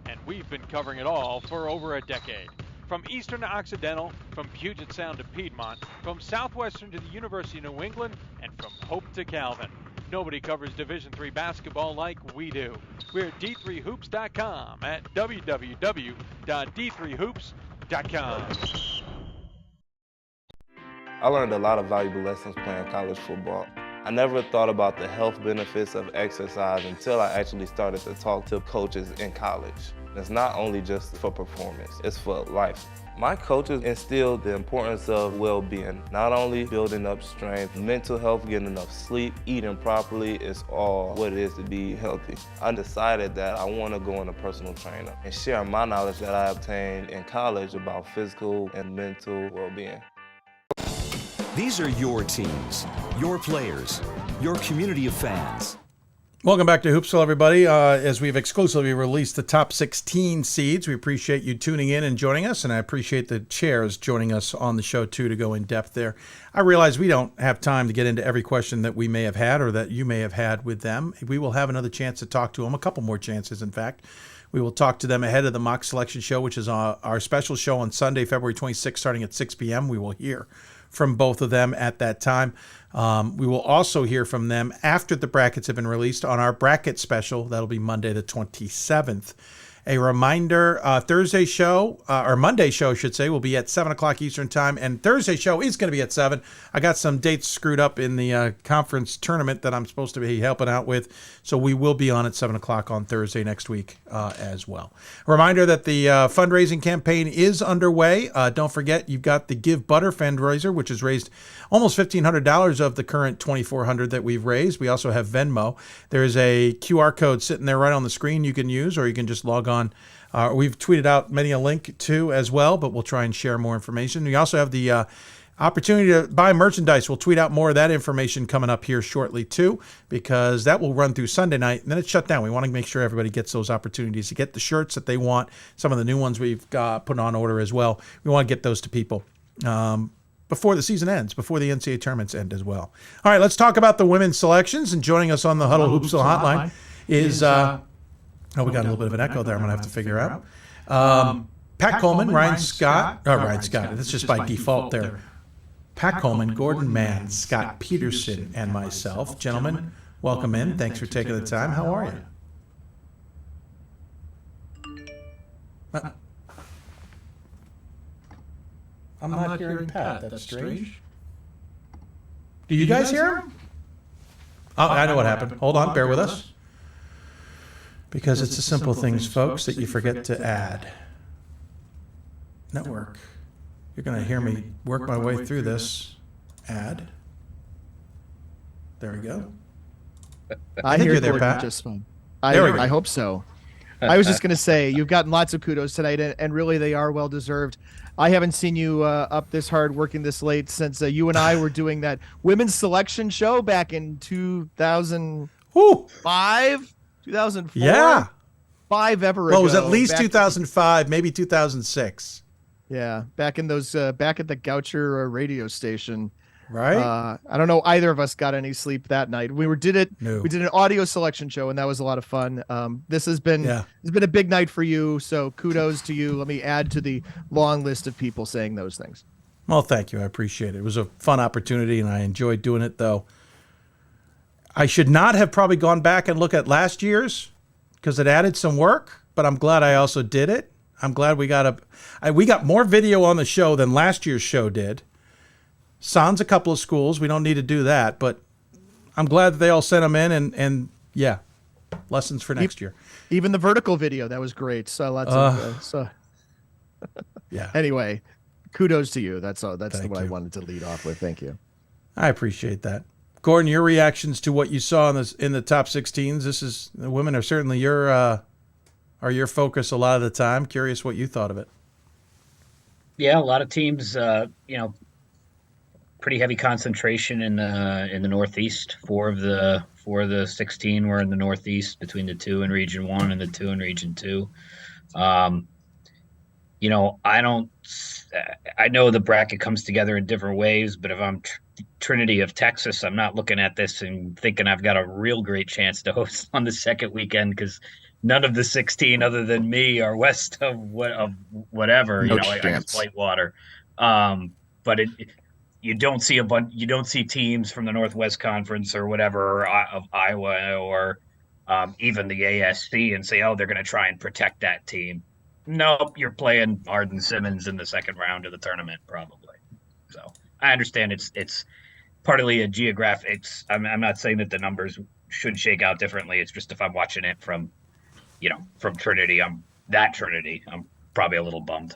And we've been covering it all for over a decade. From Eastern to Occidental, from Puget Sound to Piedmont, from Southwestern to the University of New England, and from Hope to Calvin. Nobody covers Division III basketball like we do. We're at D3Hoops.com at www.d3hoops.com. I learned a lot of valuable lessons playing college football. I never thought about the health benefits of exercise until I actually started to talk to coaches in college. It's not only just for performance, it's for life. My coaches instilled the importance of well-being, not only building up strength, mental health, getting enough sleep, eating properly is all what it is to be healthy. I decided that I want to go into personal trainer and share my knowledge that I obtained in college about physical and mental well-being. These are your teams, your players, your community of fans. Welcome back to Hoopsville, everybody. As we've exclusively released the top 16 seeds, we appreciate you tuning in and joining us, and I appreciate the chairs joining us on the show, too, to go in depth there. I realize we don't have time to get into every question that we may have had or that you may have had with them. We will have another chance to talk to them, a couple more chances, in fact. We will talk to them ahead of the mock selection show, which is our special show on Sunday, February 26th, starting at 6 p.m. We will hear from both of them at that time. We will also hear from them after the brackets have been released on our bracket special. That'll be Monday the 27th. A reminder, Thursday show, or Monday show, I should say, will be at 7 o'clock Eastern time, and Thursday show is going to be at 7. I got some dates screwed up in the conference tournament that I'm supposed to be helping out with, so we will be on at 7 o'clock on Thursday next week as well. A reminder that the fundraising campaign is underway. Don't forget, you've got the Give Butter fundraiser, which has raised almost $1,500 of the current $2,400 that we've raised. We also have Venmo. There's a QR code sitting there right on the screen you can use, or you can just log on. We've tweeted out many a link too as well, but we'll try and share more information. We also have the opportunity to buy merchandise. We'll tweet out more of that information coming up here shortly too, because that will run through Sunday night and then it's shut down. We want to make sure everybody gets those opportunities to get the shirts that they want. Some of the new ones we've got put on order as well. We want to get those to people before the season ends, before the NCAA tournaments end as well. All right, let's talk about the women's selections. And joining us on the Huddle Hoopsville hotline is we got a little bit of an echo there I'm going to have to figure out. Pat Coleman, Ryan Scott. That's just by default there. Pat Coleman, Gordon Mann, Scott Peterson, and myself. Gentlemen, welcome in. Thanks for taking the time. How are you? I'm not hearing Pat. That's strange. Do you guys hear him? Oh, I know what happened. Hold on. Bear with us. Because it's the simple things, folks, that you forget to add. Network. You're going to hear me work my way through this. Add. There we go. I think hear you're there, Gordon Pat. just fine. There we go. I hope so. I was just going to say, you've gotten lots of kudos tonight, and really they are well-deserved. I haven't seen you up this hard working this late since you and I were doing that women's selection show back in 2005. 2004? Yeah. 5 ever ago. Well, it was at least 2005, maybe 2006. Yeah, back in those, back at the Goucher radio station. Right. I don't know either of us got any sleep that night. We did an audio selection show, and that was a lot of fun. This has been it's been a big night for you, so kudos to you. Let me add to the long list of people saying those things. Well, thank you. I appreciate it. It was a fun opportunity, and I enjoyed doing it, though. I should not have probably gone back and looked at last year's because it added some work, but I'm glad I also did it. I'm glad we got more video on the show than last year's show did. Sans a couple of schools. We don't need to do that, but I'm glad that they all sent them in and yeah, lessons for next year. Even the vertical video, that was great. So lots of yeah. Anyway, kudos to you. That's all. That's what I wanted to lead off with. Thank you. I appreciate that. Gordon, your reactions to what you saw in the top 16s. The women are certainly your focus a lot of the time. Curious what you thought of it. Yeah, a lot of teams, pretty heavy concentration in the Northeast. Four of the 16 were in the Northeast, between the 2 in Region 1 and the 2 in Region 2. I know the bracket comes together in different ways, but if I'm Trinity of Texas, I'm not looking at this and thinking I've got a real great chance to host on the second weekend because none of the 16 other than me are west of whatever. No I guess Whitewater. But you don't see teams from the Northwest Conference or whatever of Iowa or even the ASC and say, oh, they're going to try and protect that team. Nope, you're playing Arden Simmons in the second round of the tournament, probably. So I understand it's partly a geographics. I'm not saying that the numbers should shake out differently. It's just if I'm watching it from Trinity, I'm probably a little bummed.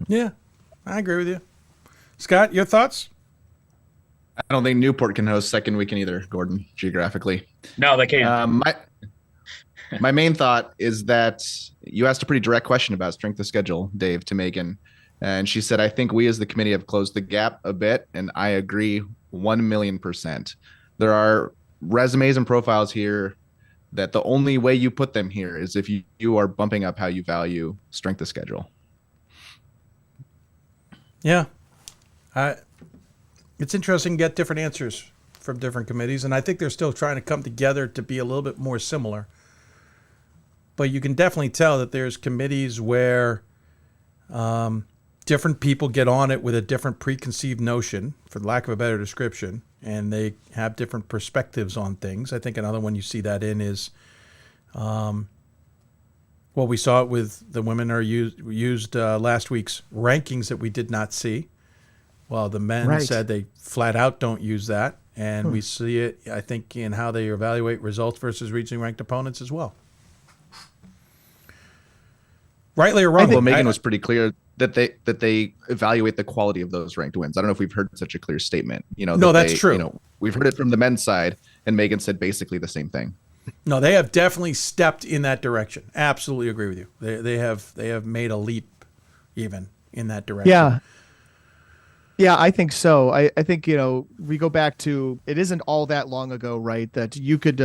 Yeah, I agree with you. Scott, your thoughts? I don't think Newport can host second weekend either, Gordon, geographically. No, they can't. My main thought is that you asked a pretty direct question about strength of schedule, Dave, to Megan. And she said, I think we as the committee have closed the gap a bit. And I agree 1,000,000%. There are resumes and profiles here that the only way you put them here is if you are bumping up how you value strength of schedule. Yeah. It's interesting to get different answers from different committees, and I think they're still trying to come together to be a little bit more similar. But you can definitely tell that there's committees where different people get on it with a different preconceived notion, for lack of a better description, and they have different perspectives on things. I think another one you see that in is, well, we saw it with the women are used last week's rankings that we did not see. Well, the men said they flat out don't use that, and we see it, I think, in how they evaluate results versus regionally ranked opponents as well. Rightly or wrongly. Well, Megan was pretty clear that they evaluate the quality of those ranked wins. I don't know if we've heard such a clear statement. No, that's true. We've heard it from the men's side, and Megan said basically the same thing. No, they have definitely stepped in that direction. Absolutely agree with you. They have made a leap even in that direction. Yeah, I think so. I think, we go back to, it isn't all that long ago, right, that you could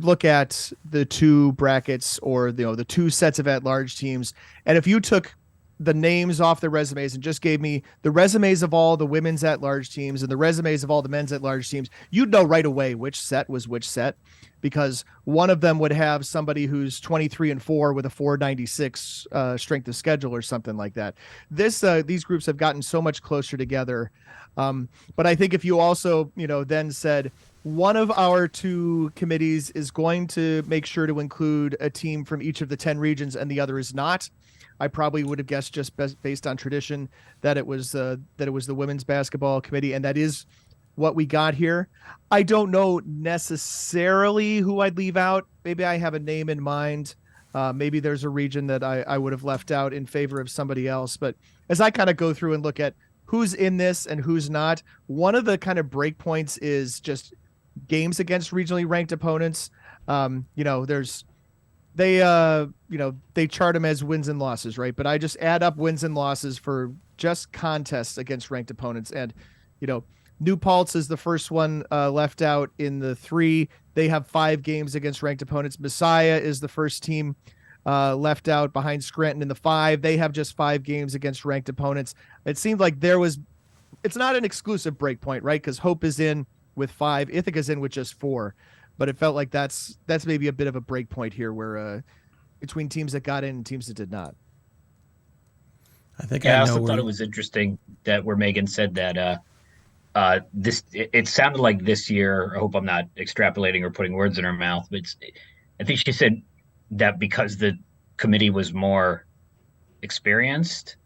look at the two brackets or the two sets of at-large teams, and if you took the names off the resumes and just gave me the resumes of all the women's at-large teams and the resumes of all the men's at-large teams, you'd know right away which set was which set, because one of them would have somebody who's 23-4 with a 496 strength of schedule or something like that. These groups have gotten so much closer together. But I think if you also, then said one of our two committees is going to make sure to include a team from each of the 10 regions and the other is not, I probably would have guessed just based on tradition that it was the women's basketball committee, and that is what we got here. I don't know necessarily who I'd leave out. Maybe I have a name in mind. Maybe there's a region that I would have left out in favor of somebody else. But as I kind of go through and look at who's in this and who's not, one of the kind of break points is just games against regionally ranked opponents. They chart them as wins and losses, right? But I just add up wins and losses for just contests against ranked opponents. And, New Paltz is the first one left out in the 3. They have 5 games against ranked opponents. Messiah is the first team left out behind Scranton in the 5. They have just 5 games against ranked opponents. It seemed like it's not an exclusive break point, right? Because Hope is in with 5. Ithaca's in with just 4. But it felt like that's maybe a bit of a break point here where between teams that got in and teams that did not. I also thought it was interesting that where Megan said that it sounded like this year, I hope I'm not extrapolating or putting words in her mouth, but I think she said that because the committee was more experienced,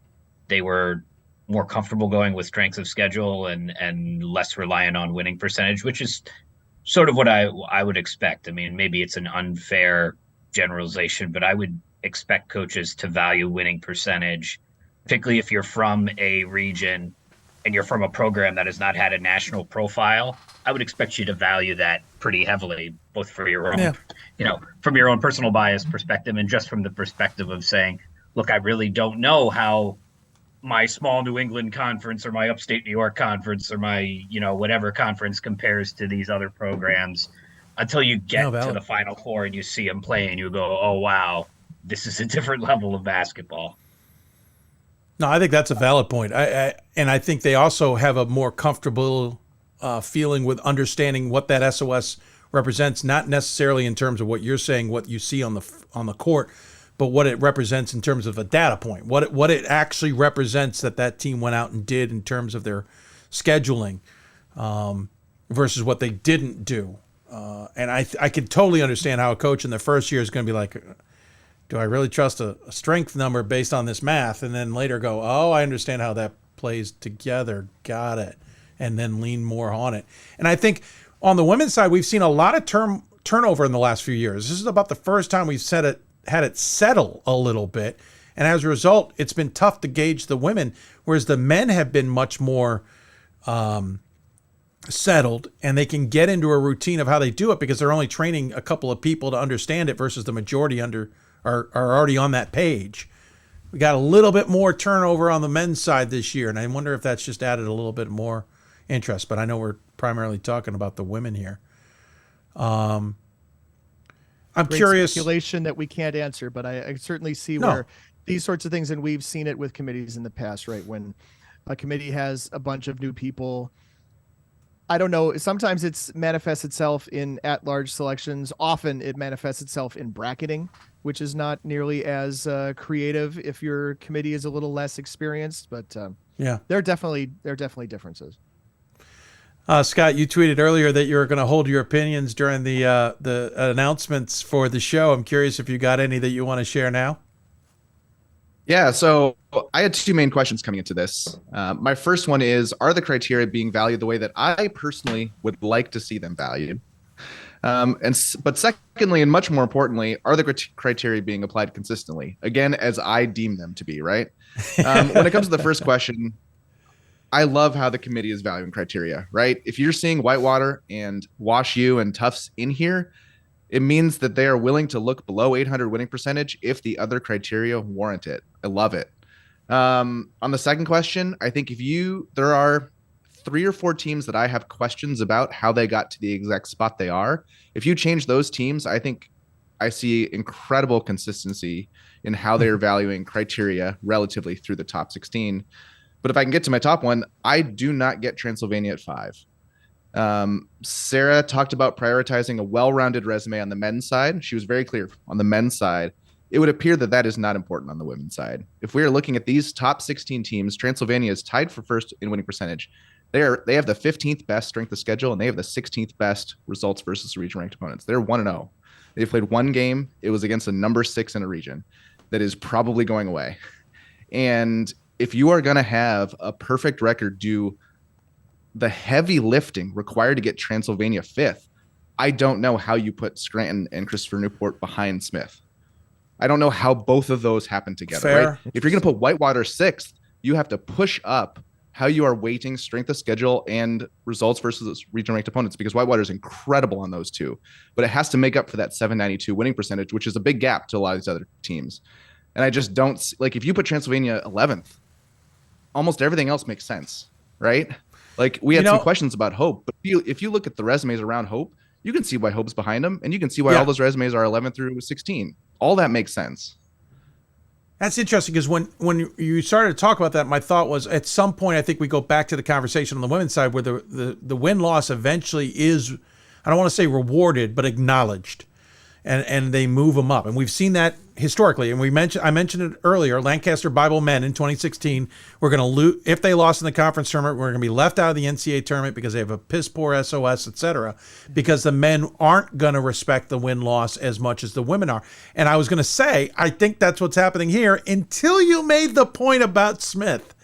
they were more comfortable going with strength of schedule and less reliant on winning percentage, which is sort of what I would expect. I mean, maybe it's an unfair generalization, but I would expect coaches to value winning percentage, particularly if you're from a region and you're from a program that has not had a national profile. I would expect you to value that pretty heavily, both for your own, from your own personal bias perspective and just from the perspective of saying, look, I really don't know how my small New England conference or my upstate New York conference or my, whatever conference compares to these other programs until you get to the Final Four and you see them play and you go, oh, wow, this is a different level of basketball. No, I think that's a valid point. And I think they also have a more comfortable feeling with understanding what that SOS represents, not necessarily in terms of what you're saying, what you see on the court, but what it represents in terms of a data point, what it actually represents that team went out and did in terms of their scheduling versus what they didn't do. And I can totally understand how a coach in their first year is going to be like, do I really trust a strength number based on this math? And then later go, oh, I understand how that plays together. Got it. And then lean more on it. And I think on the women's side, we've seen a lot of turnover in the last few years. This is about the first time we've had it settle a little bit. And as a result, it's been tough to gauge the women, whereas the men have been much more settled, and they can get into a routine of how they do it because they're only training a couple of people to understand it versus the majority are already on that page. We got a little bit more turnover on the men's side this year, and I wonder if that's just added a little bit more interest. But I know we're primarily talking about the women here. I'm Great curious. Speculation that we can't answer, but I certainly see where these sorts of things, and we've seen it with committees in the past, right? When a committee has a bunch of new people, I don't know. Sometimes it manifests itself in at-large selections. Often it manifests itself in bracketing, which is not nearly as creative if your committee is a little less experienced. But there are definitely differences. Scott, you tweeted earlier that you were going to hold your opinions during the announcements for the show. I'm curious if you got any that you want to share now. Yeah, so I had two main questions coming into this. My first one is, are the criteria being valued the way that I personally would like to see them valued? But secondly, and much more importantly, are the criteria being applied consistently? Again, as I deem them to be, right? When it comes to the first question, I love how the committee is valuing criteria, right? If you're seeing Whitewater and Wash U and Tufts in here, it means that they are willing to look below 800 winning percentage if the other criteria warrant it. I love it. On the second question, I think there are 3 or 4 teams that I have questions about how they got to the exact spot they are. If you change those teams, I think I see incredible consistency in how they're valuing criteria relatively through the top 16. But if I can get to my top one, I do not get Transylvania at 5. Sarah talked about prioritizing a well-rounded resume on the men's side. She was very clear on the men's side. It would appear that that is not important on the women's side. If we are looking at these top 16 teams, Transylvania is tied for first in winning percentage. They have the 15th best strength of schedule, and they have the 16th best results versus region ranked opponents. They're 1-0. They've played one game. It was against a number 6 in a region that is probably going away. And if you are going to have a perfect record do the heavy lifting required to get Transylvania 5th, I don't know how you put Scranton and Christopher Newport behind Smith. I don't know how both of those happen together. Fair. Right? If you're going to put Whitewater 6th, you have to push up how you are weighting strength of schedule and results versus regional ranked opponents, because Whitewater is incredible on those two, but it has to make up for that 792 winning percentage, which is a big gap to a lot of these other teams. And I just don't like, if you put Transylvania 11th, almost everything else makes sense, right? Like we had some questions about Hope, but if you look at the resumes around Hope, you can see why Hope's behind them, and you can see why all those resumes are 11 through 16. All that makes sense. That's interesting, because when you started to talk about that, my thought was at some point I think we go back to the conversation on the women's side where the win-loss eventually is, I don't want to say rewarded, but acknowledged. And they move them up. And we've seen that historically. And I mentioned it earlier, Lancaster Bible men in 2016, we're going to lose. If they lost in the conference tournament, we're going to be left out of the NCAA tournament because they have a piss poor SOS, etc. Because the men aren't going to respect the win-loss as much as the women are. And I was going to say, I think that's what's happening here until you made the point about Smith.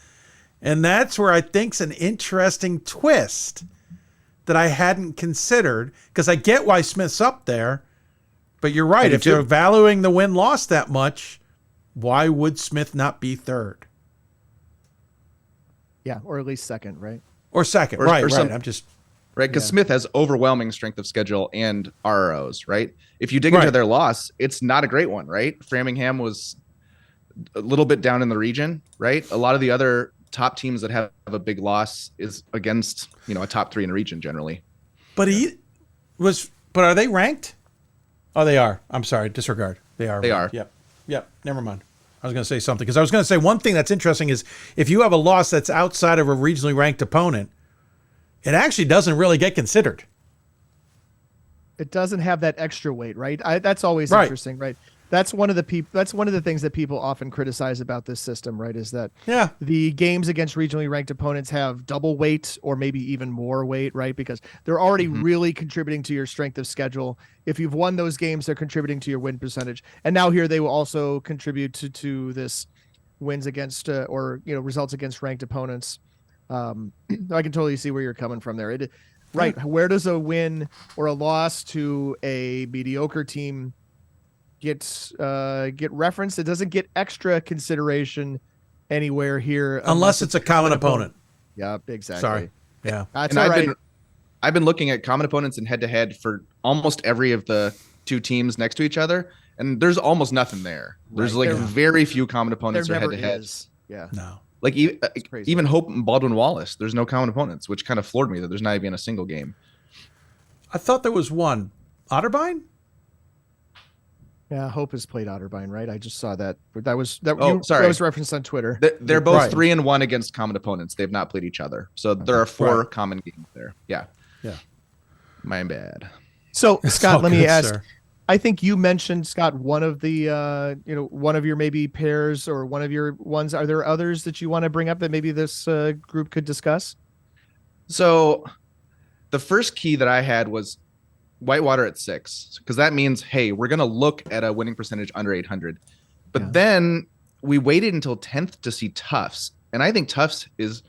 And that's where I think's an interesting twist that I hadn't considered, because I get why Smith's up there. But you're right. If they're valuing the win-loss that much, why would Smith not be 3rd? Yeah, or at least 2nd, right? Or 2nd, right. I'm just... Right, because Smith has overwhelming strength of schedule and RROs, right? If you dig into their loss, it's not a great one, right? Framingham was a little bit down in the region, right? A lot of the other top teams that have a big loss is against, a top 3 in a region generally. But but are they ranked? Oh, they are. I'm sorry. Disregard. They are. They are. Yep. Never mind. I was going to say something, because I was going to say one thing that's interesting is if you have a loss that's outside of a regionally ranked opponent, it actually doesn't really get considered. It doesn't have that extra weight, right? That's always interesting, right? That's one of the things that people often criticize about this system, right? Is that the games against regionally ranked opponents have double weight or maybe even more weight, right? Because they're already really contributing to your strength of schedule. If you've won those games, they're contributing to your win percentage. And now here they will also contribute to this wins against results against ranked opponents. I can totally see where you're coming from there. Right. Where does a win or a loss to a mediocre team get referenced? It doesn't get extra consideration anywhere here unless it's a common opponent. Yeah, exactly. Sorry. Yeah. That's all right. I've been looking at common opponents and head-to-head for almost every of the 2 teams next to each other, and there's almost nothing there. There's very few common opponents or head-to-head. Yeah. No. Like even Hope and Baldwin Wallace, there's no common opponents, which kind of floored me that there's not even a single game. I thought there was one. Otterbein? Yeah, Hope has played Otterbein, right? I just saw that. That was sorry. That was referenced on Twitter. They're both Right. 3-1 against common opponents. They've not played each other, so there are 4 common games there. Yeah. My bad. So Scott, let me ask. Sir. I think you mentioned, Scott, one of the one of your maybe pairs or one of your ones. Are there others that you want to bring up that maybe this group could discuss? So the first key that I had was Whitewater at 6, because that means, hey, we're going to look at a winning percentage under 800. But then we waited until 10th to see Tufts. And I think Tufts is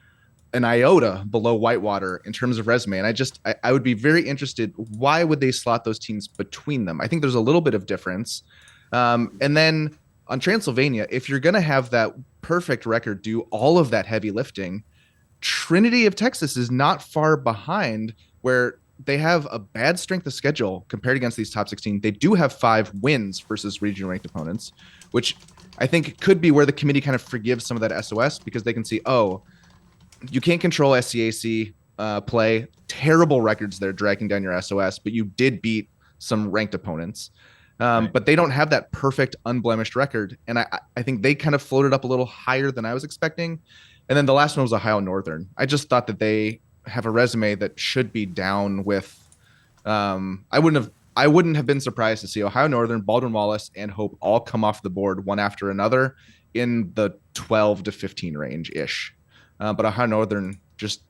an iota below Whitewater in terms of resume. And I would be very interested. Why would they slot those teams between them? I think there's a little bit of difference. And then on Transylvania, if you're going to have that perfect record, do all of that heavy lifting, Trinity of Texas is not far behind, where they have a bad strength of schedule compared against these top 16. They do have 5 wins versus regional ranked opponents, which I think could be where the committee kind of forgives some of that SOS, because they can see, oh, you can't control SCAC play. Terrible records there dragging down your SOS, but you did beat some ranked opponents. But they don't have that perfect unblemished record. And I think they kind of floated up a little higher than I was expecting. And then the last one was Ohio Northern. I just thought that they have a resume that should be down with. I wouldn't have been surprised to see Ohio Northern, Baldwin Wallace, and Hope all come off the board one after another in the 12 to 15 range ish. But Ohio Northern just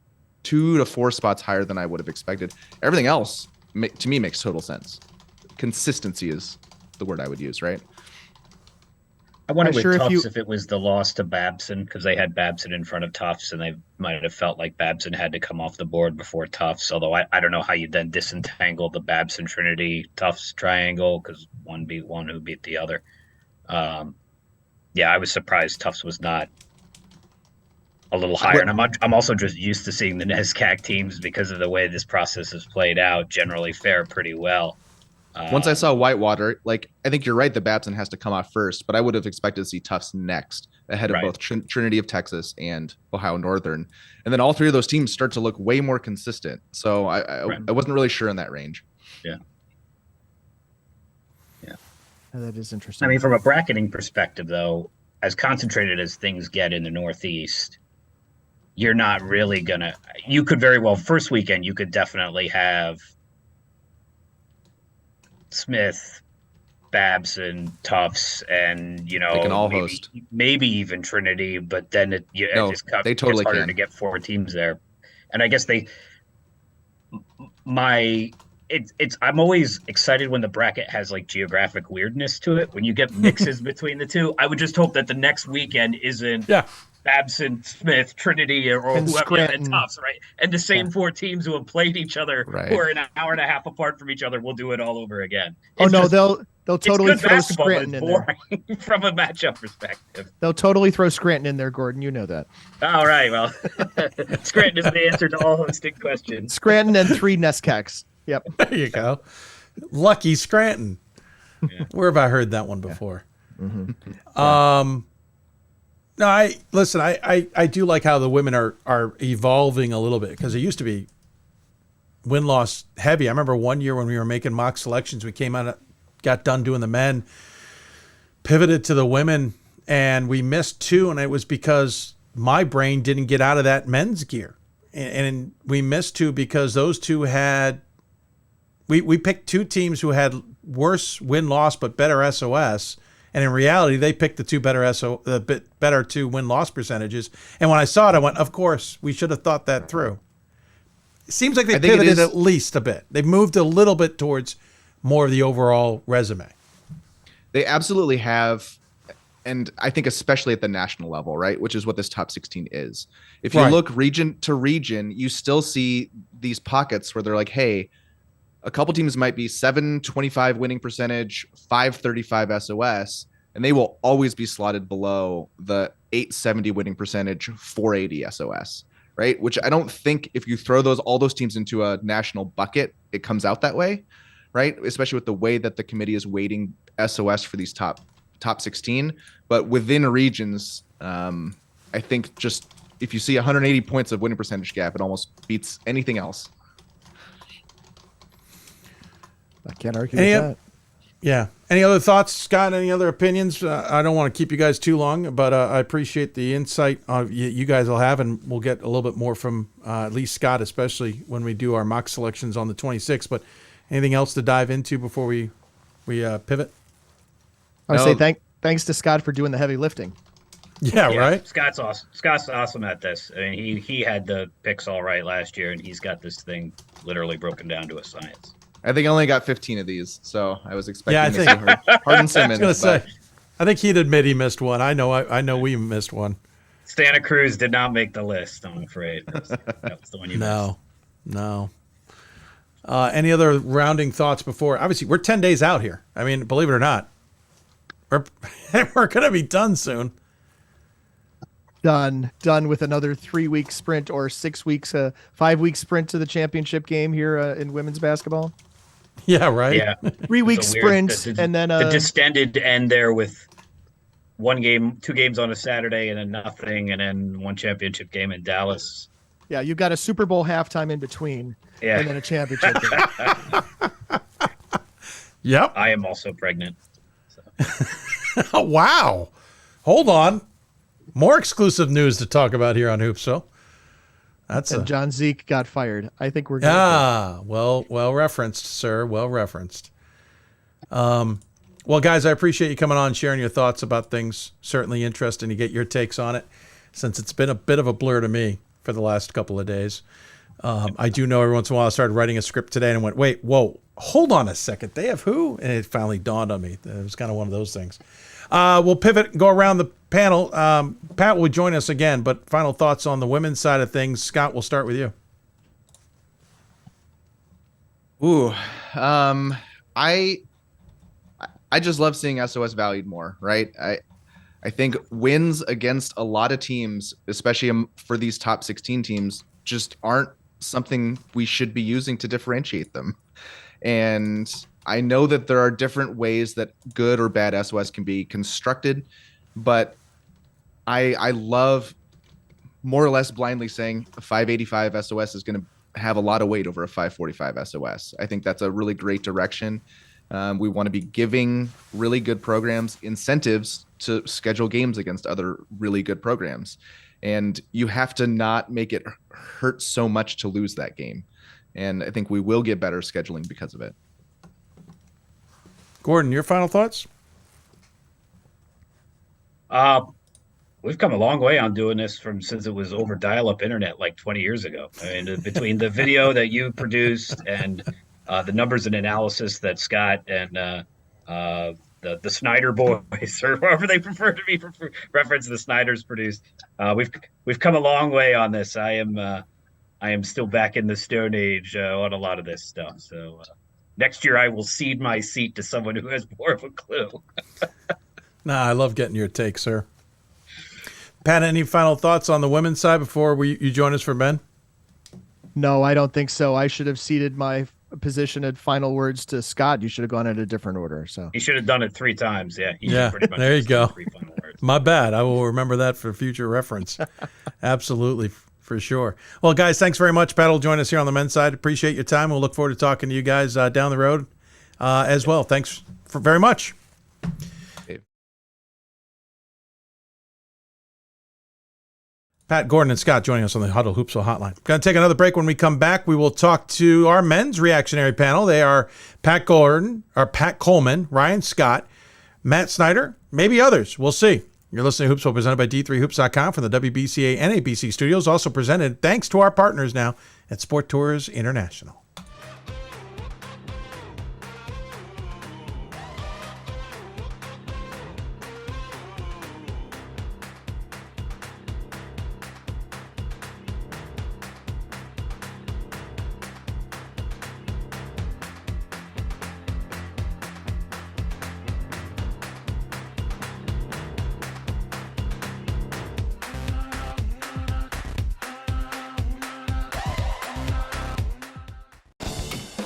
2 to 4 spots higher than I would have expected. Everything else to me makes total sense. Consistency is the word I would use, right? I wonder with Tufts if it was the loss to Babson, because they had Babson in front of Tufts, and they might have felt like Babson had to come off the board before Tufts. Although I don't know how you then disentangle the Babson Trinity Tufts triangle, because one beat one who beat the other. I was surprised Tufts was not a little higher, and I'm also just used to seeing the NESCAC teams, because of the way this process has played out, generally fare pretty well. Once I saw Whitewater, I think you're right that Babson has to come off first, but I would have expected to see Tufts next, ahead of both Trinity of Texas and Ohio Northern. And then all 3 of those teams start to look way more consistent. So I wasn't really sure in that range. Yeah. That is interesting. I mean, from a bracketing perspective, though, as concentrated as things get in the Northeast, you're not really going to – you could very well – first weekend, you could definitely have – Smith, Babson, Tufts, and they can all host. Maybe even Trinity, but then it they totally it's harder can. to get 4 teams there. And I guess I'm always excited when the bracket has geographic weirdness to it. When you get mixes between the two, I would just hope that the next weekend isn't Babson, Smith, Trinity, or whoever, and Tufts, right? And the same 4 teams who have played each other, who are an hour and a half apart from each other, will do it all over again. They'll totally throw Scranton in there from a matchup perspective. They'll totally throw Scranton in there, Gordon. You know that. All right, well, Scranton is the answer to all hosting questions. Scranton and 3 NESCACs. Yep. There you go. Lucky Scranton. Yeah. Where have I heard that one before? Mm-hmm. No, I do like how the women are evolving a little bit, because it used to be win-loss heavy. I remember one year when we were making mock selections, we got done doing the men, pivoted to the women, and we missed 2, and it was because my brain didn't get out of that men's gear. And we missed 2 because those 2 had we picked 2 teams who had worse win-loss but better SOS. And in reality, they picked the 2 better 2 win-loss percentages. And when I saw it, I went, of course, we should have thought that through. It seems like they pivoted at least a bit. They've moved a little bit towards more of the overall resume. They absolutely have. And I think especially at the national level, right, which is what this top 16 is. If you look region to region, you still see these pockets where they're like, hey, a couple teams might be 725 winning percentage, 535 SOS, and they will always be slotted below the 870 winning percentage, 480 SOS, right? Which I don't think if you throw all those teams into a national bucket, it comes out that way, right? Especially with the way that the committee is weighting SOS for these top 16. But within regions, I think just if you see 180 points of winning percentage gap, it almost beats anything else. I can't argue with that. Yeah. Any other thoughts, Scott? Any other opinions? I don't want to keep you guys too long, but I appreciate the insight you guys will have, and we'll get a little bit more from at least Scott, especially when we do our mock selections on the 26th. But anything else to dive into before we pivot? I would say thanks to Scott for doing the heavy lifting. Yeah, right. Scott's awesome. Scott's awesome at this. I mean, he had the picks all right last year, and he's got this thing literally broken down to a science. I think I only got 15 of these, so I was expecting to see Hardin Simmons. I was going to say, I think he'd admit he missed one. I know we missed one. Santa Cruz did not make the list, I'm afraid. That was the one you missed. No. Any other rounding thoughts before? Obviously, we're 10 days out here. I mean, believe it or not, we're going to be done soon. Done with another 3-week sprint or 6 weeks, 5-week sprint to the championship game here in women's basketball. Yeah, right. Yeah, 3-week sprint, and then the distended end there with 1 game, 2 games on a Saturday, and then nothing, and then 1 championship game in Dallas. Yeah, you've got a Super Bowl halftime in between, and then a championship game. Yep. I am also pregnant. So. Wow. Hold on. More exclusive news to talk about here on Hoopsville. And John Zeke got fired. I think we're good. Well referenced, sir. Well referenced. Well, guys, I appreciate you coming on, sharing your thoughts about things. Certainly interesting to get your takes on it, since it's been a bit of a blur to me for the last couple of days. I do know every once in a while I started writing a script today and went, wait, whoa, hold on a second. They have who? And it finally dawned on me. It was kind of one of those things. We'll pivot and go around the panel. Pat will join us again, but final thoughts on the women's side of things. Scott, we'll start with you. Ooh, I just love seeing SOS valued more, right? I think wins against a lot of teams, especially for these top 16 teams, just aren't something we should be using to differentiate them. And I know that there are different ways that good or bad SOS can be constructed, but I love more or less blindly saying a 585 SOS is going to have a lot of weight over a 545 SOS. I think that's a really great direction. We want to be giving really good programs incentives to schedule games against other really good programs. And you have to not make it hurt so much to lose that game. And I think we will get better scheduling because of it. Gordon, your final thoughts? We've come a long way on doing this since it was over dial-up internet like 20 years ago. I mean, between the video that you produced and the numbers and analysis that Scott and the Snyder boys, or whoever they prefer to be referenced, the Snyders produced, we've come a long way on this. I am still back in the Stone Age on a lot of this stuff. So next year I will cede my seat to someone who has more of a clue. Nah, I love getting your take, sir. Pat, any final thoughts on the women's side before you join us for men? No, I don't think so. I should have ceded my position at final words to Scott. You should have gone in a different order. So he should have done it 3 times. Yeah. Pretty much there you go. My bad. I will remember that for future reference. Absolutely. For sure. Well, guys, thanks very much. Pat will join us here on the men's side. Appreciate your time. We'll look forward to talking to you guys down the road as well. Thanks very much. Pat, Gordon, and Scott joining us on the Huddle Hoopsville Hotline. Going to take another break. When we come back, we will talk to our men's reactionary panel. They are Pat Coleman, Ryan Scott, Matt Snyder, maybe others. We'll see. You're listening to Hoopsville, presented by D3Hoops.com from the WBCA and ABC studios. Also presented thanks to our partners now at Sport Tours International.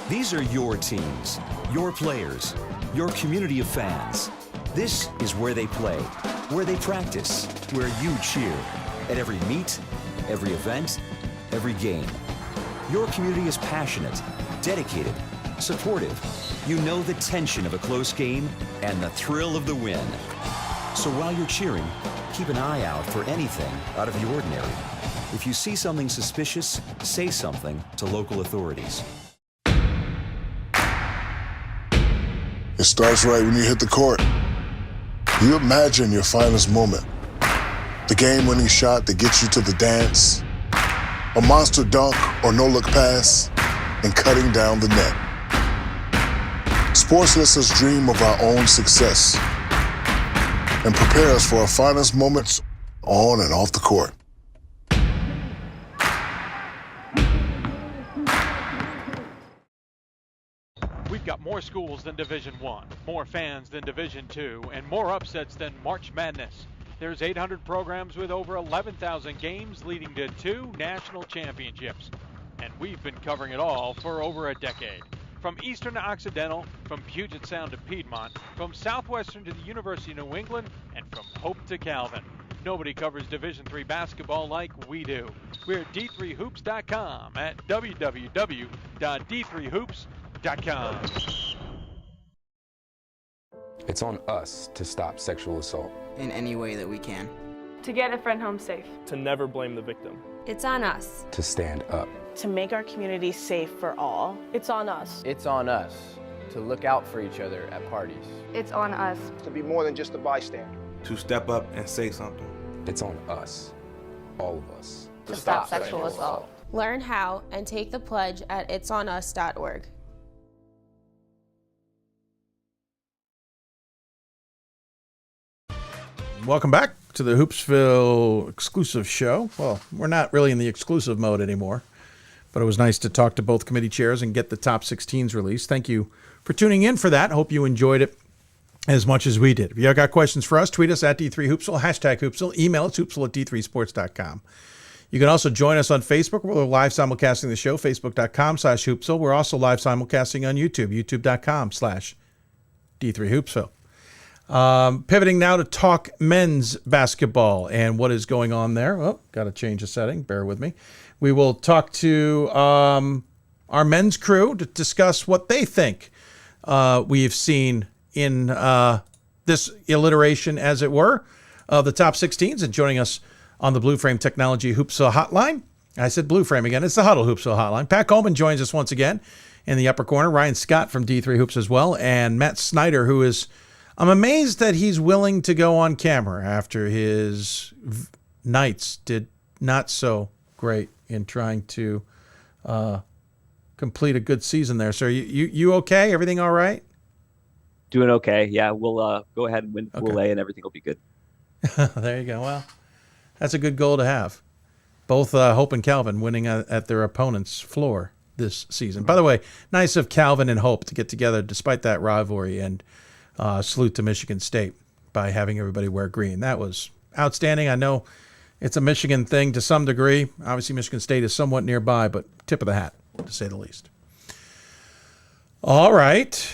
These are your teams, your players, your community of fans. This is where they play, where they practice, where you cheer. At every meet, every event, every game. Your community is passionate, dedicated, supportive. You know the tension of a close game and the thrill of the win. So while you're cheering, keep an eye out for anything out of the ordinary. If you see something suspicious, say something to local authorities. It starts right when you hit the court. You imagine your finest moment. The game-winning shot that gets you to the dance, a monster dunk or no-look pass, and cutting down the net. Sports lets us dream of our own success and prepare us for our finest moments on and off the court. We've got more schools than Division I, more fans than Division II, and more upsets than March Madness. There's 800 programs with over 11,000 games leading to 2 national championships. And we've been covering it all for over a decade. From Eastern to Occidental, from Puget Sound to Piedmont, from Southwestern to the University of New England, and from Hope to Calvin. Nobody covers Division III basketball like we do. We're at D3Hoops.com at www.d3hoops.com. It's on us to stop sexual assault. In any way that we can. To get a friend home safe. To never blame the victim. It's on us. To stand up. To make our community safe for all. It's on us. It's on us to look out for each other at parties. It's on us. To be more than just a bystander. To step up and say something. It's on us. All of us. To stop sexual assault. Learn how and take the pledge at itsonus.org. Welcome back to the Hoopsville exclusive show. Well, we're not really in the exclusive mode anymore, but it was nice to talk to both committee chairs and get the top 16s released. Thank you for tuning in for that. Hope you enjoyed it as much as we did. If you got questions for us, tweet us at D3Hoopsville, hashtag Hoopsville, email us hoopsville at D3sports.com. You can also join us on Facebook. We're live simulcasting the show, facebook.com/Hoopsville. We're also live simulcasting on YouTube, youtube.com/D3Hoopsville. Pivoting now to talk men's basketball and what is going on there. Oh, got to change the setting. Bear with me. We will talk to our men's crew to discuss what they think we've seen in this alliteration, as it were, of the top 16s. And joining us on the Blue Frame Technology Hoopsville hotline, I said Blue Frame again. It's the Huddle Hoopsville hotline. Pat Coleman joins us once again in the upper corner. Ryan Scott from D3 Hoops as well. And Matt Snyder, who is... I'm amazed that he's willing to go on camera after his Knights did not so great in trying to complete a good season there. So you okay? Everything all right? Doing okay. Yeah, we'll go ahead and win Pool A and everything will be good. There you go. Well, that's a good goal to have. Both Hope and Calvin winning at their opponent's floor this season. By the way, nice of Calvin and Hope to get together despite that rivalry, and salute to Michigan State by having everybody wear green. That was outstanding. I know it's a Michigan thing to some degree. Obviously, Michigan State is somewhat nearby, but tip of the hat, to say the least. All right.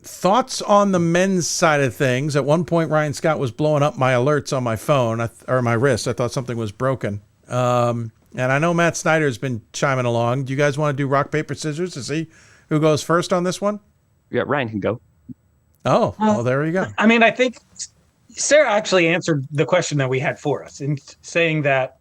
Thoughts on the men's side of things. At one point, Ryan Scott was blowing up my alerts on my phone or my wrist. I thought something was broken. And I know Matt Snyder has been chiming along. Do you guys want to do rock, paper, scissors to see who goes first on this one? Yeah, Ryan can go. Oh, well, there you go. I mean, I think Sarah actually answered the question that we had for us in saying that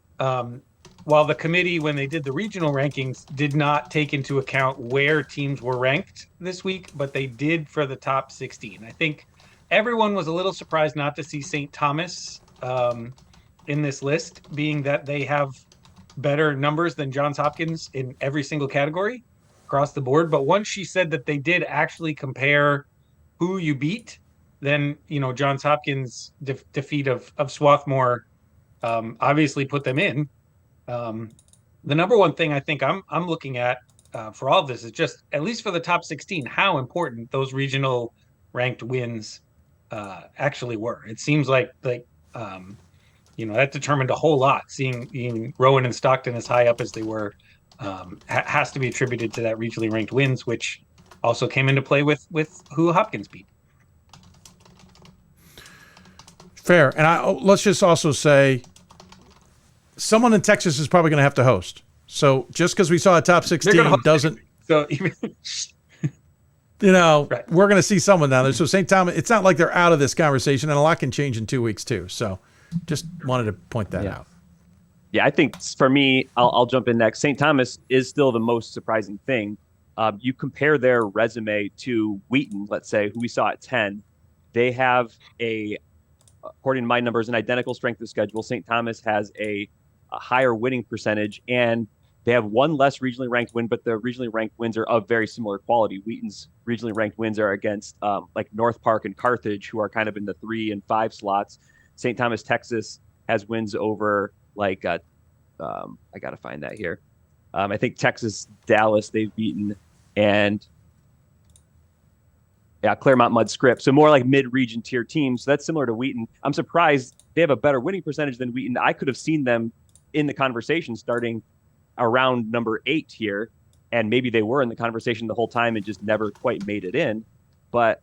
while the committee, when they did the regional rankings, did not take into account where teams were ranked this week, but they did for the top 16. I think everyone was a little surprised not to see St. Thomas in this list, being that they have better numbers than Johns Hopkins in every single category across the board. But once she said that they did actually compare who you beat, then, Johns Hopkins' defeat of Swarthmore obviously put them in. The number one thing I think I'm looking at for all of this is just, at least for the top 16, how important those regional ranked wins actually were. It seems like that determined a whole lot. Seeing Rowan and Stockton as high up as they were has to be attributed to that regionally ranked wins, which also came into play with who Hopkins beat. Fair. And let's just also say someone in Texas is probably going to have to host. So just because we saw a top 16 doesn't. So even. Right. We're going to see someone down there. So St. Thomas, it's not like they're out of this conversation, and a lot can change in 2 weeks too. So just wanted to point that out. Yeah, I think for me, I'll jump in next. St. Thomas is still the most surprising thing. You compare their resume to Wheaton, let's say, who we saw at 10. They have according to my numbers, an identical strength of schedule. St. Thomas has a higher winning percentage, and they have one less regionally ranked win, but the regionally ranked wins are of very similar quality. Wheaton's regionally ranked wins are against like North Park and Carthage, who are kind of in the 3 and 5 slots. St. Thomas, Texas has wins over like, I got to find that here. I think Texas, Dallas, they've beaten, and Claremont, Mudd, Scripps. So more like mid-region tier teams. So that's similar to Wheaton. I'm surprised they have a better winning percentage than Wheaton. I could have seen them in the conversation starting around number 8 here, and maybe they were in the conversation the whole time and just never quite made it in. But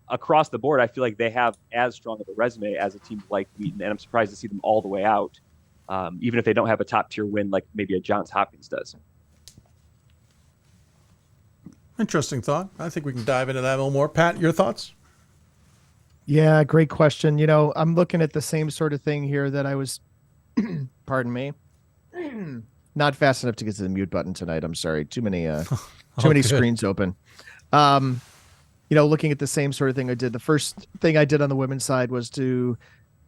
across the board, I feel like they have as strong of a resume as a team like Wheaton, and I'm surprised to see them all the way out, even if they don't have a top tier win like maybe a Johns Hopkins does. Interesting thought. I think we can dive into that a little more. Pat, your thoughts? Yeah, great question. I'm looking at the same sort of thing here that I was, pardon me, not fast enough to get to the mute button tonight. I'm sorry. Too many screens open. Looking at the same sort of thing I did. The first thing I did on the women's side was to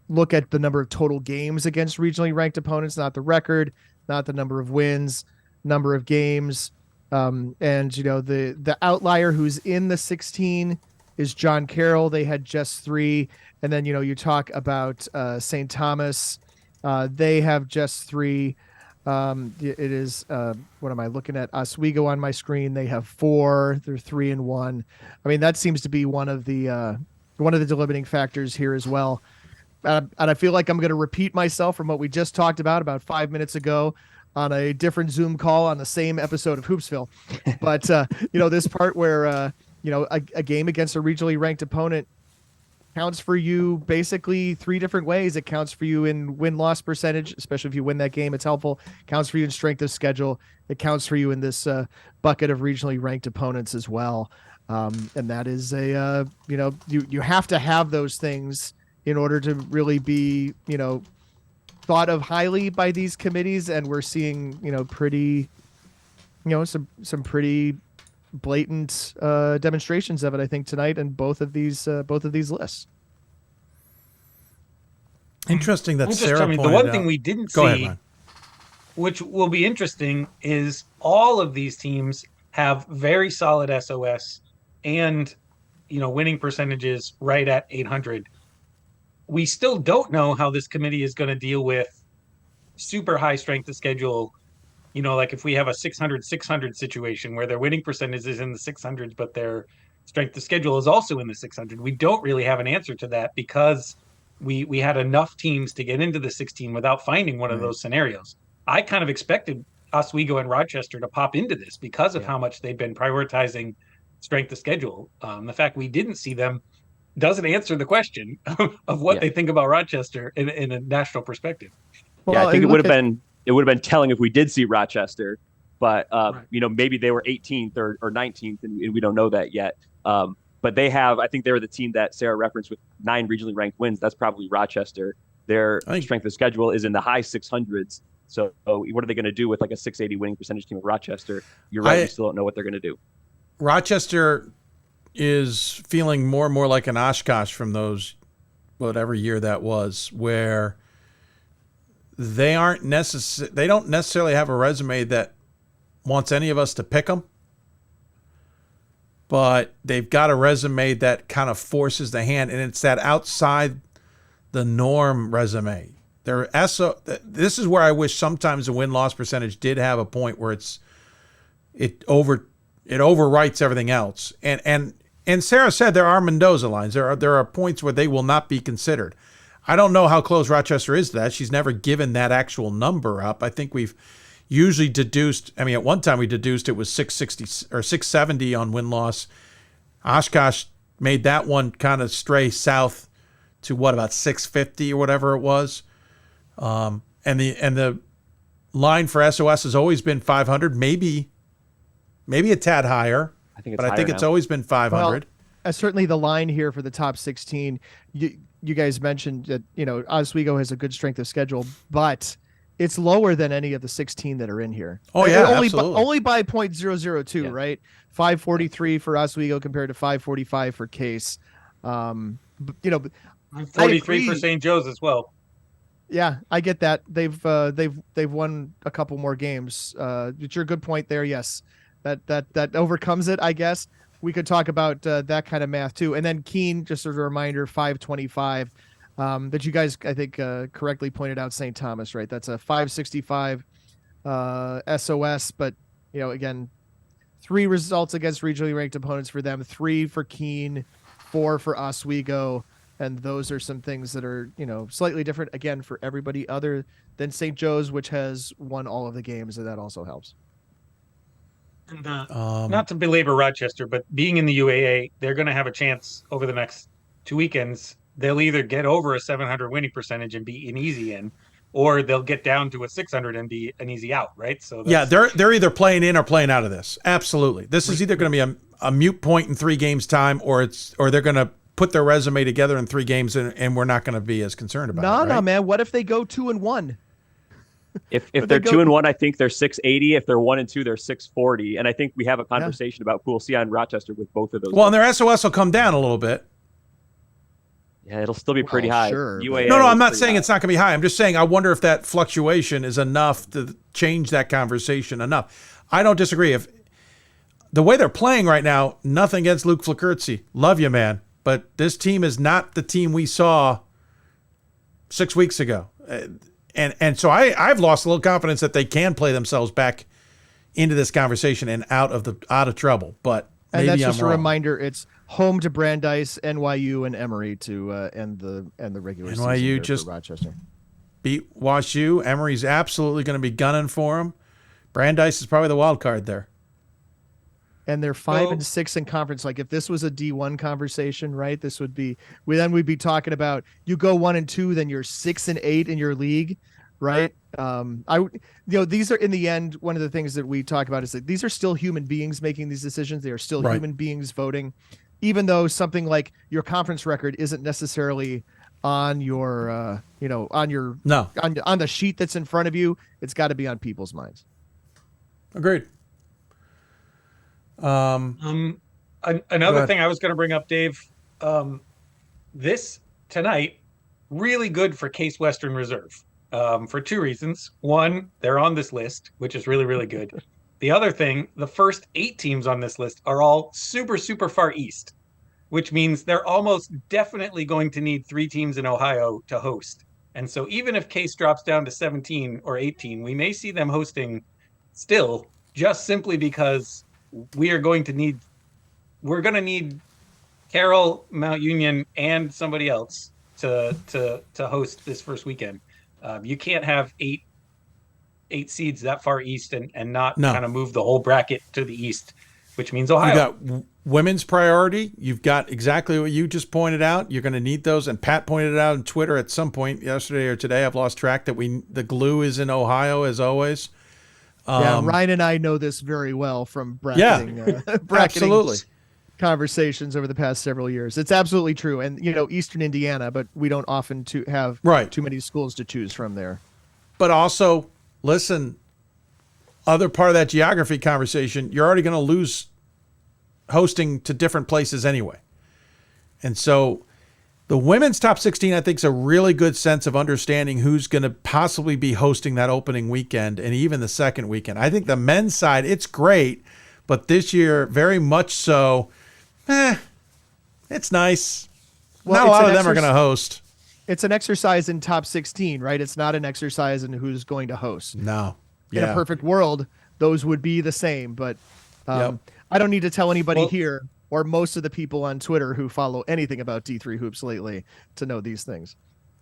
look at the number of total games against regionally ranked opponents, not the record, not the number of wins, number of games. And the outlier who's in the 16 is John Carroll. They had just 3. And then, you talk about St. Thomas. They have just 3. It is, what am I looking at? Oswego on my screen. They have 4. They're 3 and 1. I mean, that seems to be one of the delimiting factors here as well. And I feel like I'm going to repeat myself from what we just talked about 5 minutes ago on a different Zoom call on the same episode of Hoopsville. But, this part where, a game against a regionally ranked opponent counts for you basically 3 different ways. It counts for you in win-loss percentage, especially if you win that game, it's helpful. It counts for you in strength of schedule. It counts for you in this bucket of regionally ranked opponents as well. And that is you have to have those things in order to really be, thought of highly by these committees. And we're seeing, pretty, some pretty blatant demonstrations of it, I think, tonight in both of these lists. Interesting that Sarah pointed the one out. thing we didn't Go see, ahead, which will be interesting, is all of these teams have very solid SOS and winning percentages right at 800. We still don't know how this committee is going to deal with super high strength of schedule. Like if we have a 600-600 situation where their winning percentage is in the 600s, but their strength of schedule is also in the 600. We don't really have an answer to that because we had enough teams to get into the 16 without finding one of those scenarios. I kind of expected Oswego and Rochester to pop into this because of how much they've been prioritizing strength of schedule. The fact we didn't see them doesn't answer the question of what they think about Rochester in a national perspective. Well, I think it would have been telling if we did see Rochester, but maybe they were 18th or 19th, and we don't know that yet. But they have, I think they were the team that Sarah referenced with 9 regionally ranked wins. That's probably Rochester. Their strength of schedule is in the high 600s. So what are they going to do with like a 680 winning percentage team of Rochester? You're right. We still don't know what they're going to do. Rochester is feeling more and more like an Oshkosh from those, whatever year that was, where they don't necessarily have a resume that wants any of us to pick them, but they've got a resume that kind of forces the hand, and it's that outside the norm resume. This is where I wish sometimes the win-loss percentage did have a point where it overwrites everything else. And Sarah said there are Mendoza lines. There are points where they will not be considered. I don't know how close Rochester is to that. She's never given that actual number up. I think we've usually deduced, at one time we deduced it was 660 or 670 on win-loss. Oshkosh made that one kind of stray south to about 650 or whatever it was. And the line for SOS has always been 500, maybe a tad higher. I think it's always been 500. Well, certainly the line here for the top 16. You guys mentioned that Oswego has a good strength of schedule, but it's lower than any of the 16 that are in here. Oh yeah, only by 0.002, right? 543 for Oswego compared to 545 for Case. 43 for St. Joe's as well. Yeah, I get that. They've won a couple more games. It's your good point there. Yes, that overcomes it, I guess. We could talk about that kind of math too. And then Keene, just as a reminder, 525. That you guys, I think, correctly pointed out St. Thomas, right? That's a 565 SOS, but again, 3 results against regionally ranked opponents for them, 3 for Keene, 4 for Oswego, and those are some things that are slightly different again for everybody other than St. Joe's, which has won all of the games, and that also helps. And, not to belabor Rochester, but being in the UAA, they're going to have a chance over the next 2 weekends. They'll either get over a 700 winning percentage and be an easy in, or they'll get down to a 600 and be an easy out, right? So they're either playing in or playing out of this. Absolutely, this is either going to be a mute point in 3 games time, or they're going to put their resume together in 3 games, and we're not going to be as concerned about it. No, man. What if they go 2-1? If they're 2-1, I think they're 680. If they're 1-2, they're 640. And I think we have a conversation about who we'll see on Rochester with both of those. Well, and their SOS will come down a little bit. Yeah, it'll still be pretty high. Sure, UAA no, I'm not saying it's not going to be high. I'm just saying I wonder if that fluctuation is enough to change that conversation enough. I don't disagree. If the way they're playing right now, nothing against Luke Flakurtzy. Love you, man. But this team is not the team we saw 6 weeks ago. And so I've lost a little confidence that they can play themselves back into this conversation and out of trouble. But maybe that's just I'm wrong. A reminder. It's home to Brandeis, NYU, and Emory to end the regular season. NYU just for Rochester beat WashU. Emory's absolutely going to be gunning for them. Brandeis is probably the wild card there. And they're 5 and 6 in conference. Like if this was a D1 conversation, right? This would be we'd be talking about you go 1-2, then you're 6 and 8 in your league, right? These are in the end one of the things that we talk about is that these are still human beings making these decisions. They are still human beings voting, even though something like your conference record isn't necessarily on your on the sheet that's in front of you. It's got to be on people's minds. Agreed. Another thing I was going to bring up, Dave, this tonight, really good for Case Western Reserve, for 2 reasons. One, they're on this list, which is really, really good. The other thing, the first 8 teams on this list are all super, super far east, which means they're almost definitely going to need 3 teams in Ohio to host. And so even if Case drops down to 17 or 18, we may see them hosting still, just simply because we're going to need Carroll, Mount Union, and somebody else to host this first weekend. You can't have eight seeds that far east and not kind of move the whole bracket to the east, which means Ohio. You got women's priority. You've got exactly what you just pointed out. You're going to need those, and Pat pointed it out on Twitter at some point yesterday or today. I've lost track that the glue is in Ohio as always. Ryan and I know this very well from bracketing absolutely conversations over the past several years. It's absolutely true. And, Eastern Indiana, but we don't often have too many schools to choose from there. But also, listen, other part of that geography conversation, you're already going to lose hosting to different places anyway. And so the women's top 16, I think, is a really good sense of understanding who's going to possibly be hosting that opening weekend and even the second weekend. I think the men's side, it's great, but this year, very much so, it's nice. Well, not a lot of them are going to host. It's an exercise in top 16, right? It's not an exercise in who's going to host. No. In a perfect world, those would be the same, but I don't need to tell anybody here or most of the people on Twitter who follow anything about D3 Hoops lately to know these things.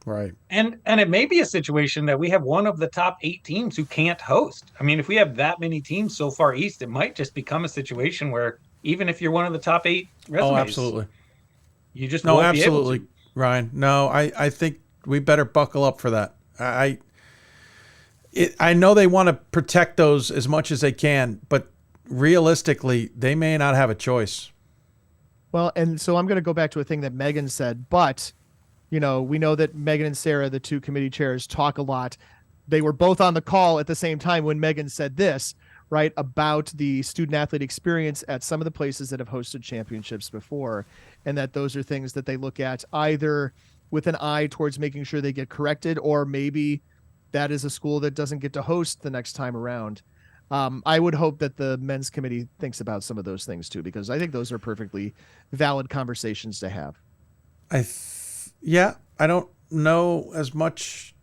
Right. And it may be a situation that we have one of the top 8 teams who can't host. I mean, if we have that many teams so far east, it might just become a situation where even if you're one of the top 8 resumes, absolutely. You just won't be able to. Ryan. No, I think we better buckle up for that. I know they want to protect those as much as they can, but realistically, they may not have a choice. Well, and so I'm going to go back to a thing that Megan said, but, we know that Megan and Sarah, the two committee chairs, talk a lot. They were both on the call at the same time when Megan said this, right, about the student athlete experience at some of the places that have hosted championships before, and that those are things that they look at either with an eye towards making sure they get corrected, or maybe that is a school that doesn't get to host the next time around. I would hope that the men's committee thinks about some of those things too, because I think those are perfectly valid conversations to have. I don't know as much.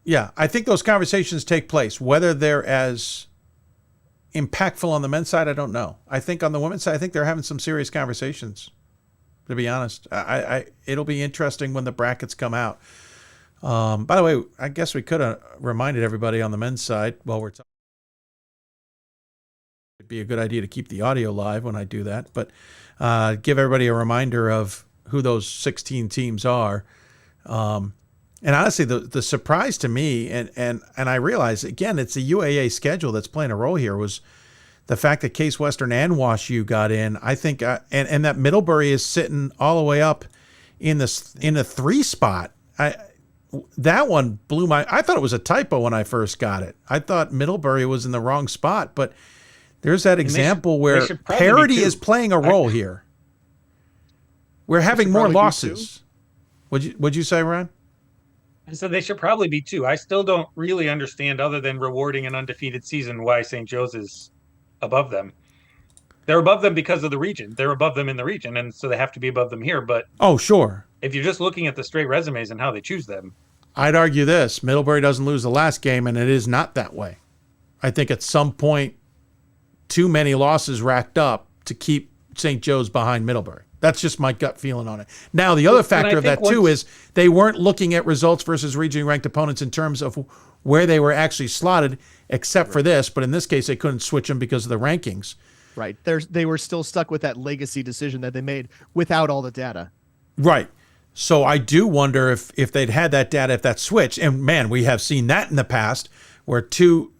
Yeah, I think those conversations take place. Whether they're as impactful on the men's side, I don't know. I think on the women's side, I think they're having some serious conversations, to be honest. It'll be interesting when the brackets come out. By the way, I guess we could have reminded everybody on the men's side while we're talking. It'd be a good idea to keep the audio live when I do that, but give everybody a reminder of who those 16 teams are. And honestly, the surprise to me, and I realize, again, it's the UAA schedule that's playing a role here, was the fact that Case Western and WashU got in. I think, and that Middlebury is sitting all the way up in the 3 spot. That one blew I thought it was a typo when I first got it. I thought Middlebury was in the wrong spot, but there's that example where parity is playing a role here. We're having more losses. Would you say, Ryan? So they should probably be 2. I still don't really understand, other than rewarding an undefeated season, why St. Joe's is above them. They're above them because of the region. They're above them in the region, and so they have to be above them here. But oh, sure. If you're just looking at the straight resumes and how they choose them, I'd argue this: Middlebury doesn't lose the last game, and it is not that way. I think at some point, too many losses racked up to keep St. Joe's behind Middlebury. That's just my gut feeling on it. Now, the other factor of that, too, is they weren't looking at results versus regionally ranked opponents in terms of where they were actually slotted, except for this. But in this case, they couldn't switch them because of the rankings. Right. They were still stuck with that legacy decision that they made without all the data. Right. So I do wonder if they'd had that data, if that switch. And, man, we have seen that in the past, where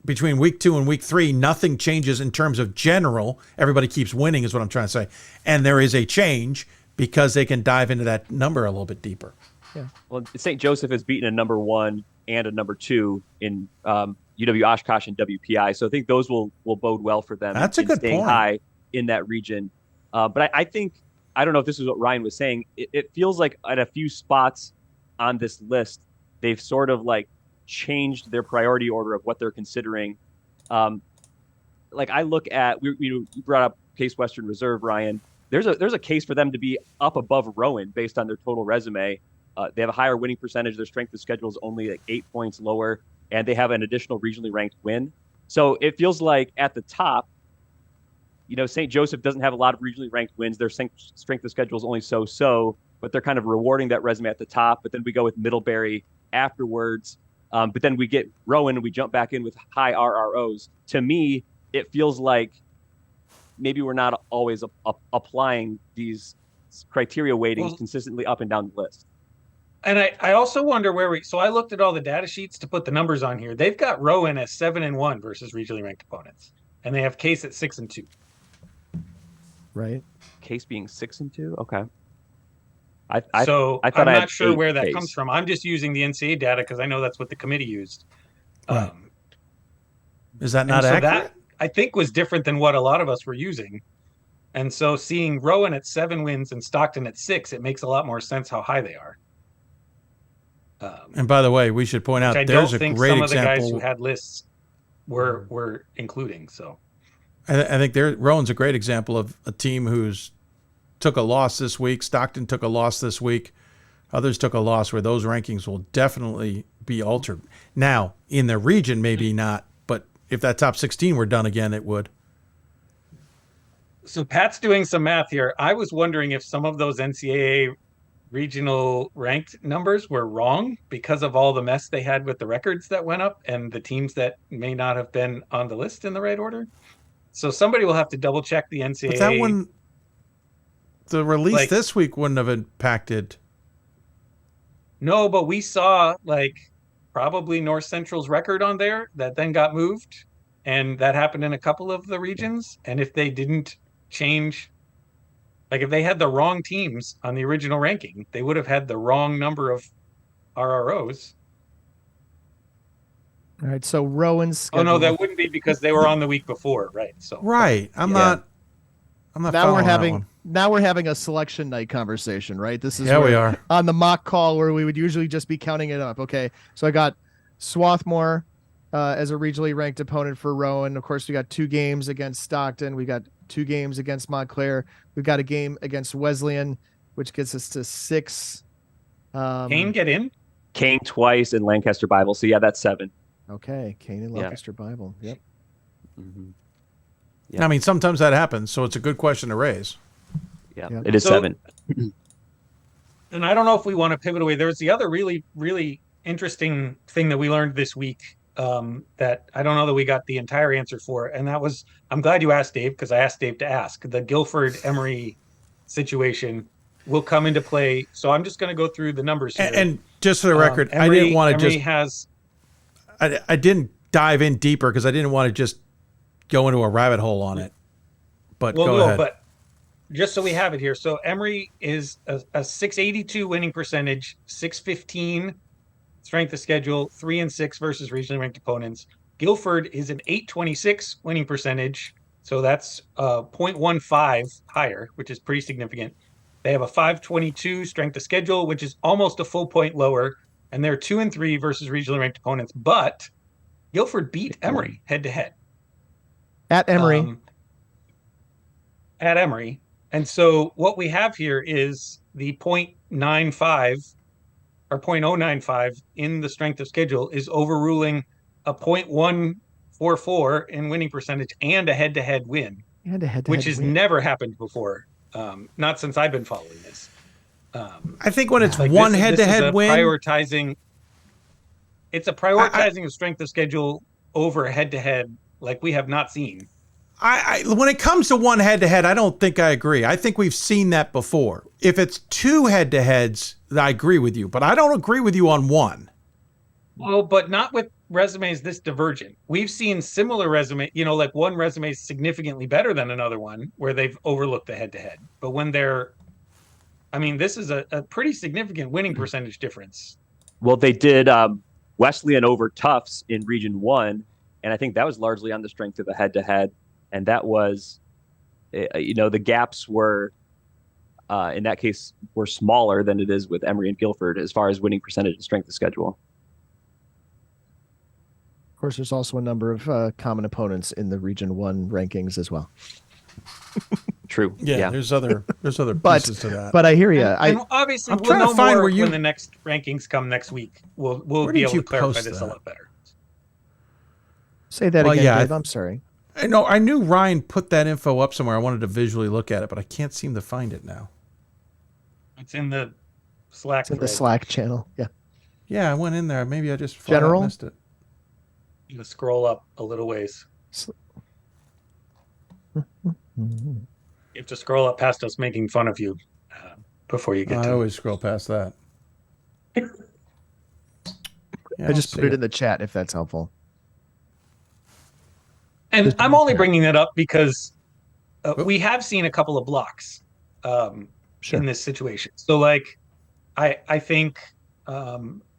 between week 2 and week 3, nothing changes in terms of general. Everybody keeps winning is what I'm trying to say. And there is a change because they can dive into that number a little bit deeper. Yeah. Well, St. Joseph has beaten a number 1 and a number 2 in UW Oshkosh and WPI. So I think those will bode well for them. That's a good staying point. High in that region. But I think, I don't know if this is what Ryan was saying. It feels like at a few spots on this list, they've sort of like changed their priority order of what they're considering. Like I look at, you brought up Case Western Reserve, Ryan. There's a case for them to be up above Rowan based on their total resume. They have a higher winning percentage. Their strength of schedule is only like 8 points lower, and they have an additional regionally ranked win. So it feels like at the top, St. Joseph doesn't have a lot of regionally ranked wins. Their strength of schedule is only so, but they're kind of rewarding that resume at the top. But then we go with Middlebury afterwards. But then we get Rowan and we jump back in with high RROs. To me, it feels like maybe we're not always applying these criteria weightings consistently up and down the list. And I also wonder so I looked at all the data sheets to put the numbers on here. They've got Rowan as 7-1 versus regionally ranked opponents, and they have Case at 6-2. Right. Case being 6-2. Okay. I thought I'm not sure where that comes from. I'm just using the NCAA data because I know that's what the committee used. Right. Is that not accurate? That, I think, was different than what a lot of us were using. And so seeing Rowan at 7 wins and Stockton at 6, it makes a lot more sense how high they are. And by the way, we should point out there's a great example. Some of the guys who had lists were including. So I think Rowan's a great example of a team who's took a loss this week. Stockton took a loss this week. Others took a loss where those rankings will definitely be altered. Now, in the region, maybe not, but if that top 16 were done again, it would. So Pat's doing some math here. I was wondering if some of those NCAA regional ranked numbers were wrong because of all the mess they had with the records that went up and the teams that may not have been on the list in the right order. So somebody will have to double check the NCAA. But that one, the release this week wouldn't have impacted. No, but we saw probably North Central's record on there that then got moved. And that happened in a couple of the regions. And if they didn't change, like if they had the wrong teams on the original ranking, they would have had the wrong number of RROs. All right, so Rowan's schedule. Oh no, that wouldn't be because they were on the week before, right? So right, I'm not. Now we're having a selection night conversation, right? This is we are on the mock call where we would usually just be counting it up. Okay, so I got Swarthmore as a regionally ranked opponent for Rowan. Of course, we got 2 games against Stockton. We got 2 games against Montclair. We've got a game against Wesleyan, which gets us to 6. Kane get in? Kane twice and Lancaster Bible. So yeah, that's 7. Okay, Kane and Lancaster Bible. Yep. Mm-hmm. I mean, sometimes that happens, so it's a good question to raise. Yeah, it is 7. And I don't know if we want to pivot away. There's the other really, really interesting thing that we learned this week that I don't know that we got the entire answer for. And that was, I'm glad you asked, Dave, because I asked Dave to ask. The Guilford-Emory situation will come into play. So I'm just going to go through the numbers here. And just for the record, I didn't want to just... I didn't dive in deeper because I didn't want to just go into a rabbit hole on it. But go ahead. But just so we have it here. So Emory is a 682 winning percentage, 615 strength of schedule, 3-6 versus regionally ranked opponents. Guilford is an 826 winning percentage. So that's 0.15 higher, which is pretty significant. They have a 522 strength of schedule, which is almost a full point lower. And they're 2-3 versus regionally ranked opponents. But Guilford beat Emory head to head. At Emory. And so what we have here is the 0.95 or 0.095 in the strength of schedule is overruling a 0.144 in winning percentage and a head-to-head win, which has never happened before. Not since I've been following this. I think when it's one head-to-head win, it's a prioritizing of strength of schedule over head-to-head like we have not seen. When it comes to one head-to-head, I don't think I agree. I think we've seen that before. If it's 2 head-to-heads, I agree with you, but I don't agree with you on one. Well, but not with resumes this divergent. We've seen similar resume, like one resume is significantly better than another one where they've overlooked the head-to-head. But when this is a pretty significant winning percentage difference. Well, they did Wesleyan over Tufts in Region 1, and I think that was largely on the strength of the head-to-head. And that was, the gaps were, in that case, were smaller than it is with Emory and Guilford as far as winning percentage and strength of schedule. Of course, there's also a number of common opponents in the Region 1 rankings as well. True. Yeah. There's other pieces to that. But I hear you. And obviously, we'll know more when the next rankings come next week. We'll be able to clarify this a lot better. Say that again, Dave. I'm sorry. I knew Ryan put that info up somewhere. I wanted to visually look at it, but I can't seem to find it now. It's in the Slack. It's in the Slack channel. Yeah. Yeah, I went in there. Maybe I just missed it. You can scroll up a little ways. You have to scroll up past us making fun of you before you get to it. I always scroll past that. I just put it in the chat if that's helpful. And I'm only bringing that up because we have seen a couple of blocks in this situation. So, I think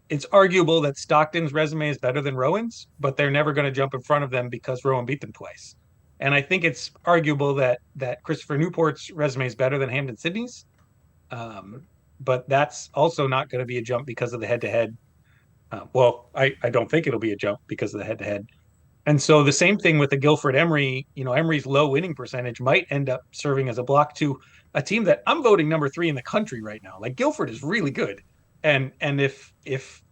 it's arguable that Stockton's resume is better than Rowan's, but they're never going to jump in front of them because Rowan beat them twice. And I think it's arguable that Christopher Newport's resume is better than Hamden Sydney's, but that's also not going to be a jump because of the head-to-head. I don't think it'll be a jump because of the head-to-head. And so the same thing with the Guilford Emory, Emory's low winning percentage might end up serving as a block to a team that I'm voting number 3 in the country right now. Like Guilford is really good. And if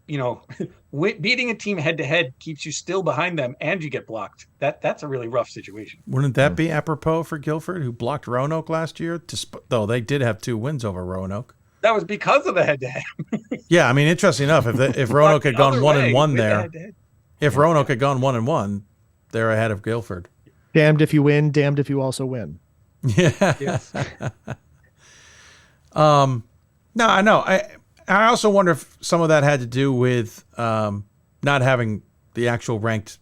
beating a team head to head keeps you still behind them and you get blocked, that's a really rough situation. Wouldn't that be apropos for Guilford, who blocked Roanoke last year? Though they did have 2 wins over Roanoke. That was because of the head to head. Yeah, I mean, interesting enough, if Roanoke had gone 1-1 there. If Roanoke had gone 1-1, they're ahead of Guilford. Damned if you win, damned if you also win. Yeah. Yes. No, I know. I also wonder if some of that had to do with, not having the actual ranked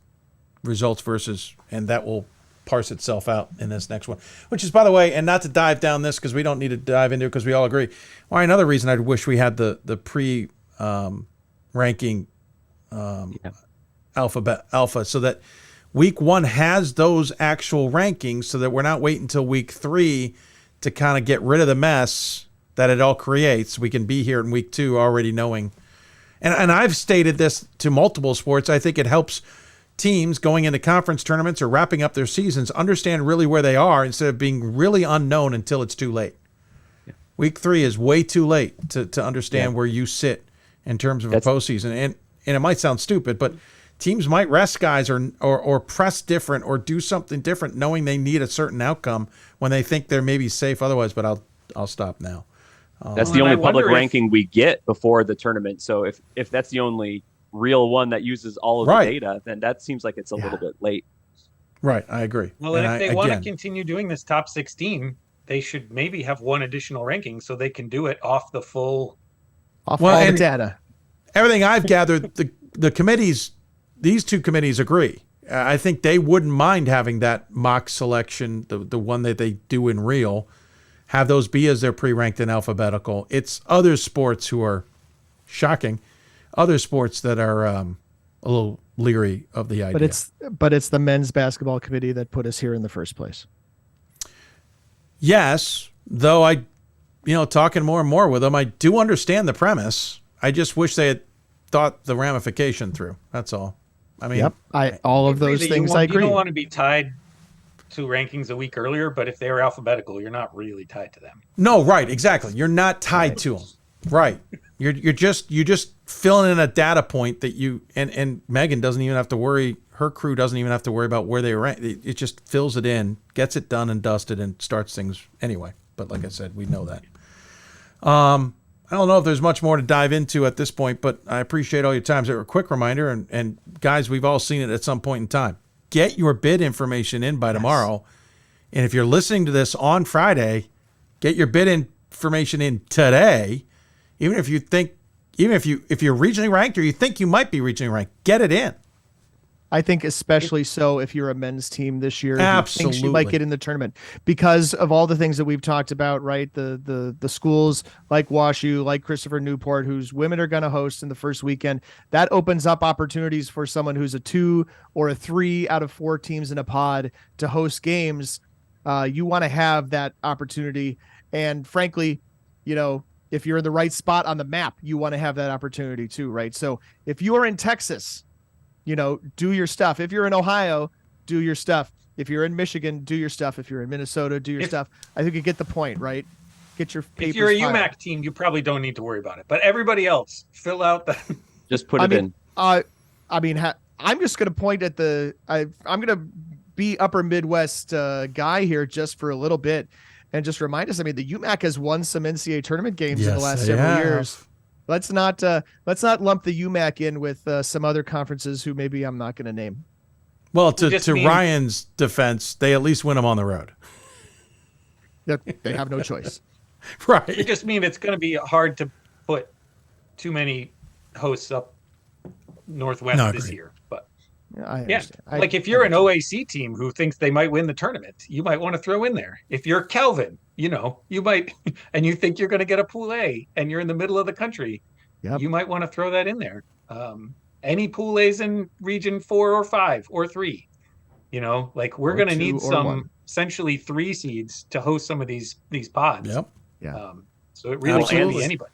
results versus, and that will parse itself out in this next one, which is, by the way, and not to dive down this because we don't need to dive into it because we all agree. Why, another reason I wish we had the pre ranking alpha, so that week 1 has those actual rankings, so that we're not waiting until week 3 to kind of get rid of the mess that it all creates. We can be here in week 2 already knowing. And I've stated this to multiple sports. I think it helps teams going into conference tournaments or wrapping up their seasons understand really where they are instead of being really unknown until it's too late. Yeah. Week 3 is way too late to understand where you sit in terms of a postseason. And it might sound stupid, but teams might rest guys or press different or do something different knowing they need a certain outcome when they think they're maybe safe otherwise. But I'll stop now. That's the only public ranking we get before the tournament. So if that's the only real one that uses all of the data, then that seems like it's a little bit late. Right, I agree. Well, and if they want to continue doing this top 16, they should maybe have one additional ranking so they can do it off the full all the data. Everything I've gathered, the committees, these two committees agree. I think they wouldn't mind having that mock selection, the one that they do in real, have those be as they're pre-ranked in alphabetical. It's other sports who are shocking, other sports that are a little leery of the idea. But it's the men's basketball committee that put us here in the first place. Yes, though talking more and more with them, I do understand the premise. I just wish they had thought the ramification through. That's all. I mean, all of those things I agree. You don't want to be tied to rankings a week earlier, but if they were alphabetical, you're not really tied to them. No, right, exactly. You're not tied to them. Right. You're just filling in a data point that you and Megan doesn't even have to worry. Her crew doesn't even have to worry about where they rank. It just fills it in, gets it done and dusted, and starts things anyway. But like I said, we know that. I don't know if there's much more to dive into at this point, but I appreciate all your time. So a quick reminder, and guys, we've all seen it at some point in time. Get your bid information in by tomorrow. And if you're listening to this on Friday, get your bid information in today. Even if you're regionally ranked or you think you might be regionally ranked, get it in. I think especially so if you're a men's team this year, absolutely, you might get in the tournament because of all the things that we've talked about, right? The schools like WashU, like Christopher Newport, whose women are going to host in the first weekend. That opens up opportunities for someone who's a 2 or a 3 out of 4 teams in a pod to host games. You want to have that opportunity, and frankly, if you're in the right spot on the map, you want to have that opportunity too, right? So if you are in Texas, do your stuff. If you're in Ohio, do your stuff. If you're in Michigan, do your stuff. If you're in Minnesota, do your stuff. I think you get the point, right? Get your papers. If you're a filed. UMAC team, you probably don't need to worry about it. But everybody else, fill out the. Just put it in. I'm just going to point at I'm going to be Upper Midwest guy here just for a little bit, and just remind us. I mean, the UMAC has won some NCAA tournament games in the last several years. Let's not lump the UMAC in with some other conferences who maybe I'm not going to name. Well, to Ryan's defense, they at least win them on the road. They have no choice. Right. It just means it's going to be hard to put too many hosts up Northwest this year. But like if you're an OAC team who thinks they might win the tournament, you might want to throw in there. If you're Calvin, you might, and you think you're going to get a Pool A and you're in the middle of the country, you might want to throw that in there. Any Pool A's in region 4 or 5 or 3, we're going to need some essentially 3 seeds to host some of these pods. Yep. Yeah. So it really can be anybody.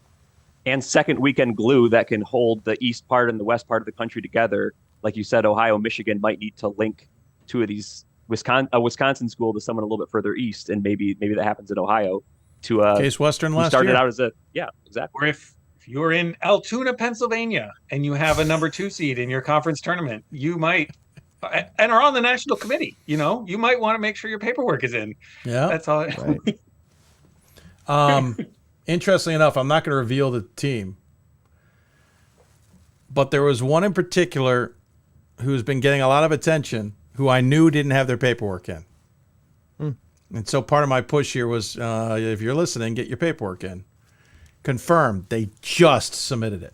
And second weekend glue that can hold the east part and the west part of the country together. Like you said, Ohio, Michigan might need to link 2 of these Wisconsin school to someone a little bit further east, and maybe that happens in Ohio. To Case Western last started year. out as exactly. Or if you're in Altoona, Pennsylvania, and you have a number 2 seed in your conference tournament, you might, and are on the national committee. You might want to make sure your paperwork is in. Yeah, that's all. Right. Interestingly enough, I'm not going to reveal the team, but there was one in particular who's been getting a lot of attention, who I knew didn't have their paperwork in. And so part of my push here was, if you're listening, get your paperwork in. Confirmed. They just submitted it.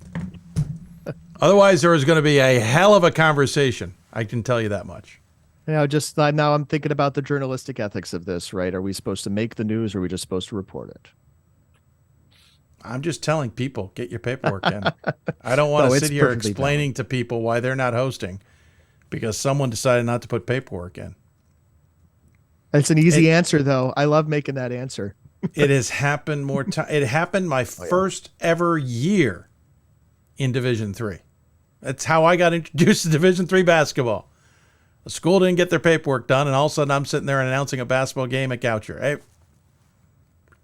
Otherwise, there was going to be a hell of a conversation. I can tell you that much. Just now I'm thinking about the journalistic ethics of this, right? Are we supposed to make the news or are we just supposed to report it? I'm just telling people, get your paperwork in. I don't want to sit here explaining to people why they're not hosting because someone decided not to put paperwork in. It's an easy answer, though. I love making that answer. It has happened more time. It happened my first ever year in Division III. That's how I got introduced to Division III basketball. The school didn't get their paperwork done, and all of a sudden I'm sitting there and announcing a basketball game at Goucher. Hey,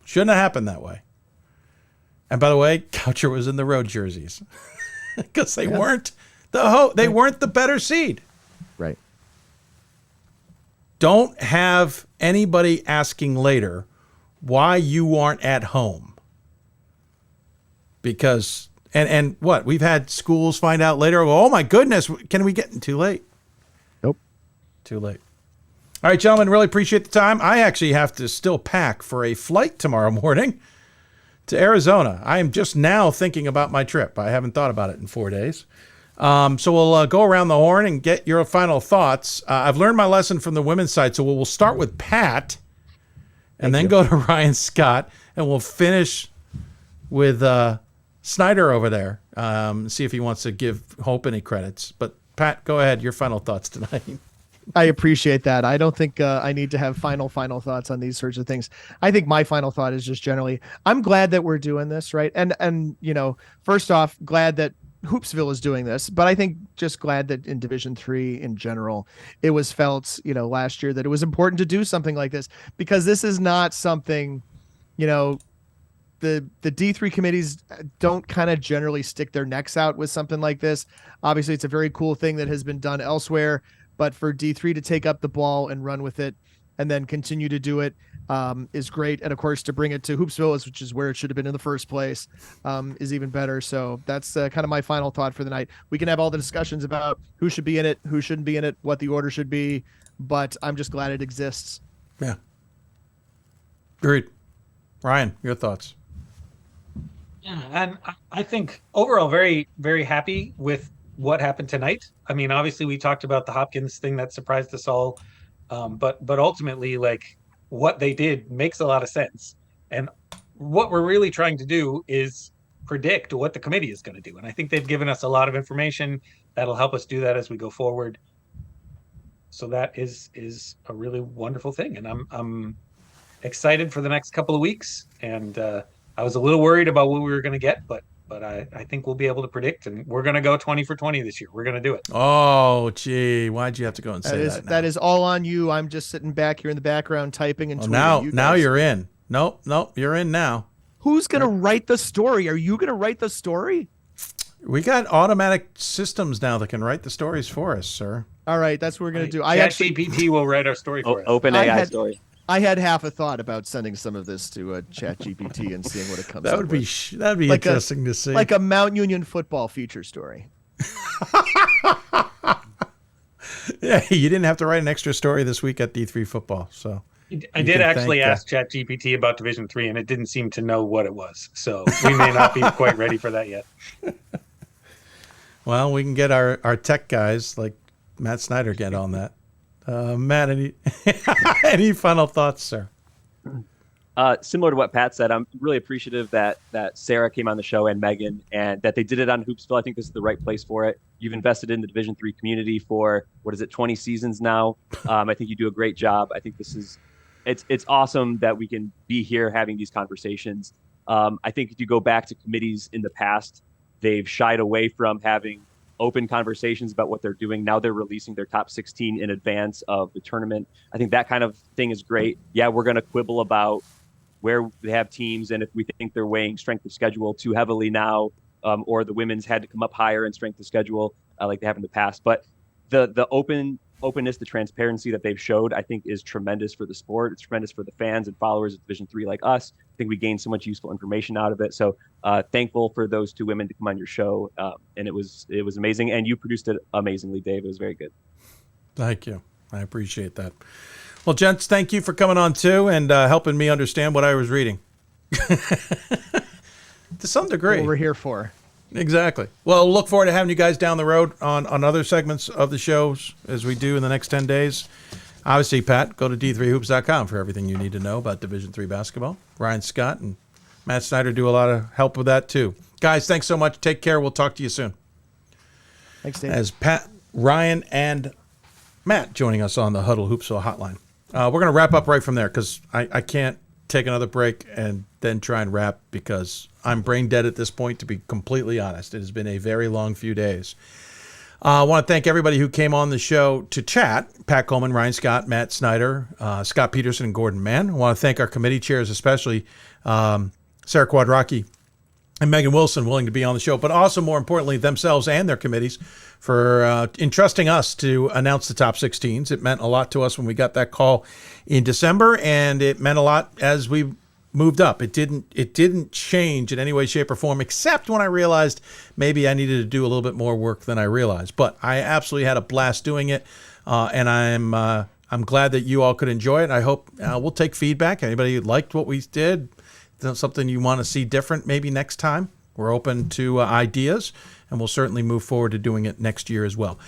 shouldn't have happened that way. And by the way, Goucher was in the road jerseys because they weren't weren't the better seed. Right. Don't have anybody asking later why you aren't at home. Because and what? We've had schools find out later, oh my goodness, can we get too late? Nope. Too late. All right, gentlemen, really appreciate the time. I actually have to still pack for a flight tomorrow morning to Arizona. I am just now thinking about my trip. I haven't thought about it in 4 days. So we'll go around the horn and get your final thoughts. I've learned my lesson from the women's side, so we'll start with Pat and then go to Ryan Scott, and we'll finish with Snyder over there, see if he wants to give Hope any credits. But Pat, go ahead. Your final thoughts tonight. I appreciate that. I don't think I need to have final thoughts on these sorts of things. I think my final thought is just generally, I'm glad that we're doing this, right? And first off, glad that Hoopsville is doing this, but I think just glad that in Division III in general, it was felt, last year that it was important to do something like this, because this is not something, the D3 committees don't kind of generally stick their necks out with something like this. Obviously, it's a very cool thing that has been done elsewhere, but for D3 to take up the ball and run with it and then continue to do it is great. And of course, to bring it to Hoopsville, which is where it should have been in the first place, is even better. So that's kind of my final thought for the night. We can have all the discussions about who should be in it, who shouldn't be in it, what the order should be, but I'm just glad it exists. Yeah. Agreed. Ryan, your thoughts? Yeah, and I think overall very, very happy with what happened tonight. I mean, obviously we talked about the Hopkins thing that surprised us all, but ultimately, like, what they did makes a lot of sense. And what we're really trying to do is predict what the committee is going to do. And I think they've given us a lot of information that'll help us do that as we go forward. So that is a really wonderful thing. And I'm excited for the next couple of weeks. And I was a little worried about what we were going to get, but I think we'll be able to predict, and we're going to go 20 for 20 this year. We're going to do it. Oh, gee. Why'd you have to go and say that? That is all on you. I'm just sitting back here in the background typing and tweeting. Now you're in. Nope. You're in now. Who's going to write the story? Are you going to write the story? We got automatic systems now that can write the stories for us, sir. All right. That's what we're going to do. ChatGPT will write our story for us. Open AI story. I had half a thought about sending some of this to ChatGPT and seeing what it comes. That'd be like interesting to see, like a Mount Union football feature story. Yeah, you didn't have to write an extra story this week at D3 football, so I did actually ask ChatGPT about Division III, and it didn't seem to know what it was. So we may not be quite ready for that yet. Well, we can get our tech guys like Matt Snyder get on that. Matt, any final thoughts, sir? Similar to what Pat said, I'm really appreciative that Sarah came on the show and Megan, and that they did it on Hoopsville. I think this is the right place for it. You've invested in the Division III community for 20 seasons now. I think you do a great job. I think it's awesome that we can be here having these conversations. I think if you go back to committees in the past, they've shied away from having open conversations about what they're doing. Now they're releasing their top 16 in advance of the tournament. I think that kind of thing is great. Yeah, we're going to quibble about where they have teams and if we think they're weighing strength of schedule too heavily now, or the women's had to come up higher in strength of schedule like they have in the past. But the openness, the transparency that they've showed, I think is tremendous for the sport. It's tremendous for the fans and followers of Division III like us. I think we gained so much useful information out of it. So thankful for those two women to come on your show. And it was amazing. And you produced it amazingly, Dave. It was very good. Thank you. I appreciate that. Well, gents, thank you for coming on too and helping me understand what I was reading. To some degree. What we're here for. Exactly. Well, look forward to having you guys down the road on other segments of the shows as we do in the next 10 days. Obviously, Pat, go to d3hoops.com for everything you need to know about Division III basketball. Ryan Scott and Matt Snyder do a lot of help with that, too. Guys, thanks so much. Take care. We'll talk to you soon. Thanks, Dave. As Pat, Ryan, and Matt joining us on the Huddle Hoopsville hotline. We're going to wrap up right from there because I can't take another break and then try and wrap because I'm brain dead at this point, to be completely honest. It has been a very long few days. I want to thank everybody who came on the show to chat. Pat Coleman, Ryan Scott, Matt Snyder, Scott Peterson, and Gordon Mann. I want to thank our committee chairs, especially Sarah Quadracki and Megan Wilson, willing to be on the show, but also, more importantly, themselves and their committees for entrusting us to announce the top 16s. It meant a lot to us when we got that call in December, and it meant a lot as we moved up. It didn't change in any way, shape, or form, except when I realized maybe I needed to do a little bit more work than I realized. But I absolutely had a blast doing it, and I'm glad that you all could enjoy it. I hope we'll take feedback. Anybody who liked what we did, something you want to see different maybe next time, we're open to ideas, and we'll certainly move forward to doing it next year as well.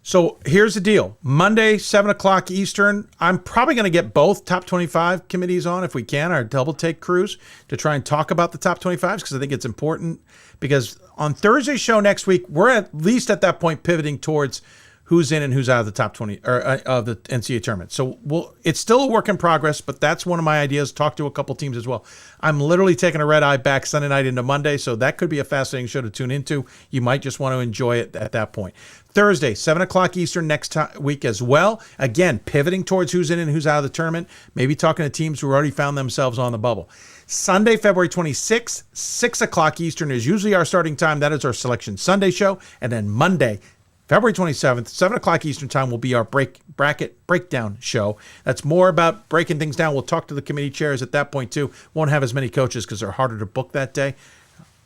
So here's the deal. Monday, 7 o'clock Eastern, I'm probably going to get both top 25 committees on if we can, our double take crews, to try and talk about the top 25s because I think it's important. Because on Thursday's show next week, we're at least at that point pivoting towards who's in and who's out of the top 20 or of the NCAA tournament. So it's still a work in progress, but that's one of my ideas. Talk to a couple teams as well. I'm literally taking a red eye back Sunday night into Monday, so that could be a fascinating show to tune into. You might just want to enjoy it at that point. Thursday, 7 o'clock Eastern next week as well. Again, pivoting towards who's in and who's out of the tournament. Maybe talking to teams who already found themselves on the bubble. Sunday, February 26th, 6 o'clock Eastern is usually our starting time. That is our Selection Sunday show. And then Monday, February 27th, 7 o'clock Eastern time will be our bracket breakdown show. That's more about breaking things down. We'll talk to the committee chairs at that point too. Won't have as many coaches because they're harder to book that day.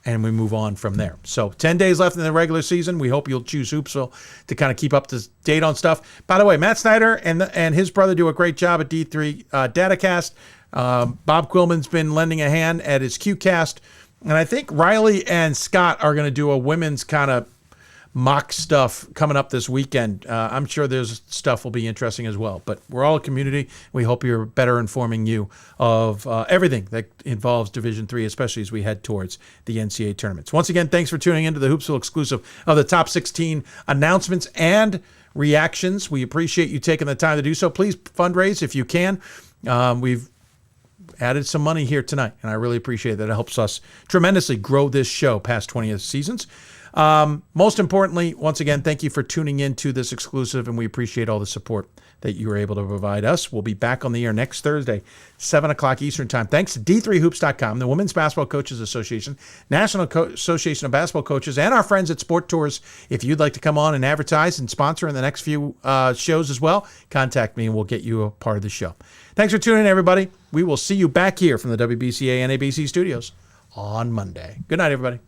And we move on from there. So 10 days left in the regular season. We hope you'll choose Hoopsville to kind of keep up to date on stuff. By the way, Matt Snyder and his brother do a great job at D3 Datacast. Bob Quillman's been lending a hand at his QCast. And I think Riley and Scott are going to do a women's kind of mock stuff coming up this weekend. I'm sure there's stuff will be interesting as well. But we're all a community. We hope you're better informing you of everything that involves Division III, especially as we head towards the NCAA tournaments. Once again, thanks for tuning into the Hoopsville exclusive of the top 16 announcements and reactions. We appreciate you taking the time to do so. Please fundraise if you can. We've added some money here tonight, and I really appreciate that. It helps us tremendously grow this show past 20th seasons. Most importantly, once again, thank you for tuning in to this exclusive, and we appreciate all the support that you were able to provide us. We'll be back on the air next Thursday, 7 o'clock Eastern time. Thanks to D3Hoops.com, the Women's Basketball Coaches Association, National Association of Basketball Coaches, and our friends at Sport Tours. If you'd like to come on and advertise and sponsor in the next few shows as well, contact me and we'll get you a part of the show. Thanks for tuning in, everybody. We will see you back here from the WBCA and ABC studios on Monday. Good night, everybody.